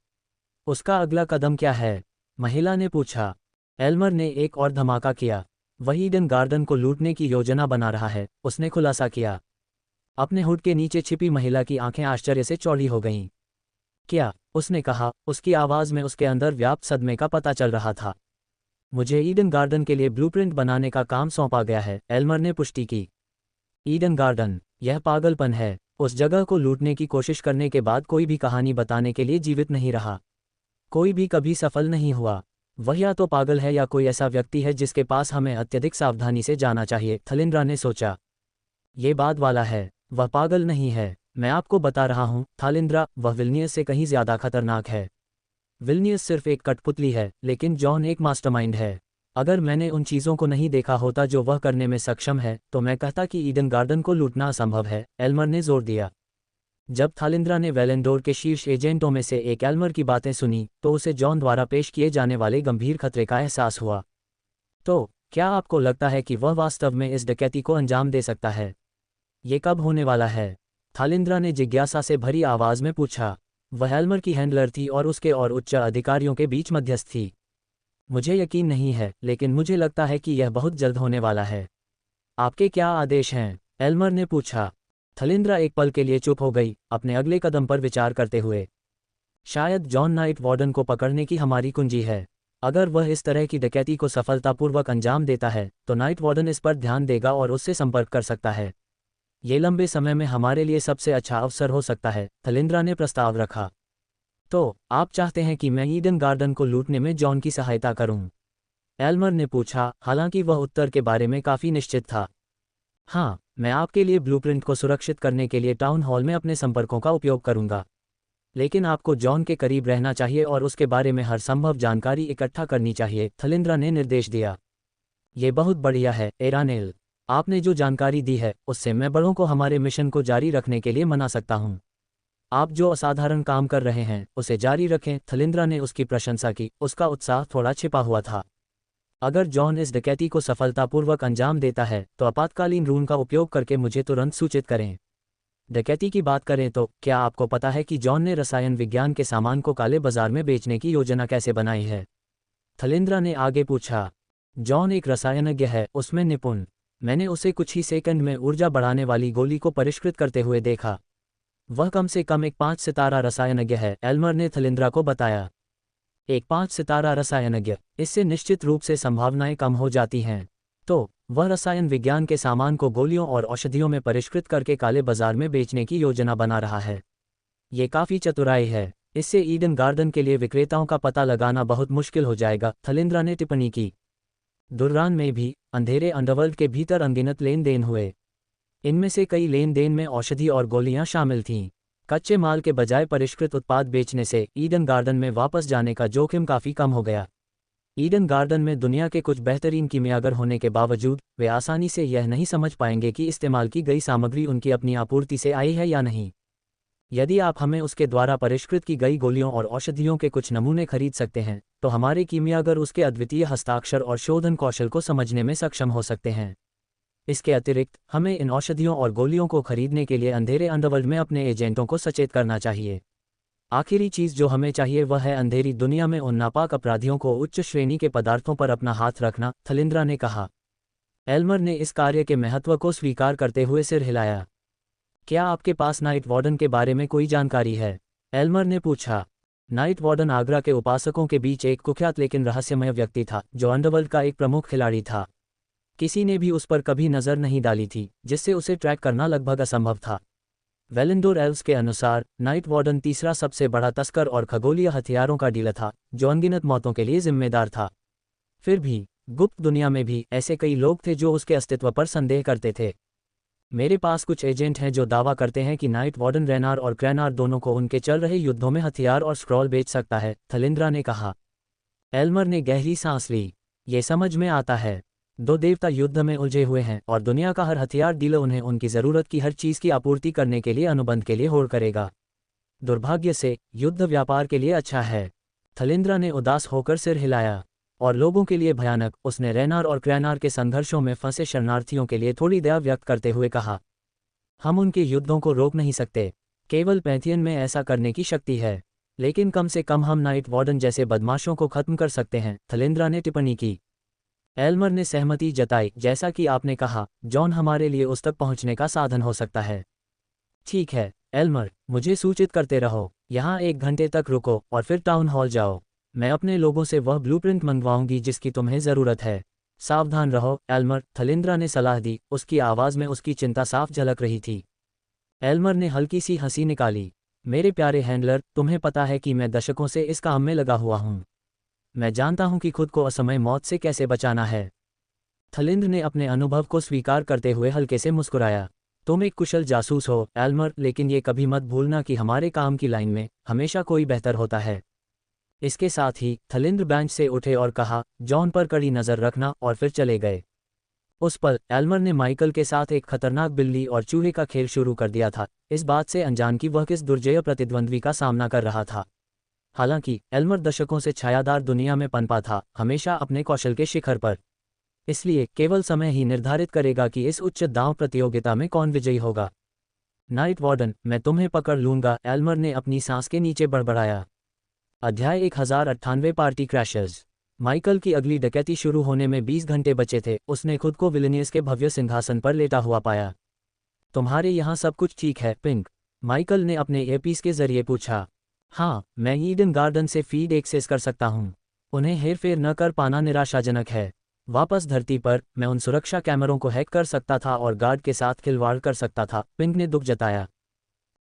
उसका अगला कदम क्या है? महिला ने पूछा। एल्मर ने एक और धमाका किया। वह ईडन गार्डन को लूटने की योजना बना रहा है, उसने खुलासा किया। अपने हुड के नीचे छिपी महिला की आंखें आश्चर्य से चौड़ी हो गईं। क्या? उसने कहा, उसकी आवाज़ में उसके अंदर व्याप्त सदमे का पता चल रहा था। मुझे ईडन गार्डन के लिए ब्लूप्रिंट बनाने का काम सौंपा गया है, एल्मर ने पुष्टि की। Eden garden? यह पागलपन है। उस जगह को लूटने की कोशिश करने के बाद कोई भी कहानी बताने के लिए जीवित नहीं रहा। कोई भी कभी सफल नहीं हुआ। वह या तो पागल है या कोई ऐसा व्यक्ति है जिसके पास हमें अत्यधिक सावधानी से जाना चाहिए, थलिंद्रा ने सोचा। ये बाद वाला है। वह पागल नहीं है, मैं आपको बता रहा हूँ थालिंद्रा, वह विलिनियस से कहीं ज्यादा खतरनाक है। विलिनियस सिर्फ एक कठपुतली है, लेकिन जॉन एक मास्टरमाइंड है। अगर मैंने उन चीज़ों को नहीं देखा होता जो वह करने में सक्षम है, तो मैं कहता कि ईडन गार्डन को लूटना असंभव है, एल्मर ने जोर दिया। जब थालिंद्रा ने वेलेंडोर के शीर्ष एजेंटों में से एक एल्मर की बातें सुनी, तो उसे जॉन द्वारा पेश किए जाने वाले गंभीर खतरे का एहसास हुआ। तो क्या आपको लगता है कि वह वास्तव में इस डकैती को अंजाम दे सकता है? ये कब होने वाला है? थालिंद्रा ने जिज्ञासा से भरी आवाज में पूछा। वह एल्मर की हैंडलर थी और उसके और उच्च अधिकारियों के बीच मध्यस्थ थी। मुझे यकीन नहीं है, लेकिन मुझे लगता है कि यह बहुत जल्द होने वाला है। आपके क्या आदेश हैं? एल्मर ने पूछा। थलिंद्रा एक पल के लिए चुप हो गई, अपने अगले कदम पर विचार करते हुए। शायद जॉन नाइट वार्डन को पकड़ने की हमारी कुंजी है। अगर वह इस तरह की डकैती को सफलतापूर्वक अंजाम देता है, तो नाइट वार्डन इस पर ध्यान देगा और उससे संपर्क कर सकता है। ये लंबे समय में हमारे लिए सबसे अच्छा अवसर हो सकता है, थलिंद्रा ने प्रस्ताव रखा। तो आप चाहते हैं कि मैं ईडन गार्डन को लूटने में जॉन की सहायता करूं? एल्मर ने पूछा, हालांकि वह उत्तर के बारे में काफी निश्चित था। हाँ, मैं आपके लिए ब्लूप्रिंट को सुरक्षित करने के लिए टाउन हॉल में अपने संपर्कों का उपयोग करूंगा। लेकिन आपको जॉन के करीब रहना चाहिए और उसके बारे में हर संभव जानकारी इकट्ठा करनी चाहिए, थलिंद्रा ने निर्देश दिया। ये बहुत बढ़िया है, एरानेल। आपने जो जानकारी दी है, उससे मैं बड़ों को हमारे मिशन को जारी रखने के लिए मना सकता हूँ। आप जो असाधारण काम कर रहे हैं, उसे जारी रखें, थलिंद्रा ने उसकी प्रशंसा की, उसका उत्साह थोड़ा छिपा हुआ था। अगर जॉन इस डकैती को सफलतापूर्वक अंजाम देता है, तो आपातकालीन रूम का उपयोग करके मुझे तुरंत सूचित करें। डकैती की बात करें तो क्या आपको पता है कि जॉन ने रसायन विज्ञान के सामान को काले बाजार में बेचने की योजना कैसे बनाई है? थलिंद्रा ने आगे पूछा। जॉन एक रसायनज्ञ है, उसमें निपुण। मैंने उसे कुछ ही सेकंड में ऊर्जा बढ़ाने वाली गोली को परिष्कृत करते हुए देखा। वह कम से कम एक 5 सितारा रसायनज्ञ है, एल्मर ने थलिंद्रा को बताया। एक 5 सितारा रसायनज्ञ? इससे निश्चित रूप से संभावनाएं कम हो जाती हैं। तो वह रसायन विज्ञान के सामान को गोलियों और औषधियों में परिष्कृत करके काले बाजार में बेचने की योजना बना रहा है। ये काफी चतुराई है। इससे ईडन गार्डन के लिए विक्रेताओं का पता लगाना बहुत मुश्किल हो जाएगा, थलिंद्रा ने टिप्पणी की। दुर्रान में भी अंधेरे अंडरवर्ल्ड के भीतर अनगिनत लेन देन हुए। इनमें से कई लेन देन में औषधि और गोलियां शामिल थीं। कच्चे माल के बजाय परिष्कृत उत्पाद बेचने से ईडन गार्डन में वापस जाने का जोखिम काफी कम हो गया। ईडन गार्डन में दुनिया के कुछ बेहतरीन कीमियागर होने के बावजूद वे आसानी से यह नहीं समझ पाएंगे कि इस्तेमाल की गई सामग्री उनकी अपनी आपूर्ति से आई है या नहीं। यदि आप हमें उसके द्वारा परिष्कृत की गई गोलियों और औषधियों के कुछ नमूने खरीद सकते हैं, तो हमारे कीमियागर उसके अद्वितीय हस्ताक्षर और शोधन कौशल को समझने में सक्षम हो सकते हैं। इसके अतिरिक्त हमें इन औषधियों और गोलियों को खरीदने के लिए अंधेरे अंडरवर्ल्ड में अपने एजेंटों को सचेत करना चाहिए। आखिरी चीज़ जो हमें चाहिए वह है अंधेरी दुनिया में उन नापाक अपराधियों को उच्च श्रेणी के पदार्थों पर अपना हाथ रखना, थलिंद्रा ने कहा। एल्मर ने इस कार्य के महत्व को स्वीकार करते हुए सिर हिलाया। क्या आपके पास नाइट वार्डन के बारे में कोई जानकारी है? एल्मर ने पूछा। नाइट वार्डन आगरा के उपासकों के बीच एक कुख्यात लेकिन रहस्यमय व्यक्ति था, जो अंडरवर्ल्ड का एक प्रमुख खिलाड़ी था। किसी ने भी उस पर कभी नज़र नहीं डाली थी, जिससे उसे ट्रैक करना लगभग असंभव था। वेलेंडोर एल्व्स के अनुसार नाइट वार्डन तीसरा सबसे बड़ा तस्कर और खगोलीय हथियारों का डीलर था, जो अनगिनत मौतों के लिए जिम्मेदार था। फिर भी गुप्त दुनिया में भी ऐसे कई लोग थे जो उसके अस्तित्व पर संदेह करते थे। मेरे पास कुछ एजेंट हैं जो दावा करते हैं कि नाइट वार्डन रेनार और क्रैनार दोनों को उनके चल रहे युद्धों में हथियार और स्क्रॉल बेच सकता है, थलिंद्रा ने कहा। एल्मर ने गहरी सांस ली। ये समझ में आता है। दो देवता युद्ध में उलझे हुए हैं और दुनिया का हर हथियार डीलर उन्हें उनकी ज़रूरत की हर चीज़ की आपूर्ति करने के लिए अनुबंध के लिए होड़ करेगा। दुर्भाग्य से युद्ध व्यापार के लिए अच्छा है। थलिंद्रा ने उदास होकर सिर हिलाया। और लोगों के लिए भयानक, उसने रेनार और क्रैनार के संघर्षों में फंसे शरणार्थियों के लिए थोड़ी दया व्यक्त करते हुए कहा। हम उनके युद्धों को रोक नहीं सकते, केवल पैंथियन में ऐसा करने की शक्ति है, लेकिन कम से कम हम नाइट वार्डन जैसे बदमाशों को खत्म कर सकते हैं, थलिंद्रा ने टिप्पणी की। एल्मर ने सहमति जताई। जैसा कि आपने कहा, जॉन हमारे लिए उस तक पहुंचने का साधन हो सकता है। ठीक है एल्मर, मुझे सूचित करते रहो। यहाँ 1 घंटे तक रुको और फिर टाउन हॉल जाओ। मैं अपने लोगों से वह ब्लूप्रिंट मंगवाऊंगी जिसकी तुम्हें ज़रूरत है। सावधान रहो एल्मर, थलिंद्रा ने सलाह दी। उसकी आवाज़ में उसकी चिंता साफ झलक रही थी। एल्मर ने हल्की सी हंसी निकाली। मेरे प्यारे हैंडलर, तुम्हें पता है कि मैं दशकों से इस काम में लगा हुआ हूँ। मैं जानता हूं कि खुद को असमय मौत से कैसे बचाना है। थलिंद्र ने अपने अनुभव को स्वीकार करते हुए हल्के से मुस्कुराया। तुम एक कुशल जासूस हो एल्मर, लेकिन ये कभी मत भूलना कि हमारे काम की लाइन में हमेशा कोई बेहतर होता है। इसके साथ ही थलिंद्र बेंच से उठे और कहा, जॉन पर कड़ी नज़र रखना, और फिर चले गए। उस पल एल्मर ने माइकल के साथ एक खतरनाक बिल्ली और चूहे का खेल शुरू कर दिया था, इस बात से अनजान कि वह किस दुर्जय प्रतिद्वंद्वी का सामना कर रहा था। हालांकि एल्मर दशकों से छायादार दुनिया में पनपा था, हमेशा अपने कौशल के शिखर पर। इसलिए केवल समय ही निर्धारित करेगा कि इस उच्च दांव प्रतियोगिता में कौन विजयी होगा। नाइट वार्डन, मैं तुम्हें पकड़ लूंगा, एल्मर ने अपनी सांस के नीचे बड़बड़ाया। अध्याय 1098 पार्टी क्रैशर्स। माइकल की अगली डकैती शुरू होने में 20 घंटे बचे थे। उसने खुद को विलिनियस के भव्य सिंहासन पर लेटा हुआ पाया। तुम्हारे यहाँ सब कुछ ठीक है पिंक? माइकल ने अपने ईयरपीस के जरिए पूछा। हाँ, मैं ईडन गार्डन से फीड एक्सेस कर सकता हूँ। उन्हें हेरफेर न कर पाना निराशाजनक है। वापस धरती पर मैं उन सुरक्षा कैमरों को हैक कर सकता था और गार्ड के साथ खिलवाड़ कर सकता था, पिंक ने दुख जताया।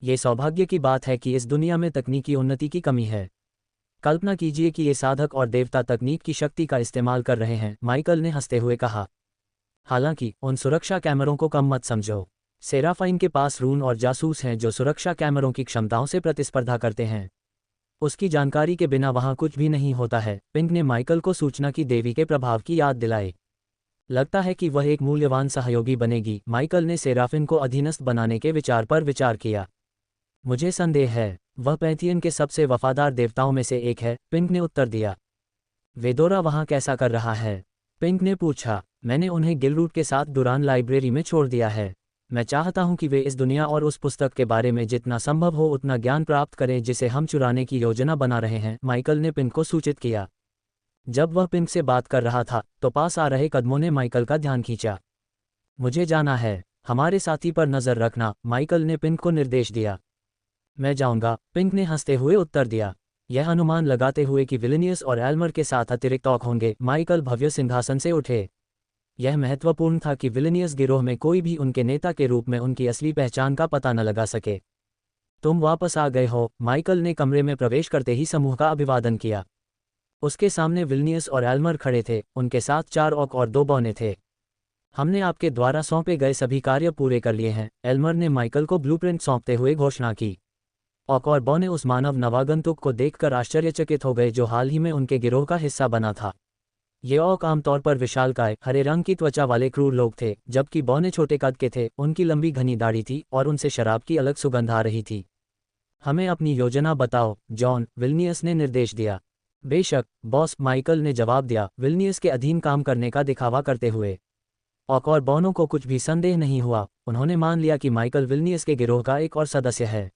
ये सौभाग्य की बात है कि इस दुनिया में तकनीकी उन्नति की कमी है। कल्पना कीजिए कि ये साधक और देवता तकनीक की शक्ति का इस्तेमाल कर रहे हैं, माइकल ने हंसते हुए कहा। हालांकि उन सुरक्षा कैमरों को कम मत समझो। सेराफाइन के पास रून और जासूस हैं जो सुरक्षा कैमरों की क्षमताओं से प्रतिस्पर्धा करते हैं। उसकी जानकारी के बिना वहां कुछ भी नहीं होता है, पिंक ने माइकल को सूचना की देवी के प्रभाव की याद दिलाई। लगता है कि वह एक मूल्यवान सहयोगी बनेगी, माइकल ने सेराफिन को अधीनस्थ बनाने के विचार पर विचार किया। मुझे संदेह है, वह पैंथियन के सबसे वफादार देवताओं में से एक है, पिंक ने उत्तर दिया। वेदोरा वहां कैसा कर रहा है? पिंक ने पूछा। मैंने उन्हें गिलरूट के साथ डुरान लाइब्रेरी में छोड़ दिया है। मैं चाहता हूं कि वे इस दुनिया और उस पुस्तक के बारे में जितना संभव हो उतना ज्ञान प्राप्त करें जिसे हम चुराने की योजना बना रहे हैं, माइकल ने पिंक को सूचित किया। जब वह पिंक से बात कर रहा था तो पास आ रहे कदमों ने माइकल का ध्यान खींचा। मुझे जाना है, हमारे साथी पर नज़र रखना, माइकल ने पिंक को निर्देश दिया। मैं जाऊंगा, पिंक ने हंसते हुए उत्तर दिया। यह अनुमान लगाते हुए कि विलिनियस और एल्मर के साथ अतिरिक्त औक होंगे, माइकल भव्य सिंहासन से उठे। यह महत्वपूर्ण था कि विलिनियस गिरोह में कोई भी उनके नेता के रूप में उनकी असली पहचान का पता न लगा सके। तुम वापस आ गए हो, माइकल ने कमरे में प्रवेश करते ही समूह का अभिवादन किया। उसके सामने विलिनियस और एल्मर खड़े थे, उनके साथ 4 औक और 2 बौने थे। हमने आपके द्वारा सौंपे गए सभी कार्य पूरे कर लिए हैं, एल्मर ने माइकल को ब्लूप्रिंट सौंपते हुए घोषणा की। औक और बौने उस मानव नवागंतुक को देखकर आश्चर्यचकित हो गए जो हाल ही में उनके गिरोह का हिस्सा बना था। ये औक आमतौर पर विशालकाय, हरे रंग की त्वचा वाले क्रूर लोग थे, जबकि बौने छोटे कद के थे, उनकी लंबी घनी दाढ़ी थी और उनसे शराब की अलग सुगंध आ रही थी। हमें अपनी योजना बताओ, जॉन, विलिनियस ने निर्देश दिया। बेशक बॉस, माइकल ने जवाब दिया, विलिनियस के अधीन काम करने का दिखावा करते हुए। औक और बौनों को कुछ भी संदेह नहीं हुआ, उन्होंने मान लिया कि माइकल विलिनियस के गिरोह का एक और सदस्य है।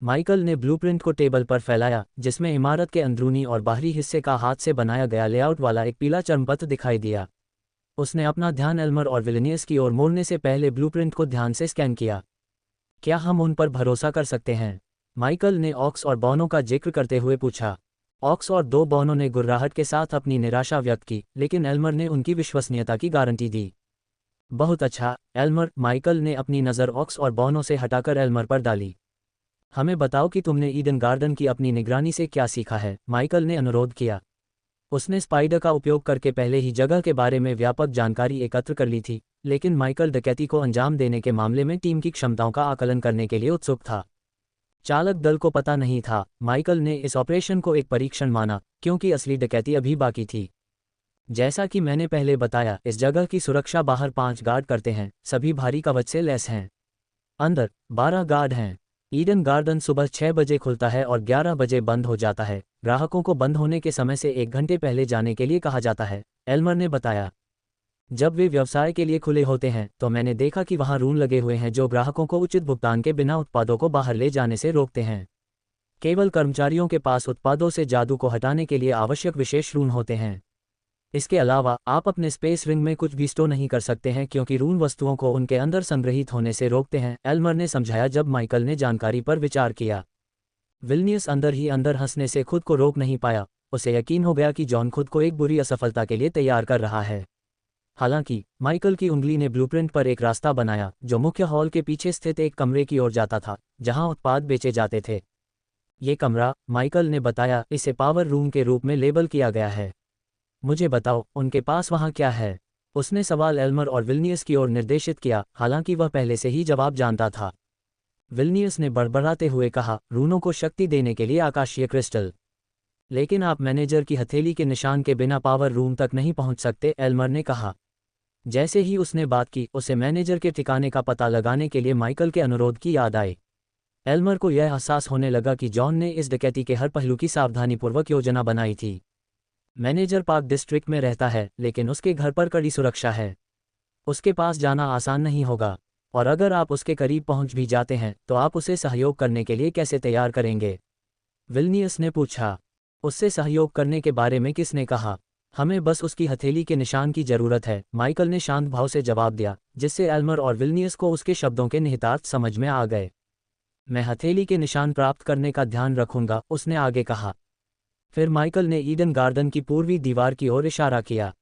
माइकल ने ब्लूप्रिंट को टेबल पर फैलाया, जिसमें इमारत के अंदरूनी और बाहरी हिस्से का हाथ से बनाया गया लेआउट वाला एक पीला चर्मपत्र दिखाई दिया। उसने अपना ध्यान एल्मर और विलिनियस की ओर मोड़ने से पहले ब्लूप्रिंट को ध्यान से स्कैन किया। क्या हम उन पर भरोसा कर सकते हैं? माइकल ने ऑक्स और बॉनो का जिक्र करते हुए पूछा। ऑक्स और दो बॉनो ने गुर्राहट के साथ अपनी निराशा व्यक्त की, लेकिन एल्मर ने उनकी विश्वसनीयता की गारंटी दी। बहुत अच्छा, एल्मर। माइकल ने अपनी नज़र ऑक्स और बॉनो से हटाकर एल्मर पर डाली। हमें बताओ कि तुमने ईडन गार्डन की अपनी निगरानी से क्या सीखा है, माइकल ने अनुरोध किया। उसने स्पाइडर का उपयोग करके पहले ही जगह के बारे में व्यापक जानकारी एकत्र कर ली थी, लेकिन माइकल डकैती को अंजाम देने के मामले में टीम की क्षमताओं का आकलन करने के लिए उत्सुक था। चालक दल को पता नहीं था। माइकल ने इस ऑपरेशन को एक परीक्षण माना, क्योंकि असली डकैती अभी बाकी थी। जैसा कि मैंने पहले बताया, इस जगह की सुरक्षा बाहर 5 गार्ड करते हैं, सभी भारी कवच से लैस हैं। अंदर 12 गार्ड हैं। ईडन गार्डन सुबह 6 बजे खुलता है और 11 बजे बंद हो जाता है। ग्राहकों को बंद होने के समय से 1 घंटे पहले जाने के लिए कहा जाता है, एल्मर ने बताया। जब वे व्यवसाय के लिए खुले होते हैं तो मैंने देखा कि वहां रून लगे हुए हैं जो ग्राहकों को उचित भुगतान के बिना उत्पादों को बाहर ले जाने से रोकते हैं। केवल कर्मचारियों के पास उत्पादों से जादू को हटाने के लिए आवश्यक विशेष रून होते हैं। इसके अलावा आप अपने स्पेस रिंग में कुछ भी स्टोर नहीं कर सकते हैं, क्योंकि रून वस्तुओं को उनके अंदर संग्रहित होने से रोकते हैं, एल्मर ने समझाया जब माइकल ने जानकारी पर विचार किया। विलिनियस अंदर ही अंदर हंसने से खुद को रोक नहीं पाया। उसे यकीन हो गया कि जॉन खुद को एक बुरी असफलता के लिए तैयार कर रहा है। हालांकि माइकल की उंगली ने ब्लूप्रिंट पर एक रास्ता बनाया जो मुख्य हॉल के पीछे स्थित एक कमरे की ओर जाता था, जहां उत्पाद बेचे जाते थे। ये कमरा, माइकल ने बताया, इसे पावर रूम के रूप में लेबल किया गया है। मुझे बताओ, उनके पास वहां क्या है? उसने सवाल एल्मर और विलिनियस की ओर निर्देशित किया, हालांकि वह पहले से ही जवाब जानता था। विलिनियस ने बड़बड़ाते हुए कहा, रूनों को शक्ति देने के लिए आकाशीय क्रिस्टल। लेकिन आप मैनेजर की हथेली के निशान के बिना पावर रूम तक नहीं पहुंच सकते, एल्मर ने कहा। जैसे ही उसने बात की, उसे मैनेजर के ठिकाने का पता लगाने के लिए माइकल के अनुरोध की याद आई। एल्मर को यह एहसास होने लगा कि जॉन ने इस डकैती के हर पहलू की सावधानीपूर्वक योजना बनाई थी। मैनेजर पार्क डिस्ट्रिक्ट में रहता है, लेकिन उसके घर पर कड़ी सुरक्षा है। उसके पास जाना आसान नहीं होगा, और अगर आप उसके करीब पहुंच भी जाते हैं तो आप उसे सहयोग करने के लिए कैसे तैयार करेंगे? विलिनियस ने पूछा। उससे सहयोग करने के बारे में किसने कहा? हमें बस उसकी हथेली के निशान की जरूरत है, माइकल ने शांत भाव से जवाब दिया, जिससे एल्मर और विलिनियस को उसके शब्दों के निहितार्थ समझ में आ गए। मैं हथेली के निशान प्राप्त करने का ध्यान रखूंगा, उसने आगे कहा। फिर माइकल ने ईडन गार्डन की पूर्वी दीवार की ओर इशारा किया।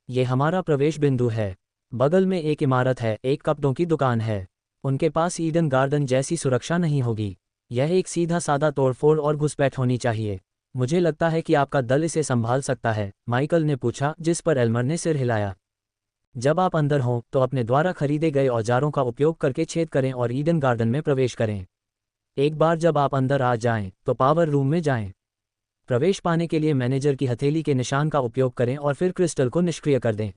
ये हमारा प्रवेश बिंदु है। बगल में एक इमारत है, एक कपड़ों की दुकान है। उनके पास ईडन गार्डन जैसी सुरक्षा नहीं होगी। यह एक सीधा सादा तोड़फोड़ और घुसपैठ होनी चाहिए। मुझे लगता है कि आपका दल इसे संभाल सकता है, माइकल ने पूछा, जिस पर एल्मर ने सिर हिलाया। जब आप अंदर हों तो अपने द्वारा खरीदे गए औजारों का उपयोग करके छेद करें और ईडन गार्डन में प्रवेश करें। एक बार जब आप अंदर आ जाएं तो पावर रूम में जाएं। प्रवेश पाने के लिए मैनेजर की हथेली के निशान का उपयोग करें और फिर क्रिस्टल को निष्क्रिय कर दें।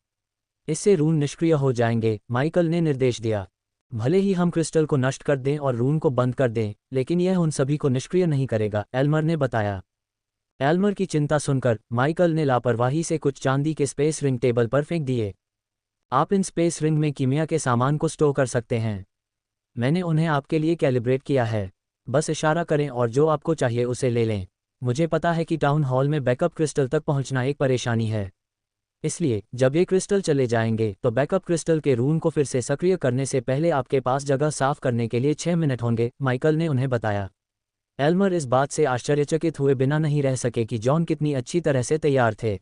इससे रून निष्क्रिय हो जाएंगे, माइकल ने निर्देश दिया। भले ही हम क्रिस्टल को नष्ट कर दें और रून को बंद कर दें, लेकिन यह उन सभी को निष्क्रिय नहीं करेगा, एल्मर ने बताया। एल्मर की चिंता सुनकर माइकल ने लापरवाही से कुछ चांदी के स्पेस रिंग टेबल पर फेंक दिए। आप इन स्पेस रिंग में कीमिया के सामान को स्टोर कर सकते हैं। मैंने उन्हें आपके लिए कैलिब्रेट किया है। बस इशारा करें और जो आपको चाहिए उसे ले लें। मुझे पता है कि टाउन हॉल में बैकअप क्रिस्टल तक पहुंचना एक परेशानी है। इसलिए जब ये क्रिस्टल चले जाएंगे तो बैकअप क्रिस्टल के रून को फिर से सक्रिय करने से पहले आपके पास जगह साफ करने के लिए 6 मिनट होंगे, माइकल ने उन्हें बताया। एल्मर इस बात से आश्चर्यचकित हुए बिना नहीं रह सके कि जॉन कितनी अच्छी तरह से तैयार थे।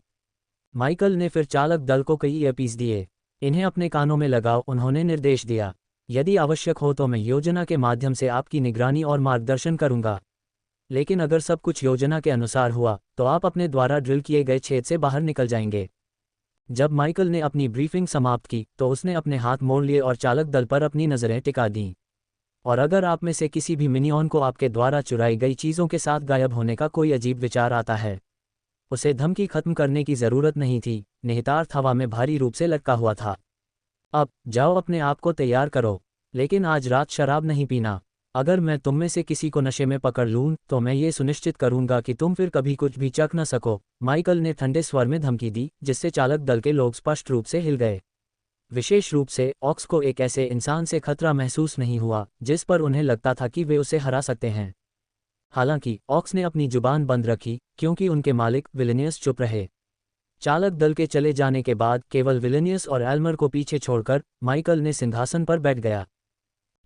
माइकल ने फिर चालक दल को कई ईयरपीस दिए। इन्हें अपने कानों में लगाओ, उन्होंने निर्देश दिया। यदि आवश्यक हो तो मैं योजना के माध्यम से आपकी निगरानी और मार्गदर्शन करूंगा। लेकिन अगर सब कुछ योजना के अनुसार हुआ तो आप अपने द्वारा ड्रिल किए गए छेद से बाहर निकल जाएंगे। जब माइकल ने अपनी ब्रीफिंग समाप्त की तो उसने अपने हाथ मोड़ लिए और चालक दल पर अपनी नज़रें टिका दीं। और अगर आप में से किसी भी मिनियन को आपके द्वारा चुराई गई चीज़ों के साथ गायब होने का कोई अजीब विचार आता है, उसे धमकी खत्म करने की ज़रूरत नहीं थी। निहितार्थ हवा में भारी रूप से लटका हुआ था। अब जाओ, अपने आप को तैयार करो, लेकिन आज रात शराब नहीं पीना। अगर मैं तुम में से किसी को नशे में पकड़ लूं तो मैं ये सुनिश्चित करूंगा कि तुम फिर कभी कुछ भी चख न सको, माइकल ने ठंडे स्वर में धमकी दी, जिससे चालक दल के लोग स्पष्ट रूप से हिल गए। विशेष रूप से ऑक्स को एक ऐसे इंसान से खतरा महसूस नहीं हुआ जिस पर उन्हें लगता था कि वे उसे हरा सकते हैं। हालांकि ऑक्स ने अपनी जुबान बंद रखी क्योंकि उनके मालिक विलेनियस चुप रहे। चालक दल के चले जाने के बाद केवल विलेनियस और एल्मर को पीछे छोड़कर माइकल ने सिंहासन पर बैठ गया।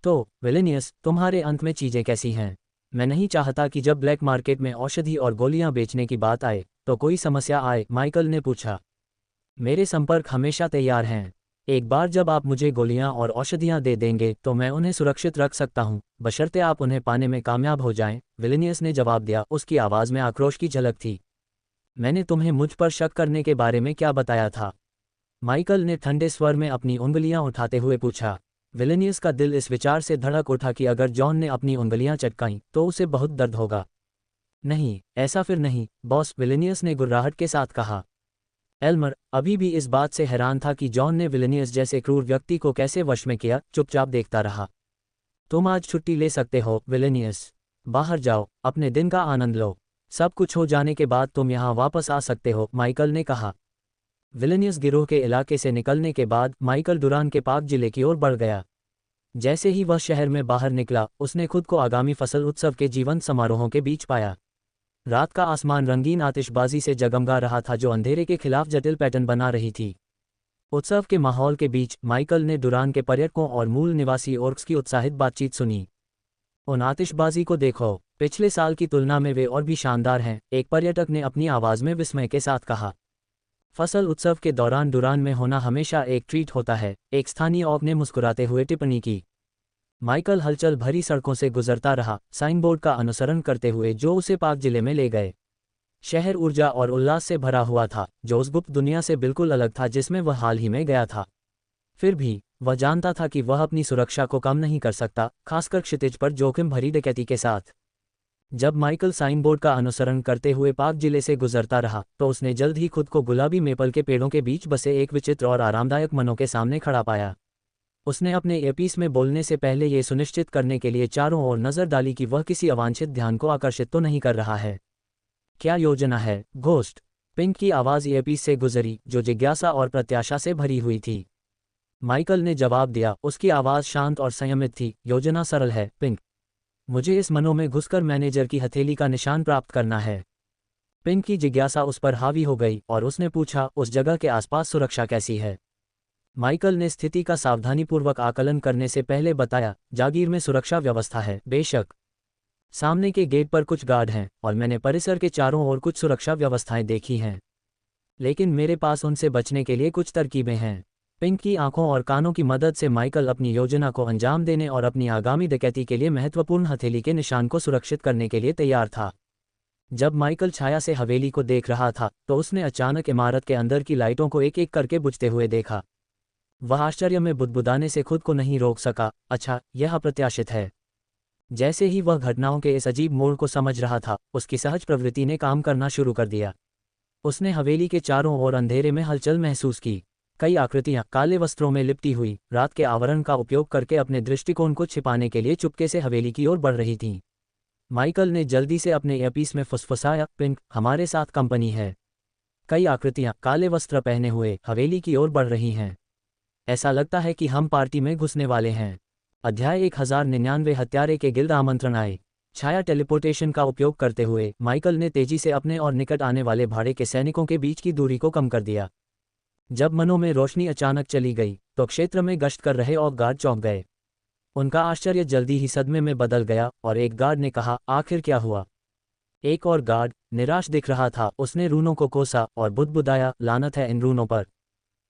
तो विलेनियस, तुम्हारे अंत में चीजें कैसी हैं? मैं नहीं चाहता कि जब ब्लैक मार्केट में औषधि और गोलियां बेचने की बात आए तो कोई समस्या आए, माइकल ने पूछा। मेरे संपर्क हमेशा तैयार हैं। एक बार जब आप मुझे गोलियां और औषधियां दे देंगे तो मैं उन्हें सुरक्षित रख सकता हूं, बशर्ते आप उन्हें पाने में कामयाब हो जाएं, विलेनियस ने जवाब दिया। उसकी आवाज़ में आक्रोश की झलक थी। मैंने तुम्हें मुझ पर शक करने के बारे में क्या बताया था? माइकल ने ठंडे स्वर में अपनी उंगलियां उठाते हुए पूछा। विलेनियस का दिल इस विचार से धड़क उठा कि अगर जॉन ने अपनी उंगलियां चटकाईं तो उसे बहुत दर्द होगा। नहीं, ऐसा फिर नहीं, बॉस, विलेनियस ने गुर्राहट के साथ कहा। एल्मर अभी भी इस बात से हैरान था कि जॉन ने विलेनियस जैसे क्रूर व्यक्ति को कैसे वश में किया, चुपचाप देखता रहा। तुम आज छुट्टी ले सकते हो, विलेनियस। बाहर जाओ, अपने दिन का आनंद लो। सब कुछ हो जाने के बाद तुम यहाँ वापस आ सकते हो, माइकल ने कहा। विलेनियस गिरोह के इलाके से निकलने के बाद माइकल डुरान के पाक जिले की ओर बढ़ गया। जैसे ही वह शहर में बाहर निकला, उसने खुद को आगामी फसल उत्सव के जीवंत समारोहों के बीच पाया। रात का आसमान रंगीन आतिशबाजी से जगमगा रहा था जो अंधेरे के खिलाफ जटिल पैटर्न बना रही थी। उत्सव के माहौल के बीच माइकल ने डुरान के पर्यटकों और मूल निवासी ओर्क्स की उत्साहित बातचीत सुनी। उन आतिशबाजी को देखो, पिछले साल की तुलना में वे और भी शानदार हैं, एक पर्यटक ने अपनी आवाज़ में विस्मय के साथ कहा। फसल उत्सव के दौरान डुरान में होना हमेशा एक ट्रीट होता है, एक स्थानीय ओक ने मुस्कुराते हुए टिप्पणी की। माइकल हलचल भरी सड़कों से गुजरता रहा, साइनबोर्ड का अनुसरण करते हुए जो उसे पाक जिले में ले गए। शहर ऊर्जा और उल्लास से भरा हुआ था, जो उस गुप्त दुनिया से बिल्कुल अलग था जिसमें वह हाल ही में गया था। फिर भी वह जानता था कि वह अपनी सुरक्षा को कम नहीं कर सकता, खासकर क्षितिज पर जोखिम भरी डकैती के साथ। जब माइकल साइनबोर्ड का अनुसरण करते हुए पाक जिले से गुजरता रहा तो उसने जल्द ही खुद को गुलाबी मेपल के पेड़ों के बीच बसे एक विचित्र और आरामदायक मनों के सामने खड़ा पाया। उसने अपने ईयरपीस में बोलने से पहले ये सुनिश्चित करने के लिए चारों ओर नजर डाली कि वह किसी अवांछित ध्यान को आकर्षित तो नहीं कर रहा है। क्या योजना है, घोस्ट? पिंक की आवाज़ ईयरपीस से गुजरी, जो जिज्ञासा और प्रत्याशा से भरी हुई थी। माइकल ने जवाब दिया, उसकी आवाज़ शांत और संयमित थी। योजना सरल है, पिंक। मुझे इस मनों में घुसकर मैनेजर की हथेली का निशान प्राप्त करना है। पिंक की जिज्ञासा उस पर हावी हो गई और उसने पूछा, उस जगह के आसपास सुरक्षा कैसी है? माइकल ने स्थिति का सावधानीपूर्वक आकलन करने से पहले बताया, जागीर में सुरक्षा व्यवस्था है, बेशक। सामने के गेट पर कुछ गार्ड हैं और मैंने परिसर के चारों ओर कुछ सुरक्षा व्यवस्थाएं देखी हैं। लेकिन मेरे पास उनसे बचने के लिए कुछ तरकीबें हैं। पिंक की आंखों और कानों की मदद से माइकल अपनी योजना को अंजाम देने और अपनी आगामी डकैती के लिए महत्वपूर्ण हथेली के निशान को सुरक्षित करने के लिए तैयार था। जब माइकल छाया से हवेली को देख रहा था तो उसने अचानक इमारत के अंदर की लाइटों को एक एक करके बुझते हुए देखा। वह आश्चर्य में बुदबुदाने से खुद को नहीं रोक सका। अच्छा, यह अप्रत्याशित है। जैसे ही वह घटनाओं के इस अजीब मोड़ को समझ रहा था, उसकी सहज प्रवृत्ति ने काम करना शुरू कर दिया। उसने हवेली के चारों ओर अंधेरे में हलचल महसूस की। कई आकृतियां काले वस्त्रों में लिपटी हुई रात के आवरण का उपयोग करके अपने दृष्टिकोण को छिपाने के लिए चुपके से हवेली की ओर बढ़ रही थीं। माइकल ने जल्दी से अपने ईयरपीस में फुसफुसाया, पिंक, हमारे साथ कंपनी है। कई आकृतियां काले वस्त्र पहने हुए हवेली की ओर बढ़ रही हैं। ऐसा लगता है कि हम पार्टी में घुसने वाले हैं। अध्याय 1099 हत्यारे के गिल्ड आमंत्रण आए। छाया टेलीपोर्टेशन का उपयोग करते हुए माइकल ने तेजी से अपने और निकट आने वाले भाड़े के सैनिकों के बीच की दूरी को कम कर दिया। जब मनों में रोशनी अचानक चली गई तो क्षेत्र में गश्त कर रहे और गार्ड चौंक गए। उनका आश्चर्य जल्दी ही सदमे में बदल गया और एक गार्ड ने कहा, आखिर क्या हुआ? एक और गार्ड निराश दिख रहा था। उसने रूनों को कोसा और बुदबुदाया, लानत है इन रूनों पर।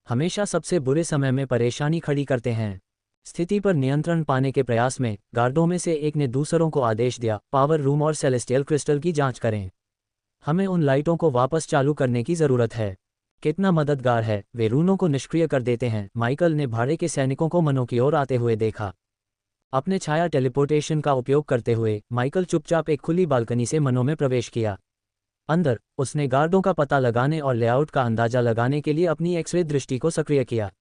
हमेशा सबसे बुरे समय में परेशानी खड़ी करते हैं। स्थिति पर नियंत्रण पाने के प्रयास में गार्डों में से एक ने दूसरों को आदेश दिया, पावर रूम और सेलेस्टियल क्रिस्टल की जांच करें। हमें उन लाइटों को वापस चालू करने की ज़रूरत है। कितना मददगार है, वे रूनों को निष्क्रिय कर देते हैं। माइकल ने भाड़े के सैनिकों को मनों की ओर आते हुए देखा। अपने छाया टेलीपोर्टेशन का उपयोग करते हुए माइकल चुपचाप एक खुली बालकनी से मनों में प्रवेश किया। अंदर उसने गार्डों का पता लगाने और लेआउट का अंदाजा लगाने के लिए अपनी एक्सरे दृष्टि को सक्रिय किया।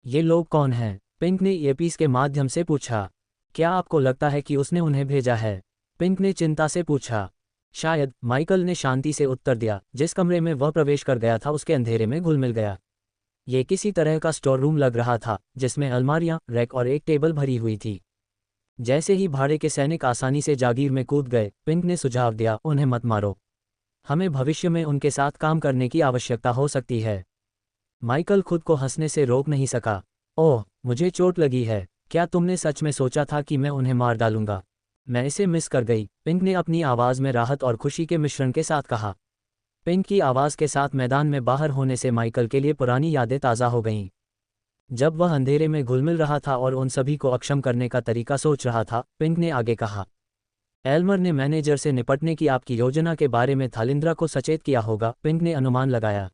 ये लोग कौन हैं? पिंक ने ईयरपीस के माध्यम से पूछा। क्या आपको लगता है कि उसने उन्हें भेजा है? पिंक ने चिंता से पूछा। शायद, माइकल ने शांति से उत्तर दिया। जिस कमरे में वह प्रवेश कर गया था उसके अंधेरे में घुल मिल गया। ये किसी तरह का स्टोर रूम लग रहा था जिसमें अलमारियां, रैक और एक टेबल भरी हुई थी। जैसे ही भाड़े के सैनिक आसानी से जागीर में कूद गए, पिंक ने सुझाव दिया, उन्हें मत मारो। हमें भविष्य में उनके साथ काम करने की आवश्यकता हो सकती है। माइकल खुद को हंसने से रोक नहीं सका। ओह, मुझे चोट लगी है। क्या तुमने सच में सोचा था कि मैं उन्हें मार डालूंगा? मैं इसे मिस कर गई, पिंक ने अपनी आवाज़ में राहत और खुशी के मिश्रण के साथ कहा। पिंक की आवाज़ के साथ मैदान में बाहर होने से माइकल के लिए पुरानी यादें ताज़ा हो गईं। जब वह अंधेरे में घुलमिल रहा था और उन सभी को अक्षम करने का तरीका सोच रहा था, पिंक ने आगे कहा, एल्मर ने मैनेजर से निपटने की आपकी योजना के बारे में थालिंद्रा को सचेत किया होगा, पिंक ने अनुमान लगाया।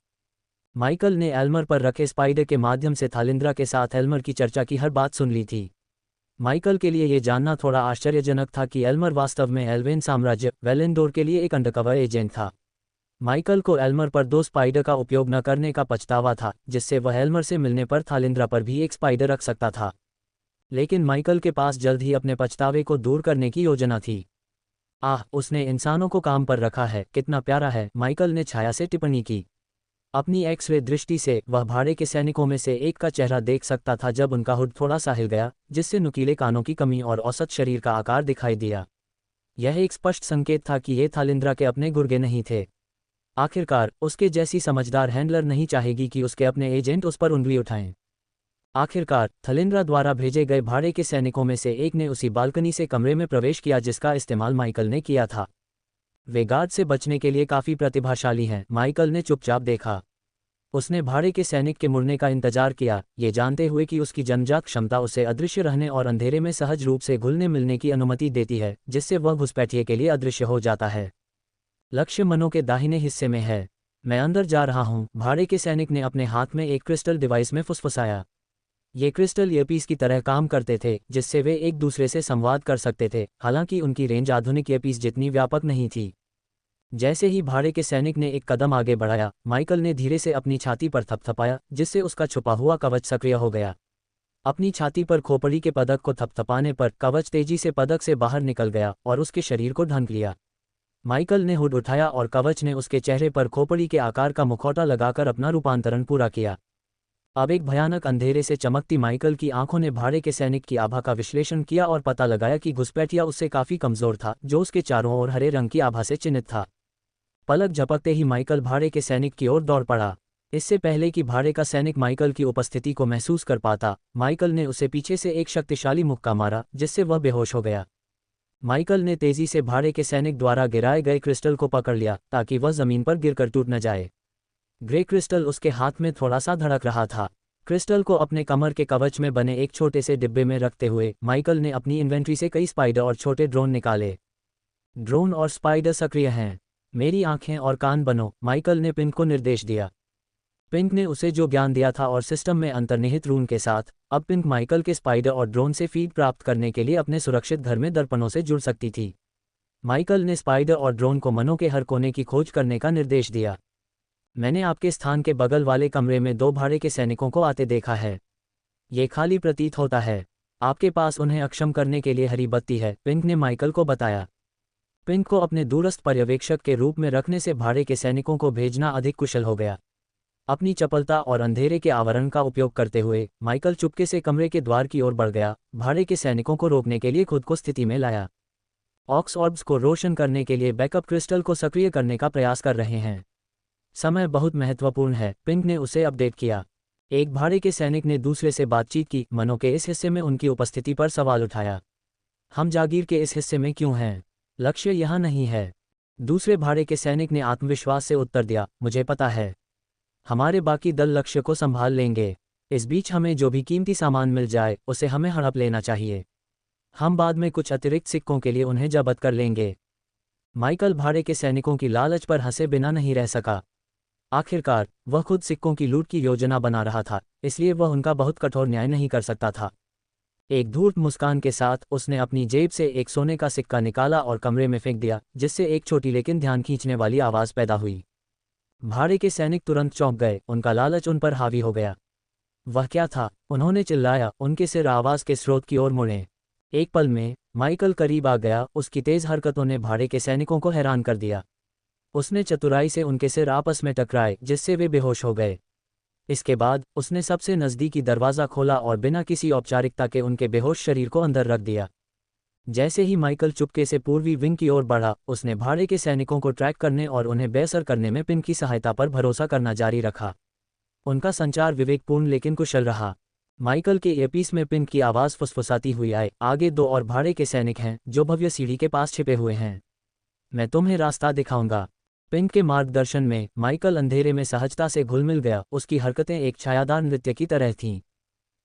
माइकल ने एल्मर पर रखे स्पाइडर के माध्यम से थालिंद्रा के साथ एल्मर की चर्चा की हर बात सुन ली थी। माइकल के लिए यह जानना थोड़ा आश्चर्यजनक था कि एल्मर वास्तव में एल्वेन साम्राज्य वेलेंडोर के लिए एक अंडरकवर एजेंट था। माइकल को एल्मर पर 2 स्पाइडर का उपयोग न करने का पछतावा था, जिससे वह एल्मर से मिलने पर थालिंद्रा पर भी एक स्पाइडर रख सकता था। लेकिन माइकल के पास जल्द ही अपने पछतावे को दूर करने की योजना थी। आह, उसने इंसानों को काम पर रखा है, कितना प्यारा है, माइकल ने छाया से टिप्पणी की। अपनी एक्स-रे दृष्टि से वह भाड़े के सैनिकों में से एक का चेहरा देख सकता था जब उनका हुड थोड़ा सा हिल गया, जिससे नुकीले कानों की कमी और औसत शरीर का आकार दिखाई दिया। यह एक स्पष्ट संकेत था कि ये थालिंद्रा के अपने गुर्गे नहीं थे। आखिरकार, उसके जैसी समझदार हैंडलर नहीं चाहेगी कि उसके अपने एजेंट उस पर उंगली उठाएं। आखिरकार, थालिंद्रा द्वारा भेजे गए भाड़े के सैनिकों में से एक ने उसी बालकनी से कमरे में प्रवेश किया जिसका इस्तेमाल माइकल ने किया था। वे गार्ड से बचने के लिए काफ़ी प्रतिभाशाली हैं, माइकल ने चुपचाप देखा। उसने भाड़े के सैनिक के मुड़ने का इंतजार किया, ये जानते हुए कि उसकी जन्मजात क्षमता उसे अदृश्य रहने और अंधेरे में सहज रूप से घुलने मिलने की अनुमति देती है, जिससे वह घुसपैठिए के लिए अदृश्य हो जाता है। लक्ष्य मनो के दाहिने हिस्से में है। मैं अंदर जा रहा हूँ, भाड़े के सैनिक ने अपने हाथ में एक क्रिस्टल डिवाइस में फुसफुसाया। ये क्रिस्टल ईयरपीस की तरह काम करते थे, जिससे वे एक दूसरे से संवाद कर सकते थे, हालांकि उनकी रेंज आधुनिक ईयरपीस जितनी व्यापक नहीं थी। जैसे ही भाड़े के सैनिक ने एक कदम आगे बढ़ाया, माइकल ने धीरे से अपनी छाती पर थपथपाया, जिससे उसका छुपा हुआ कवच सक्रिय हो गया। अपनी छाती पर खोपड़ी के पदक को थपथपाने पर कवच तेजी से पदक से बाहर निकल गया और उसके शरीर को ढंक लिया। माइकल ने हुड उठाया और कवच ने उसके चेहरे पर खोपड़ी के आकार का मुखौटा लगाकर अपना रूपांतरण पूरा किया। अब एक भयानक अंधेरे से चमकती माइकल की आंखों ने भाड़े के सैनिक की आभा का विश्लेषण किया और पता लगाया कि घुसपैठिया उससे काफ़ी कमज़ोर था, जो उसके चारों ओर हरे रंग की आभा से चिन्हित था। पलक झपकते ही माइकल भाड़े के सैनिक की ओर दौड़ पड़ा। इससे पहले कि भाड़े का सैनिक माइकल की उपस्थिति को महसूस कर पाता, माइकल ने उसे पीछे से एक शक्तिशाली मुक्का मारा, जिससे वह बेहोश हो गया। माइकल ने तेजी से भाड़े के सैनिक द्वारा गिराए गए क्रिस्टल को पकड़ लिया, ताकि वह जमीन पर गिरकर टूट न जाए। ग्रे क्रिस्टल उसके हाथ में थोड़ा सा धड़क रहा था। क्रिस्टल को अपने कमर के कवच में बने एक छोटे से डिब्बे में रखते हुए माइकल ने अपनी इन्वेंट्री से कई स्पाइडर और छोटे ड्रोन निकाले। ड्रोन और स्पाइडर सक्रिय हैं। मेरी आंखें और कान बनो, माइकल ने पिंक को निर्देश दिया। पिंक ने उसे जो ज्ञान दिया था और सिस्टम में अंतर्निहित रून के साथ, अब पिंक माइकल के स्पाइडर और ड्रोन से फीड प्राप्त करने के लिए अपने सुरक्षित घर में दर्पणों से जुड़ सकती थी। माइकल ने स्पाइडर और ड्रोन को मनो के हर कोने की खोज करने का निर्देश दिया। मैंने आपके स्थान के बगल वाले कमरे में 2 भाड़े के सैनिकों को आते देखा है। ये खाली प्रतीत होता है। आपके पास उन्हें अक्षम करने के लिए हरी बत्ती है, पिंक ने माइकल को बताया। पिंक को अपने दूरस्थ पर्यवेक्षक के रूप में रखने से भाड़े के सैनिकों को भेजना अधिक कुशल हो गया। अपनी चपलता और अंधेरे के आवरण का उपयोग करते हुए माइकल चुपके से कमरे के द्वार की ओर बढ़ गया, भाड़े के सैनिकों को रोकने के लिए खुद को स्थिति में लाया। ऑक्स ऑर्ब्स को रोशन करने के लिए बैकअप क्रिस्टल को सक्रिय करने का प्रयास कर रहे हैं। समय बहुत महत्वपूर्ण है, पिंक ने उसे अपडेट किया। एक भाड़े के सैनिक ने दूसरे से बातचीत की, मनो के इस हिस्से में उनकी उपस्थिति पर सवाल उठाया। हम जागीर के इस हिस्से में क्यों हैं? लक्ष्य यहाँ नहीं है। दूसरे भाड़े के सैनिक ने आत्मविश्वास से उत्तर दिया, मुझे पता है। हमारे बाकी दल लक्ष्य को संभाल लेंगे। इस बीच हमें जो भी कीमती सामान मिल जाए, उसे हमें हड़प लेना चाहिए। हम बाद में कुछ अतिरिक्त सिक्कों के लिए उन्हें जब्त कर लेंगे। माइकल भाड़े के सैनिकों की लालच पर हंसे बिना नहीं रह सका। आखिरकार, वह खुद सिक्कों की लूट की योजना बना रहा था, इसलिए वह उनका बहुत कठोर न्याय नहीं कर सकता था। एक धूर्त मुस्कान के साथ उसने अपनी जेब से एक सोने का सिक्का निकाला और कमरे में फेंक दिया, जिससे एक छोटी लेकिन ध्यान खींचने वाली आवाज़ पैदा हुई। भाड़े के सैनिक तुरंत चौंक गए, उनका लालच उन पर हावी हो गया। वह क्या था? उन्होंने चिल्लाया, उनके सिर आवाज़ के स्रोत की ओर मुड़े। एक पल में माइकल करीब आ गया, उसकी तेज़ हरकतों ने भाड़े के सैनिकों को हैरान कर दिया। उसने चतुराई से उनके सिर आपस में टकराए, जिससे वे बेहोश हो गए। इसके बाद उसने सबसे नज़दीकी दरवाज़ा खोला और बिना किसी औपचारिकता के उनके बेहोश शरीर को अंदर रख दिया। जैसे ही माइकल चुपके से पूर्वी विंग की ओर बढ़ा, उसने भाड़े के सैनिकों को ट्रैक करने और उन्हें बेअसर करने में पिन की सहायता पर भरोसा करना जारी रखा। उनका संचार विवेकपूर्ण लेकिन कुशल रहा। माइकल के ईयरपीस में पिन की आवाज़ फुसफुसाती हुई आई, आगे 2 और भाड़े के सैनिक हैं जो भव्य सीढ़ी के पास छिपे हुए हैं। मैं तुम्हें रास्ता दिखाऊंगा। पिन के मार्गदर्शन में माइकल अंधेरे में सहजता से घुल मिल गया। उसकी हरकतें एक छायादार नृत्य की तरह थीं।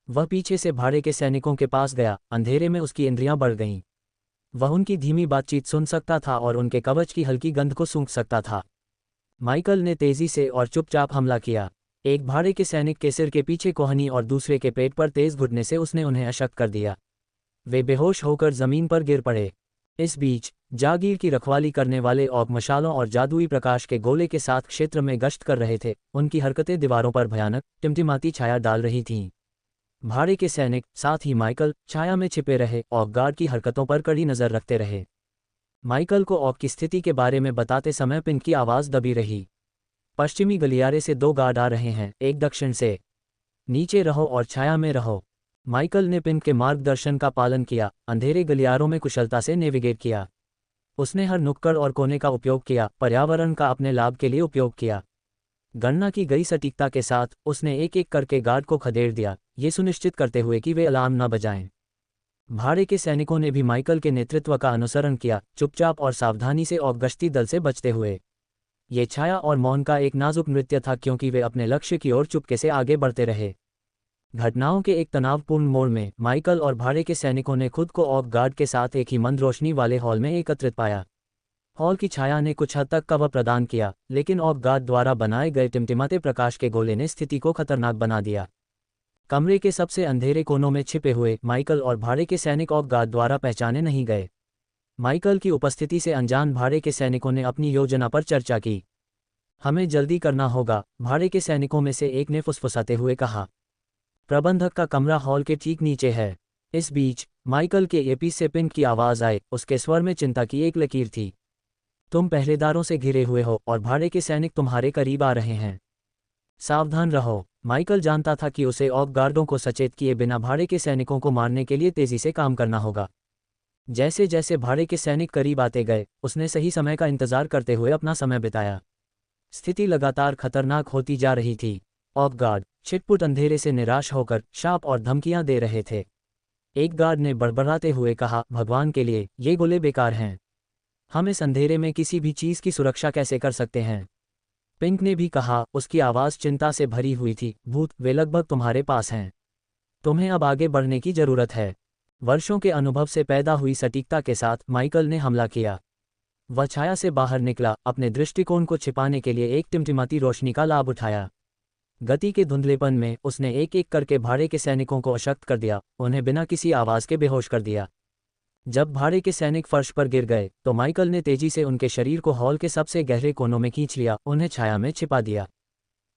वह पीछे से भाड़े के सैनिकों के पास गया। अंधेरे में उसकी इंद्रियां बढ़ गईं। वह उनकी धीमी बातचीत सुन सकता था और उनके कवच की हल्की गंध को सूंघ सकता था। माइकल ने तेजी से और चुपचाप हमला किया। एक भाड़े के सैनिक के सिर के पीछे कोहनी और दूसरे के पेट पर तेज घुटने से उसने उन्हें अशक्त कर दिया। वे बेहोश होकर जमीन पर गिर पड़े। इस बीच जागीर की रखवाली करने वाले ऑग मशालों और जादुई प्रकाश के गोले के साथ क्षेत्र में गश्त कर रहे थे। उनकी हरकतें दीवारों पर भयानक टिमटिमाती छाया डाल रही थीं। भाड़े के सैनिक, साथ ही माइकल, छाया में छिपे रहे, ऑग गार्ड की हरकतों पर कड़ी नज़र रखते रहे। माइकल को ऑग की स्थिति के बारे में बताते समय पिन की आवाज़ दबी रही। पश्चिमी गलियारे से 2 गार्ड आ रहे हैं, एक दक्षिण से। नीचे रहो और छाया में रहो। माइकल ने पिन के मार्गदर्शन का पालन किया, अंधेरे गलियारों में कुशलता से नेविगेट किया। उसने हर नुक्कड़ और कोने का उपयोग किया, पर्यावरण का अपने लाभ के लिए उपयोग किया। गणना की गई सटीकता के साथ उसने एक एक करके गार्ड को खदेड़ दिया, ये सुनिश्चित करते हुए कि वे अलार्म न बजाएं। भाड़े के सैनिकों ने भी माइकल के नेतृत्व का अनुसरण किया, चुपचाप और सावधानी से और गश्ती दल से बचते हुए। ये छाया और मौन का एक नाजुक नृत्य था, क्योंकि वे अपने लक्ष्य की ओर चुपके से आगे बढ़ते रहे। घटनाओं के एक तनावपूर्ण मोड़ में माइकल और भाड़े के सैनिकों ने खुद को ऑग गार्ड के साथ एक ही मंद रोशनी वाले हॉल में एकत्रित पाया। हॉल की छाया ने कुछ हद तक कवर प्रदान किया, लेकिन ऑग गार्ड द्वारा बनाए गए टिमटिमाते प्रकाश के गोले ने स्थिति को खतरनाक बना दिया। कमरे के सबसे अंधेरे कोनों में छिपे हुए माइकल और भाड़े के सैनिक ऑग गार्ड द्वारा पहचाने नहीं गए। माइकल की उपस्थिति से अनजान भाड़े के सैनिकों ने अपनी योजना पर चर्चा की। हमें जल्दी करना होगा, भाड़े के सैनिकों में से एक ने फुसफुसाते हुए कहा। प्रबंधक का कमरा हॉल के ठीक नीचे है। इस बीच माइकल के ईयरपीस से पिन की आवाज़ आए, उसके स्वर में चिंता की एक लकीर थी। तुम पहरेदारों से घिरे हुए हो और भाड़े के सैनिक तुम्हारे करीब आ रहे हैं। सावधान रहो। माइकल जानता था कि उसे ऑग गार्डों को सचेत किए बिना भाड़े के सैनिकों को मारने के लिए तेजी से काम करना होगा। जैसे जैसे भाड़े के सैनिक करीब आते गए, उसने सही समय का इंतजार करते हुए अपना समय बिताया। स्थिति लगातार खतरनाक होती जा रही थी। ऑग गार्ड छिटपुट अंधेरे से निराश होकर शाप और धमकियां दे रहे थे। एक गार्ड ने बड़बड़ाते हुए कहा, भगवान के लिए, ये गोले बेकार हैं। हम इस अंधेरे में किसी भी चीज़ की सुरक्षा कैसे कर सकते हैं? पिंक ने भी कहा, उसकी आवाज़ चिंता से भरी हुई थी। भूत, वे लगभग तुम्हारे पास हैं। तुम्हें अब आगे बढ़ने की ज़रूरत है। वर्षों के अनुभव से पैदा हुई सटीकता के साथ माइकल ने हमला किया। वह छाया से बाहर निकला, अपने दृष्टिकोण को छिपाने के लिए एक टिमटिमाती रोशनी का लाभ उठाया। गति के धुंधलेपन में उसने एक एक करके भाड़े के सैनिकों को अशक्त कर दिया, उन्हें बिना किसी आवाज़ के बेहोश कर दिया। जब भाड़े के सैनिक फर्श पर गिर गए तो माइकल ने तेजी से उनके शरीर को हॉल के सबसे गहरे कोनों में खींच लिया, उन्हें छाया में छिपा दिया।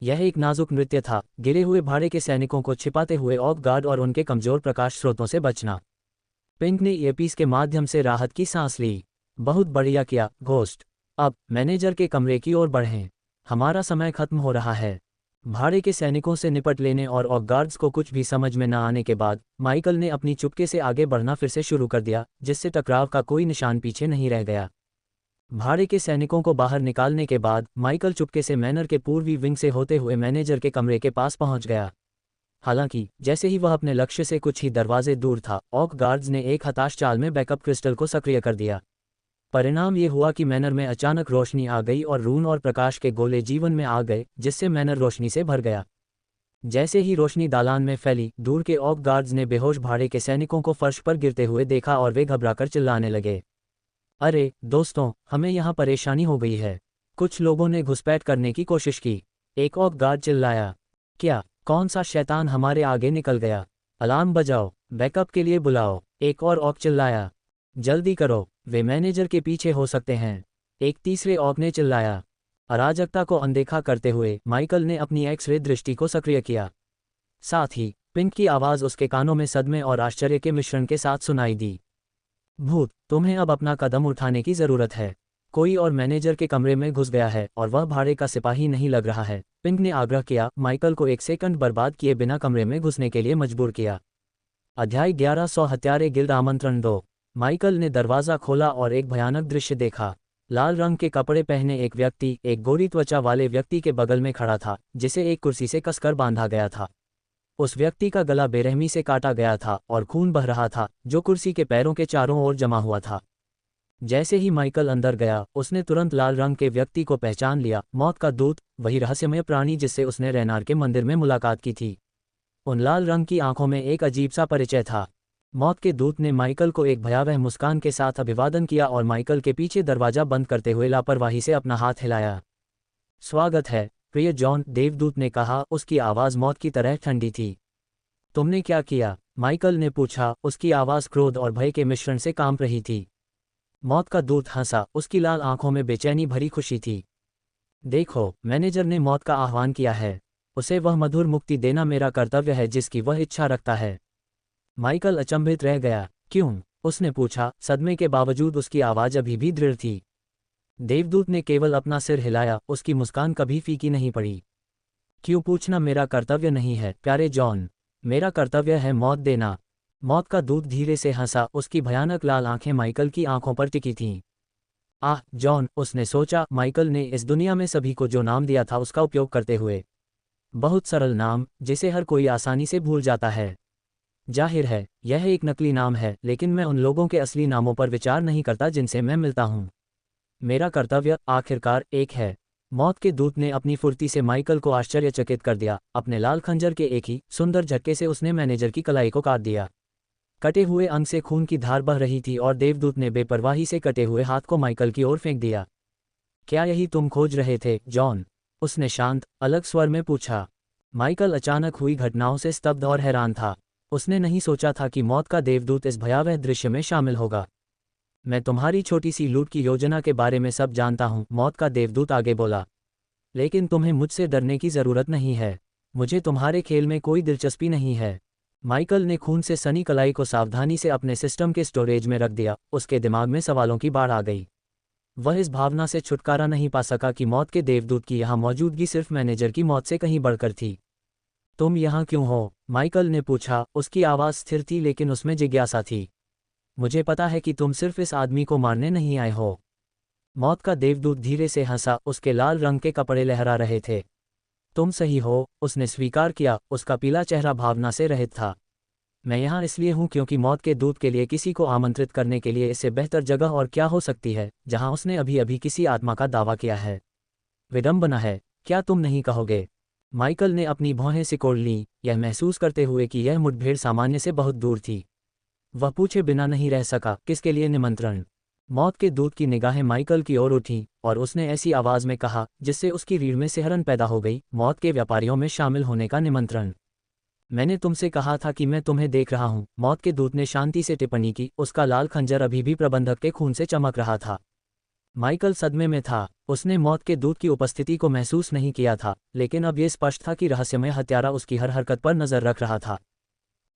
यह एक नाजुक नृत्य था, गिरे हुए भाड़े के सैनिकों को छिपाते हुए ऑग गार्ड और उनके कमजोर प्रकाश स्रोतों से बचना। पिंक ने ईयरपीस के माध्यम से राहत की सांस ली। बहुत बढ़िया किया, घोस्ट। अब मैनेजर के कमरे की ओर बढ़ें। हमारा समय खत्म हो रहा है। भाड़े के सैनिकों से निपट लेने और ऑग गार्ड्स को कुछ भी समझ में न आने के बाद माइकल ने अपनी चुपके से आगे बढ़ना फिर से शुरू कर दिया, जिससे टकराव का कोई निशान पीछे नहीं रह गया। भाड़े के सैनिकों को बाहर निकालने के बाद माइकल चुपके से मैनर के पूर्वी विंग से होते हुए मैनेजर के कमरे के पास पहुंच गया। हालांकि जैसे ही वह अपने लक्ष्य से कुछ ही दरवाजे दूर था, ऑग गार्ड्स ने एक हताश चाल में बैकअप क्रिस्टल को सक्रिय कर दिया। परिणाम ये हुआ कि मैनर में अचानक रोशनी आ गई और रून और प्रकाश के गोले जीवन में आ गए, जिससे मैनर रोशनी से भर गया। जैसे ही रोशनी दालान में फैली, दूर के ऑग गार्ड्स ने बेहोश भाड़े के सैनिकों को फर्श पर गिरते हुए देखा और वे घबराकर चिल्लाने लगे। अरे दोस्तों, हमें यहाँ परेशानी हो गई है। कुछ लोगों ने घुसपैठ करने की कोशिश की। एक ऑग गार्ड चिल्लाया। क्या? कौन सा शैतान हमारे आगे निकल गया? अलार्म बजाओ, बैकअप के लिए बुलाओ। एक और ऑग चिल्लाया। जल्दी करो, वे मैनेजर के पीछे हो सकते हैं। एक तीसरे ऑग ने चिल्लाया। अराजकता को अनदेखा करते हुए माइकल ने अपनी एक्स-रे दृष्टि को सक्रिय किया। साथ ही पिंक की आवाज़ उसके कानों में सदमे और आश्चर्य के मिश्रण के साथ सुनाई दी। भूत, तुम्हें अब अपना कदम उठाने की ज़रूरत है। कोई और मैनेजर के कमरे में घुस गया है और वह भाड़े का सिपाही नहीं लग रहा है। पिंक ने आग्रह किया, माइकल को एक सेकंड बर्बाद किए बिना कमरे में घुसने के लिए मजबूर किया। अध्याय 1100 हत्यारे गिल्ड आमंत्रण 2। माइकल ने दरवाज़ा खोला और एक भयानक दृश्य देखा। लाल रंग के कपड़े पहने एक व्यक्ति एक गोरी त्वचा वाले व्यक्ति के बगल में खड़ा था, जिसे एक कुर्सी से कसकर बांधा गया था। उस व्यक्ति का गला बेरहमी से काटा गया था और खून बह रहा था, जो कुर्सी के पैरों के चारों ओर जमा हुआ था। जैसे ही माइकल अंदर गया, उसने तुरंत लाल रंग के व्यक्ति को पहचान लिया। मौत का दूत, वही रहस्यमय प्राणी जिससे उसने रेनार के मंदिर में मुलाकात की थी। उन लाल रंग की आंखों में एक अजीब सा परिचय था। मौत के दूत ने माइकल को एक भयावह मुस्कान के साथ अभिवादन किया और माइकल के पीछे दरवाजा बंद करते हुए लापरवाही से अपना हाथ हिलाया। स्वागत है, प्रिय जॉन, देवदूत ने कहा, उसकी आवाज़ मौत की तरह ठंडी थी। तुमने क्या किया? माइकल ने पूछा, उसकी आवाज़ क्रोध और भय के मिश्रण से कांप रही थी। मौत का दूत हंसा, उसकी लाल आंखों में बेचैनी भरी खुशी थी। देखो, मैनेजर ने मौत का आह्वान किया है। उसे वह मधुर मुक्ति देना मेरा कर्तव्य है जिसकी वह इच्छा रखता है। माइकल अचंभित रह गया। क्यों? उसने पूछा, सदमे के बावजूद उसकी आवाज़ अभी भी दृढ़ थी। देवदूत ने केवल अपना सिर हिलाया, उसकी मुस्कान कभी फीकी नहीं पड़ी। क्यों पूछना मेरा कर्तव्य नहीं है, प्यारे जॉन। मेरा कर्तव्य है मौत देना। मौत का दूत धीरे से हंसा, उसकी भयानक लाल आंखें माइकल की आंखों पर टिकी थीं। आह जॉन, उसने सोचा, माइकल ने इस दुनिया में सभी को जो नाम दिया था उसका उपयोग करते हुए। बहुत सरल नाम, जिसे हर कोई आसानी से भूल जाता है। जाहिर है, यह एक नकली नाम है, लेकिन मैं उन लोगों के असली नामों पर विचार नहीं करता जिनसे मैं मिलता हूँ। मेरा कर्तव्य आखिरकार एक है। मौत के दूत ने अपनी फुर्ती से माइकल को आश्चर्यचकित कर दिया। अपने लाल खंजर के एक ही सुंदर झटके से उसने मैनेजर की कलाई को काट दिया। कटे हुए अंग से खून की धार बह रही थी और देवदूत ने बेपरवाही से कटे हुए हाथ को माइकल की ओर फेंक दिया। क्या यही तुम खोज रहे थे, जॉन? उसने शांत, अलग स्वर में पूछा। माइकल अचानक हुई घटनाओं से स्तब्ध और हैरान था। उसने नहीं सोचा था कि मौत का देवदूत इस भयावह दृश्य में शामिल होगा। मैं तुम्हारी छोटी सी लूट की योजना के बारे में सब जानता हूँ, मौत का देवदूत आगे बोला। लेकिन तुम्हें मुझसे डरने की ज़रूरत नहीं है। मुझे तुम्हारे खेल में कोई दिलचस्पी नहीं है। माइकल ने खून से सनी कलाई को सावधानी से अपने सिस्टम के स्टोरेज में रख दिया। उसके दिमाग में सवालों की बाढ़ आ गई। वह इस भावना से छुटकारा नहीं पा सका कि मौत के देवदूत की यहाँ मौजूदगी सिर्फ मैनेजर की मौत से कहीं बढ़कर थी। तुम यहाँ क्यों हो? माइकल ने पूछा। उसकी आवाज़ स्थिर थी लेकिन उसमें जिज्ञासा थी। मुझे पता है कि तुम सिर्फ इस आदमी को मारने नहीं आए हो। मौत का देवदूत धीरे से हंसा, उसके लाल रंग के कपड़े लहरा रहे थे। तुम सही हो, उसने स्वीकार किया, उसका पीला चेहरा भावना से रहित था। मैं यहाँ इसलिए हूँ क्योंकि मौत के दूत के लिए किसी को आमंत्रित करने के लिए इससे बेहतर जगह और क्या हो सकती है, जहाँ उसने अभी अभी किसी आत्मा का दावा किया है। विडंबना है, क्या तुम नहीं कहोगे? माइकल ने अपनी भौहें सिकोड़ लीं, यह महसूस करते हुए कि यह मुठभेड़ सामान्य से बहुत दूर थी। वह पूछे बिना नहीं रह सका, किसके लिए निमंत्रण? मौत के दूत की निगाहें माइकल की ओर उठीं और उसने ऐसी आवाज़ में कहा जिससे उसकी रीढ़ में सिहरन पैदा हो गई, मौत के व्यापारियों में शामिल होने का निमंत्रण। मैंने तुमसे कहा था कि मैं तुम्हें देख रहा हूँ, मौत के दूत ने शांति से टिप्पणी की। उसका लाल खंजर अभी भी प्रबंधक के खून से चमक रहा था। माइकल सदमे में था। उसने मौत के दूत की उपस्थिति को महसूस नहीं किया था, लेकिन अब यह स्पष्ट था कि रहस्यमय हत्यारा उसकी हर हरकत पर नजर रख रहा था।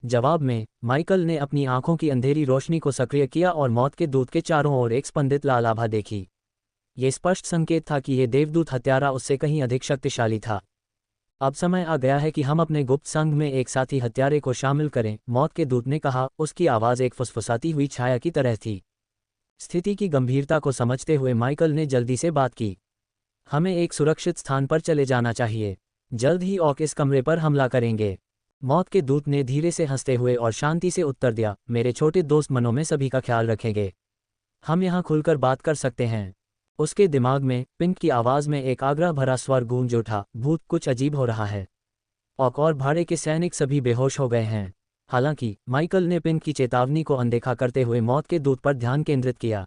जवाब में, माइकल ने अपनी आंखों की अंधेरी रोशनी को सक्रिय किया और मौत के दूत के चारों ओर एक स्पंदित लाल आभा देखी। ये स्पष्ट संकेत था कि यह देवदूत हत्यारा उससे कहीं अधिक शक्तिशाली था। अब समय आ गया है कि हम अपने गुप्त संघ में एक साथी हत्यारे को शामिल करें, मौत के दूत ने कहा। उसकी आवाज़ एक फुसफुसाती हुई छाया की तरह थी। स्थिति की गंभीरता को समझते हुए माइकल ने जल्दी से बात की। हमें एक सुरक्षित स्थान पर चले जाना चाहिए। जल्द ही ऑक इस कमरे पर हमला करेंगे। मौत के दूत ने धीरे से हंसते हुए और शांति से उत्तर दिया, मेरे छोटे दोस्त मनों में सभी का ख्याल रखेंगे। हम यहाँ खुलकर बात कर सकते हैं। उसके दिमाग में पिंक की आवाज़ में एक आग्रह भरा स्वर गूंज उठा, भूत, कुछ अजीब हो रहा है। ऑक और भाड़े के सैनिक सभी बेहोश हो गए हैं। हालांकि माइकल ने पिंक की चेतावनी को अनदेखा करते हुए मौत के दूत पर ध्यान केंद्रित किया।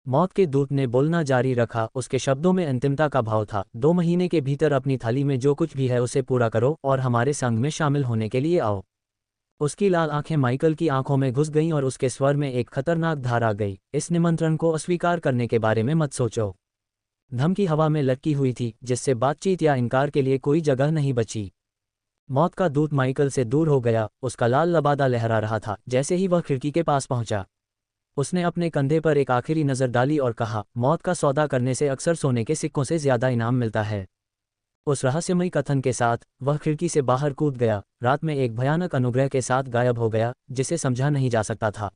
मौत के दूत ने बोलना जारी रखा, उसके शब्दों में अंतिमता का भाव था। 2 महीने के भीतर अपनी थाली में जो कुछ भी है उसे पूरा करो और हमारे संघ में शामिल होने के लिए आओ। उसकी लाल आंखें माइकल की आंखों में घुस गईं और उसके स्वर में एक खतरनाक धार आ गई, इस निमंत्रण को अस्वीकार करने के बारे में मत सोचो। धमकी हवा में लटकी हुई थी, जिससे बातचीत या इनकार के लिए कोई जगह नहीं बची। मौत का दूत माइकल से दूर हो गया, उसका लाल लबादा लहरा रहा था। जैसे ही वह खिड़की के पास पहुंचा, उसने अपने कंधे पर एक आखिरी नज़र डाली और कहा, मौत का सौदा करने से अक्सर सोने के सिक्कों से ज़्यादा इनाम मिलता है। उस रहस्यमयी कथन के साथ वह खिड़की से बाहर कूद गया, रात में एक भयानक अनुग्रह के साथ गायब हो गया, जिसे समझा नहीं जा सकता था।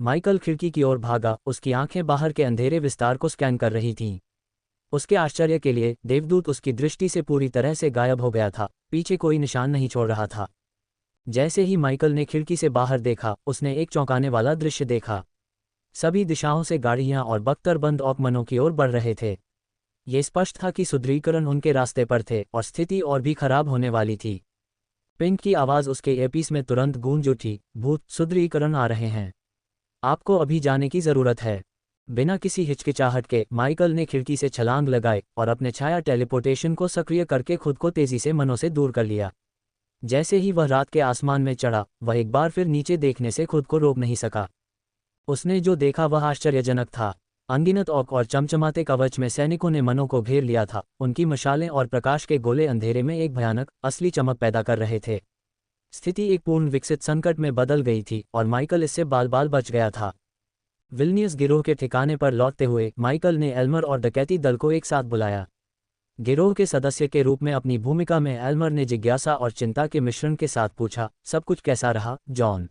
माइकल खिड़की की ओर भागा, उसकी आंखें बाहर के अंधेरे विस्तार को स्कैन कर रही थीं। उसके आश्चर्य के लिए देवदूत उसकी दृष्टि से पूरी तरह से गायब हो गया था, पीछे कोई निशान नहीं छोड़ रहा था। जैसे ही माइकल ने खिड़की से बाहर देखा, उसने एक चौंकाने वाला दृश्य देखा। सभी दिशाओं से गाड़ियां और बख्तरबंद ऑकमनों की ओर बढ़ रहे थे। ये स्पष्ट था कि सुदृढ़ीकरण उनके रास्ते पर थे और स्थिति और भी खराब होने वाली थी। पिंक की आवाज़ उसके ईयरपीस में तुरंत गूंज उठी, भूत सुदृढ़ीकरण आ रहे हैं, आपको अभी जाने की ज़रूरत है। बिना किसी हिचकिचाहट के माइकल ने खिड़की से छलांग लगाई और अपने छाया टेलीपोर्टेशन को सक्रिय करके खुद को तेजी से मनों से दूर कर लिया। जैसे ही वह रात के आसमान में चढ़ा, वह एक बार फिर नीचे देखने से खुद को रोक नहीं सका। उसने जो देखा वह आश्चर्यजनक था। अनगिनत ऑक और चमचमाते कवच में सैनिकों ने मनों को घेर लिया था। उनकी मशालें और प्रकाश के गोले अंधेरे में एक भयानक असली चमक पैदा कर रहे थे। स्थिति एक पूर्ण विकसित संकट में बदल गई थी और माइकल इससे बाल बाल बच गया था। विल्नियस गिरोह के ठिकाने पर लौटते हुए माइकल ने एल्मर और डकैती दल को एक साथ बुलाया। गिरोह के सदस्य के रूप में अपनी भूमिका में एल्मर ने जिज्ञासा और चिंता के मिश्रण के साथ पूछा, सब कुछ कैसा रहा, जॉन?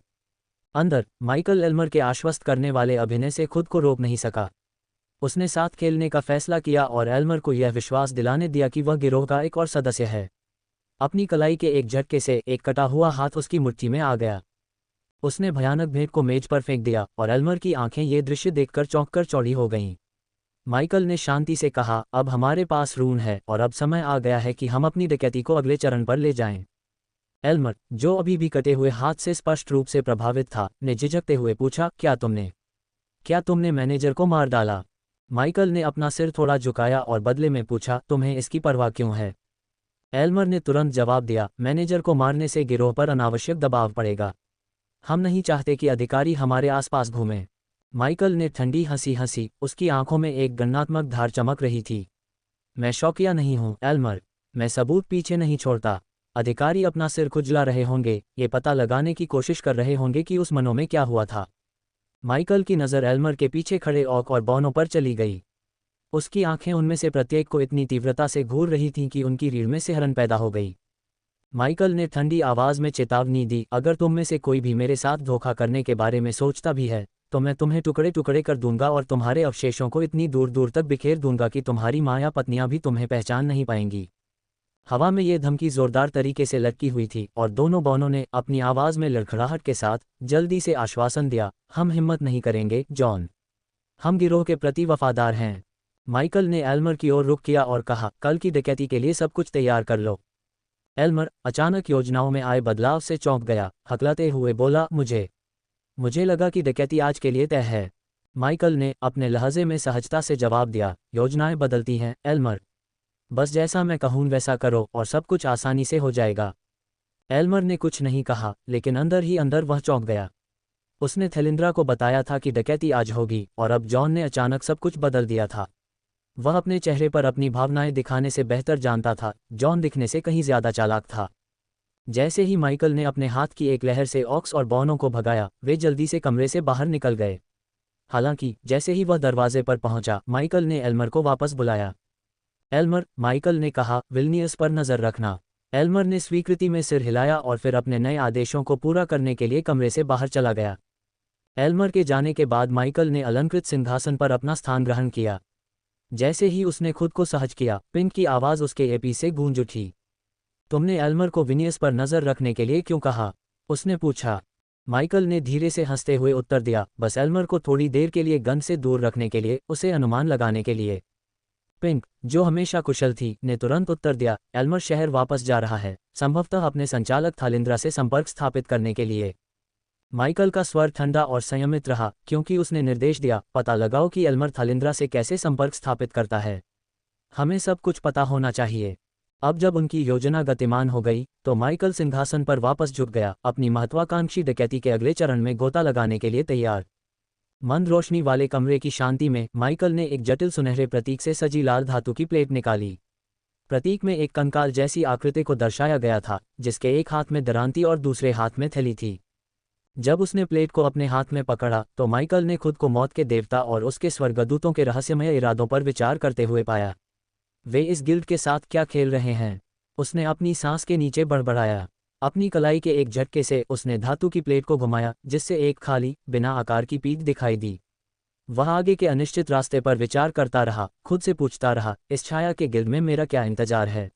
अंदर माइकल एल्मर के आश्वस्त करने वाले अभिनय से खुद को रोक नहीं सका। उसने साथ खेलने का फैसला किया और एल्मर को यह विश्वास दिलाने दिया कि वह गिरोह का एक और सदस्य है। अपनी कलाई के एक झटके से एक कटा हुआ हाथ उसकी मुट्ठी में आ गया। उसने भयानक भेंट को मेज पर फेंक दिया और एल्मर की आंखें ये दृश्य देखकर चौंककर चौड़ी हो गईं। माइकल ने शांति से कहा, अब हमारे पास रून है और अब समय आ गया है कि हम अपनी डकैती को अगले चरण पर ले जाएं। एल्मर, जो अभी भी कटे हुए हाथ से स्पष्ट रूप से प्रभावित था, ने झिझकते हुए पूछा, क्या तुमने मैनेजर को मार डाला? माइकल ने अपना सिर थोड़ा झुकाया और बदले में पूछा, तुम्हें इसकी परवाह क्यों है? एल्मर ने तुरंत जवाब दिया, मैनेजर को मारने से गिरोह पर अनावश्यक दबाव पड़ेगा। हम नहीं चाहते कि अधिकारी हमारे आसपास घूमें। माइकल ने ठंडी हंसी हंसी, उसकी आंखों में एक गणनात्मक धार चमक रही थी। मैं शौकिया नहीं हूं एल्मर, मैं सबूत पीछे नहीं छोड़ता। अधिकारी अपना सिर खुजला रहे होंगे, ये पता लगाने की कोशिश कर रहे होंगे कि उस मनों में क्या हुआ था। माइकल की नज़र एल्मर के पीछे खड़े ऑक और बॉनो पर चली गई। उसकी आंखें उनमें से प्रत्येक को इतनी तीव्रता से घूर रही थीं कि उनकी रीढ़ में सिहरन पैदा हो गई। माइकल ने ठंडी आवाज़ में चेतावनी दी, अगर तुम में से कोई भी मेरे साथ धोखा करने के बारे में सोचता भी है, तो मैं तुम्हें टुकड़े टुकड़े कर दूंगा और तुम्हारे अवशेषों को इतनी दूर दूर तक बिखेर दूंगा कि तुम्हारी माँ या पत्नियां भी तुम्हें पहचान नहीं पाएंगी। हवा में ये धमकी जोरदार तरीके से लटकी हुई थी और दोनों बॉनों ने अपनी आवाज़ में लड़खड़ाहट के साथ जल्दी से आश्वासन दिया, हम हिम्मत नहीं करेंगे जॉन, हम गिरोह के प्रति वफादार हैं। माइकल ने एल्मर की ओर रुख किया और कहा, कल की डकैती के लिए सब कुछ तैयार कर लो। एल्मर अचानक योजनाओं में आए बदलाव से चौंक गया, हकलाते हुए बोला, मुझे लगा कि डकैती आज के लिए तय है। माइकल ने अपने लहजे में सहजता से जवाब दिया, योजनाएं बदलती हैं एल्मर, बस जैसा मैं कहूँ वैसा करो और सब कुछ आसानी से हो जाएगा। एल्मर ने कुछ नहीं कहा, लेकिन अंदर ही अंदर वह चौंक गया। उसने थेलिंद्रा को बताया था कि डकैती आज होगी और अब जॉन ने अचानक सब कुछ बदल दिया था। वह अपने चेहरे पर अपनी भावनाएं दिखाने से बेहतर जानता था, जॉन दिखने से कहीं ज्यादा चालाक था। जैसे ही माइकल ने अपने हाथ की एक लहर से ऑक्स और बॉनों को भगाया, वे जल्दी से कमरे से बाहर निकल गए। हालांकि जैसे ही वह दरवाजे पर पहुंचा, माइकल ने एल्मर को वापस बुलाया। एल्मर, माइकल ने कहा, विल्नियस पर नजर रखना। एल्मर ने स्वीकृति में सिर हिलाया और फिर अपने नए आदेशों को पूरा करने के लिए कमरे से बाहर चला गया। एल्मर के जाने के बाद माइकल ने अलंकृत सिंहासन पर अपना स्थान ग्रहण किया। जैसे ही उसने खुद को सहज किया, पिंक की आवाज़ उसके एपी से गूंज उठी। तुमने एल्मर को विनियस पर नजर रखने के लिए क्यों कहा? उसने पूछा। माइकल ने धीरे से हंसते हुए उत्तर दिया, बस एल्मर को थोड़ी देर के लिए गन से दूर रखने के लिए, उसे अनुमान लगाने के लिए। पिंक, जो हमेशा कुशल थी, ने तुरंत उत्तर दिया, एल्मर शहर वापस जा रहा है, संभवतः अपने संचालक थालिंद्रा से संपर्क स्थापित करने के लिए। माइकल का स्वर ठंडा और संयमित रहा, क्योंकि उसने निर्देश दिया, पता लगाओ कि एल्मर थालिंद्रा से कैसे संपर्क स्थापित करता है। हमें सब कुछ पता होना चाहिए। अब जब उनकी योजना गतिमान हो गई, तो माइकल सिंहासन पर वापस झुक गया, अपनी महत्वाकांक्षी डकैती के अगले चरण में गोता लगाने के लिए तैयार। मंद रोशनी वाले कमरे की शांति में माइकल ने एक जटिल सुनहरे प्रतीक से सजी लाल धातु की प्लेट निकाली। प्रतीक में एक कंकाल जैसी आकृति को दर्शाया गया था, जिसके एक हाथ में दरांती और दूसरे हाथ में थैली थी। जब उसने प्लेट को अपने हाथ में पकड़ा, तो माइकल ने खुद को मौत के देवता और उसके स्वर्गदूतों के रहस्यमय इरादों पर विचार करते हुए पाया। वे इस गिल्ड के साथ क्या खेल रहे हैं? उसने अपनी सांस के नीचे बड़बड़ाया। अपनी कलाई के एक झटके से उसने धातु की प्लेट को घुमाया, जिससे एक खाली, बिना आकार की पीठ दिखाई दी। वह आगे के अनिश्चित रास्ते पर विचार करता रहा, खुद से पूछता रहा, इस छाया के गिल्ड में मेरा क्या इंतजार है।